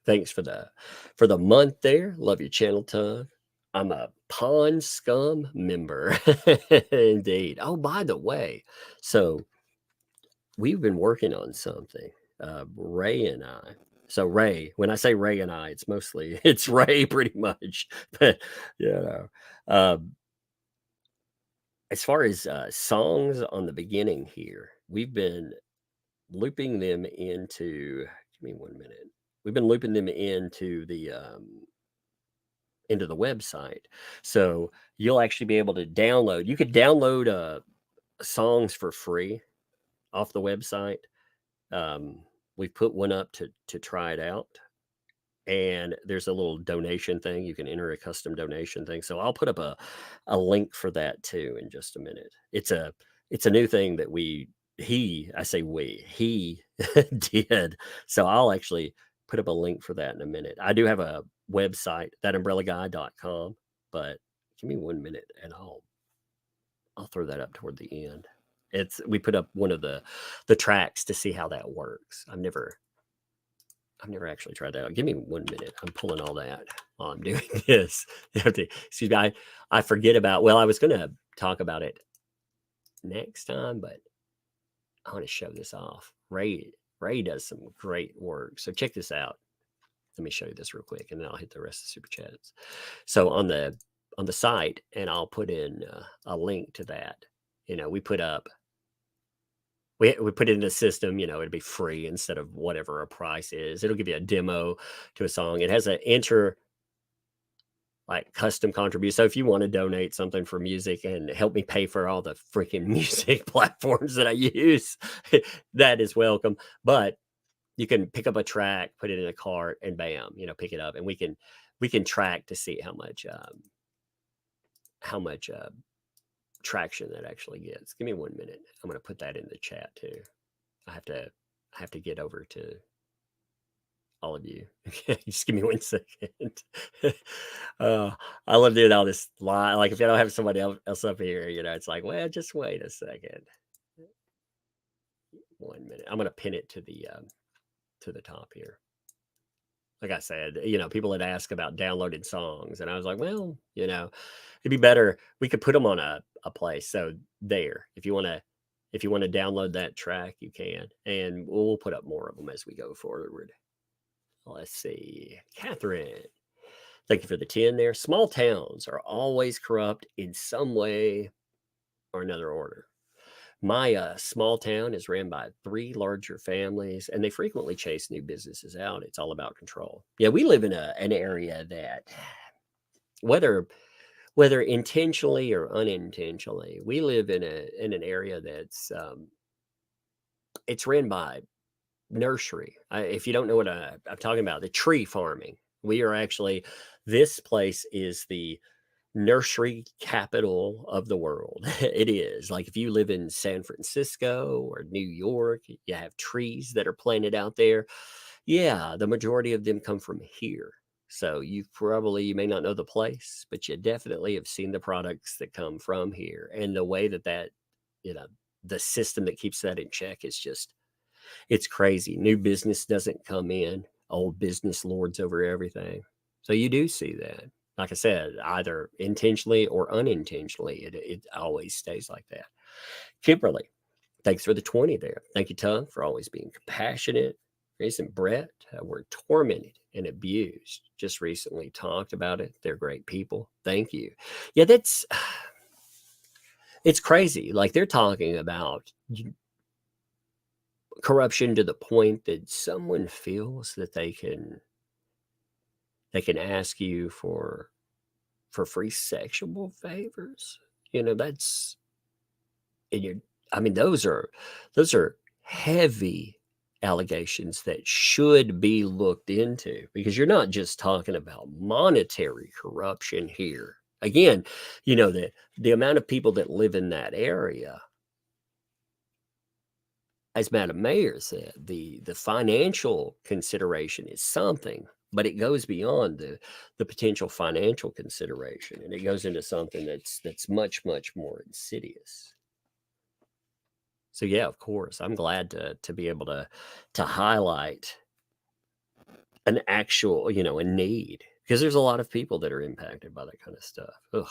thanks for the month there. Love your channel, Tug. I'm a Pawn Scum member. Indeed. Oh, by the way, so we've been working on something. Ray and I. So Ray, when I say Ray and I, it's Ray pretty much. But as far as songs on the beginning here, we've been looping them into. Give me 1 minute. We've been looping them into the website, so you'll actually be able to download. You could download songs for free off the website. We put one up to try it out. And there's a little donation thing. You can enter a custom donation thing. So I'll put up a link for that too in just a minute. It's a new thing that he did. So I'll actually put up a link for that in a minute. I do have a website, ThatUmbrellaGuy.com, but give me 1 minute and I'll throw that up toward the end. We put up one of the tracks to see how that works. I've never actually tried that out. Give me 1 minute. I'm pulling all that while I'm doing this. Excuse me. I forget about. Well, I was going to talk about it next time, but I want to show this off. Ray Ray does some great work. So check this out. Let me show you this real quick, and then I'll hit the rest of the super chats. So on the site, and I'll put in a link to that. We put up. We put it in the system, it'd be free instead of whatever a price is. It'll give you a demo to a song. It has an custom contribution. So if you want to donate something for music and help me pay for all the freaking music platforms that I use, that is welcome. But you can pick up a track, put it in a cart, and bam, pick it up, and we can track to see how much traction that actually gets. Give me 1 minute. I'm going to put that in the chat too. I have to get over to all of you. Just give me 1 second. I love doing all this live. Like if I don't have somebody else up here, it's like, well, just wait a second. 1 minute. I'm going to pin it to the top here. Like I said, people had asked about downloaded songs, and I was like, well, it'd be better. We could put them on a place. So there, if you want to download that track, you can, and we'll put up more of them as we go forward. Let's see, Catherine. Thank you for the 10 there. Small towns are always corrupt in some way or another order. My small town is ran by 3 larger families, and they frequently chase new businesses out. It's all about control. Yeah, we live in an area that, whether intentionally or unintentionally, we live in an area that's it's ran by nursery. If you don't know what I'm talking about, the tree farming. We are actually, this place is the nursery capital of the world. It is. Like if you live in San Francisco or New York, you have trees that are planted out there. Yeah, the majority of them come from here. So you may not know the place, but you definitely have seen the products that come from here. And the way that the system that keeps that in check is just, it's crazy. New business doesn't come in. Old business lords over everything. So you do see that. Like I said, either intentionally or unintentionally, it always stays like that. Kimberly, thanks for the 20 there. Thank you, Tug, for always being compassionate. Grace and Brett were tormented and abused. Just recently talked about it. They're great people. Thank you. Yeah, it's crazy. Like they're talking about corruption to the point that someone feels that they can ask you for free sexual favors. That's, those are heavy allegations that should be looked into, because you're not just talking about monetary corruption here. Again, the amount of people that live in that area, as Madam Mayor said, the financial consideration is something, but it goes beyond the potential financial consideration, and it goes into something that's much, much more insidious. So yeah, of course, I'm glad to be able to highlight an actual, a need, because there's a lot of people that are impacted by that kind of stuff. Ugh.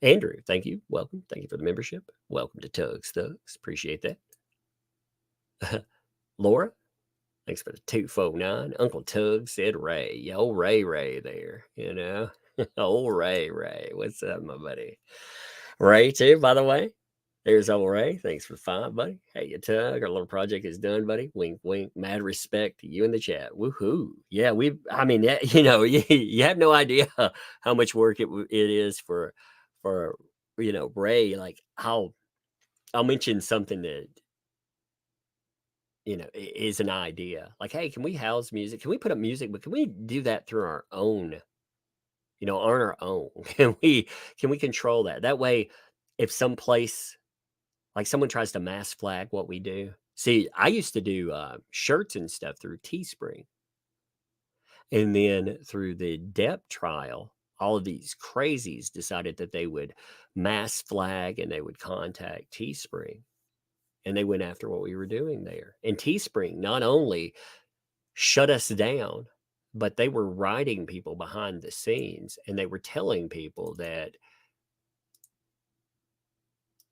Andrew, thank you. Welcome. Thank you for the membership. Welcome to Tugs Thugs. Appreciate that. Laura, thanks for the 249. Uncle Tug said Ray. Yo, Ray there, old Ray. What's up, my buddy? Ray, too, by the way. There's old Ray. Thanks for the 5, buddy. Hey, you Tug. Our little project is done, buddy. Wink, wink. Mad respect to you in the chat. Woohoo. Yeah, you have no idea how much work it is for Ray. Like, I'll mention something that, is an idea. Like, hey, can we house music? Can we put up music? But can we do that through our own, on our own? Can we control that? That way, if someplace, like someone tries to mass flag what we do. See, I used to do shirts and stuff through Teespring. And then through the Depp trial, all of these crazies decided that they would mass flag and they would contact Teespring. And they went after what we were doing there. And Teespring not only shut us down, but they were writing people behind the scenes, and they were telling people that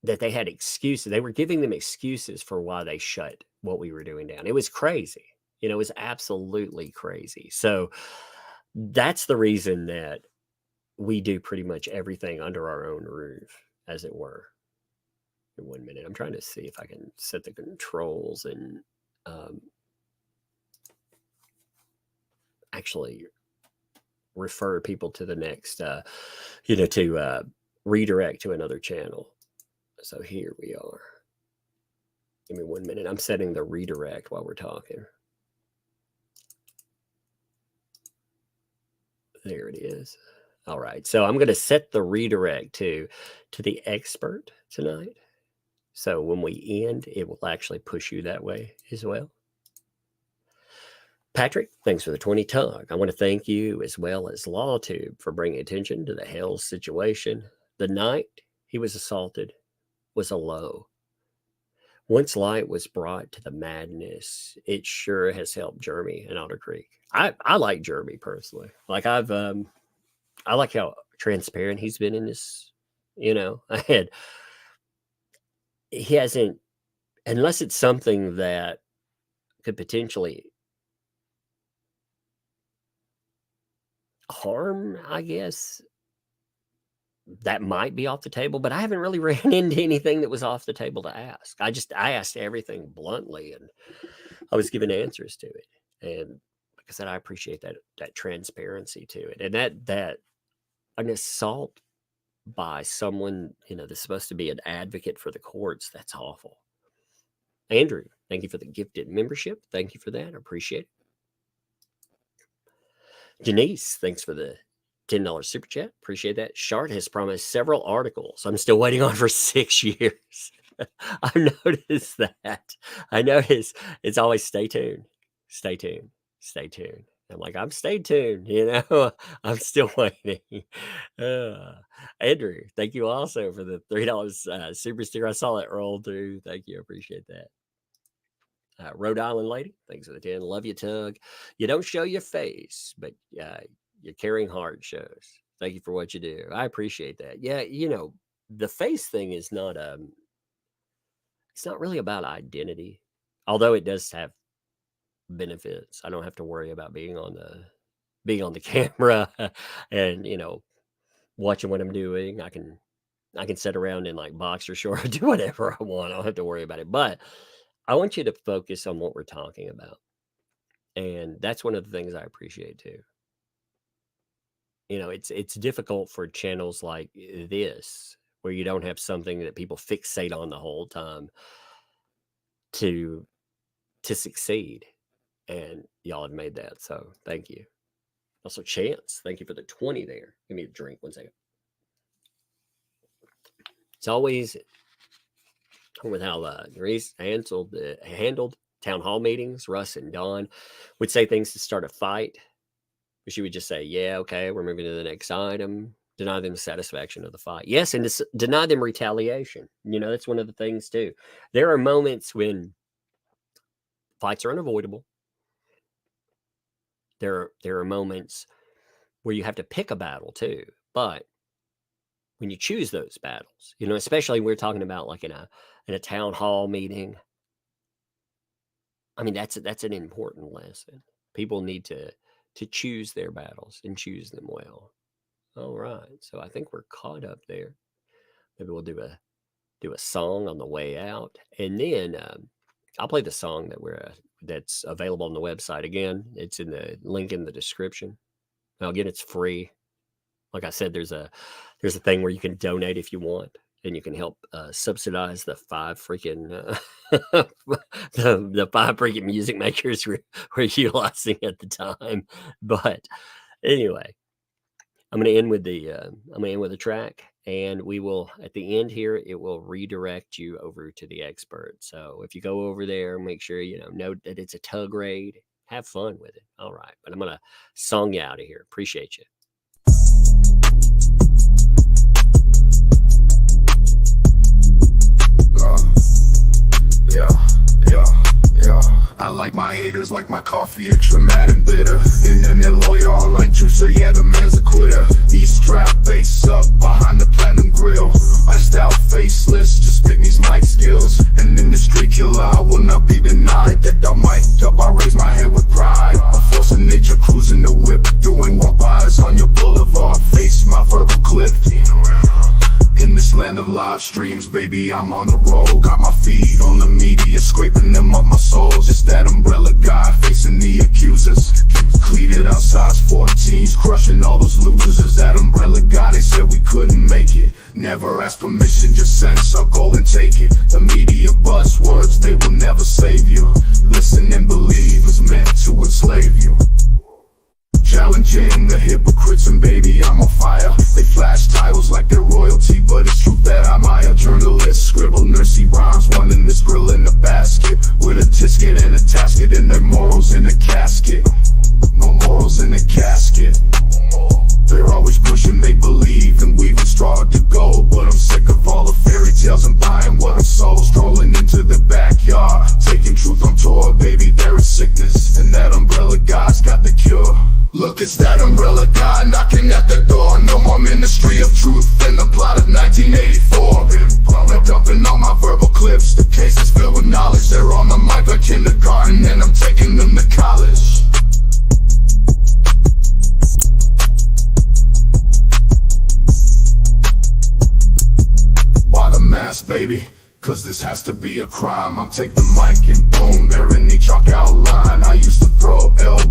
that they had excuses. They were giving them excuses for why they shut what we were doing down. It was crazy. It was absolutely crazy. So that's the reason that we do pretty much everything under our own roof, as it were. In 1 minute, I'm trying to see if I can set the controls and actually refer people to the next, to redirect to another channel. So here we are. Give me 1 minute. I'm setting the redirect while we're talking. There it is. All right. So I'm going to set the redirect to the expert tonight. So when we end, it will actually push you that way as well. Patrick, thanks for the 20 tug. I want to thank you as well as LawTube for bringing attention to the Hale situation. The night he was assaulted was a low. Once light was brought to the madness, it sure has helped Jeremy and Otter Creek. I like Jeremy personally. Like I like how transparent he's been in this. He hasn't, unless it's something that could potentially harm, I guess, that might be off the table, but I haven't really ran into anything that was off the table to ask. I asked everything bluntly, and I was given answers to it. And like I said, I appreciate that transparency to it. And that an assault by someone, that's supposed to be an advocate for the courts, that's awful. Andrew, thank you for the gifted membership. Thank you for that. I appreciate it. Janice, thanks for the $10 super chat. Appreciate that. Shart has promised several articles I'm still waiting on for 6 years. I've noticed that. I notice it's always stay tuned, stay tuned, stay tuned. I'm like, I'm stay tuned, I'm still waiting. Andrew, thank you also for the $3 super sticker. I saw it roll through. Thank you. I appreciate that. Rhode Island lady, thanks for the 10. Love you, Tug. You don't show your face, but your caring heart shows. Thank you for what you do. I appreciate that. Yeah, the face thing is not it's not really about identity, although it does have benefits. I don't have to worry about being on the camera and watching what I'm doing. I can sit around in like boxer shorts, do whatever I want. I don't have to worry about it. But I want you to focus on what we're talking about. And that's one of the things I appreciate too. It's difficult for channels like this, where you don't have something that people fixate on the whole time to succeed. And y'all have made that. So thank you. Also, Chance, thank you for the 20 there. Give me a drink 1 second. It's always with how Reese handled town hall meetings. Russ and Don would say things to start a fight. But she would just say, yeah, okay, we're moving to the next item. Deny them the satisfaction of the fight. Yes, and deny them retaliation. That's one of the things too. There are moments when fights are unavoidable. There are moments where you have to pick a battle too. But when you choose those battles, especially we're talking about like in a town hall meeting. I mean, that's an important lesson. People need to choose their battles and choose them well. All right. So I think we're caught up there. Maybe we'll do a song on the way out. And then I'll play the song that's available on the website. Again, it's in the link in the description. Now, again, it's free. Like I said, there's a thing where you can donate if you want, and you can help subsidize the 5 freaking the 5 freaking music makers we're utilizing at the time. But anyway, I'm going to end with the track, and we will, at the end here, it will redirect you over to the expert. So if you go over there, make sure note that it's a tug raid. Have fun with it. All right, but I'm going to song you out of here. Appreciate you. I like my haters like my coffee extra mad and bitter. Internet lawyer, I like you, so yeah, the man's a quitter. He's strapped face up behind the platinum grill. I style faceless, just live streams, baby, I'm on the road. Got my feet on the media, scraping them up my soles. It's that umbrella guy facing the accusers. Cleated outside 14s, crushing all those losers. It's that umbrella guy, they said we couldn't make it. Never ask permission, just sense our goal and take it. The media buzzwords, they will never save you. Listen and believe is meant to enslave you. Challenging the hypocrites, and baby, I'm on fire. They flash titles like they're royalty, but it's true that I'm a journalist. Scribble nursery rhymes, one in this grill in the basket, with a tisket and a tasket, and their morals in a casket. No morals in a casket. They're always pushing make believe and weaving straw to gold, but I'm sick of all the fairy tales and buying what I'm sold. Strolling into the backyard, taking truth on tour, baby, there is sickness, and that umbrella guy's got the cure. Look, it's that umbrella guy knocking at the door. No more ministry of truth than the plot of 1984. They're dumping all my verbal clips, the case is filled with knowledge. They're on the mic like kindergarten, and I'm taking them to college. By the mask, baby, cause this has to be a crime. I'm taking the mic and boom, there in the chalk outline. I used to throw elbows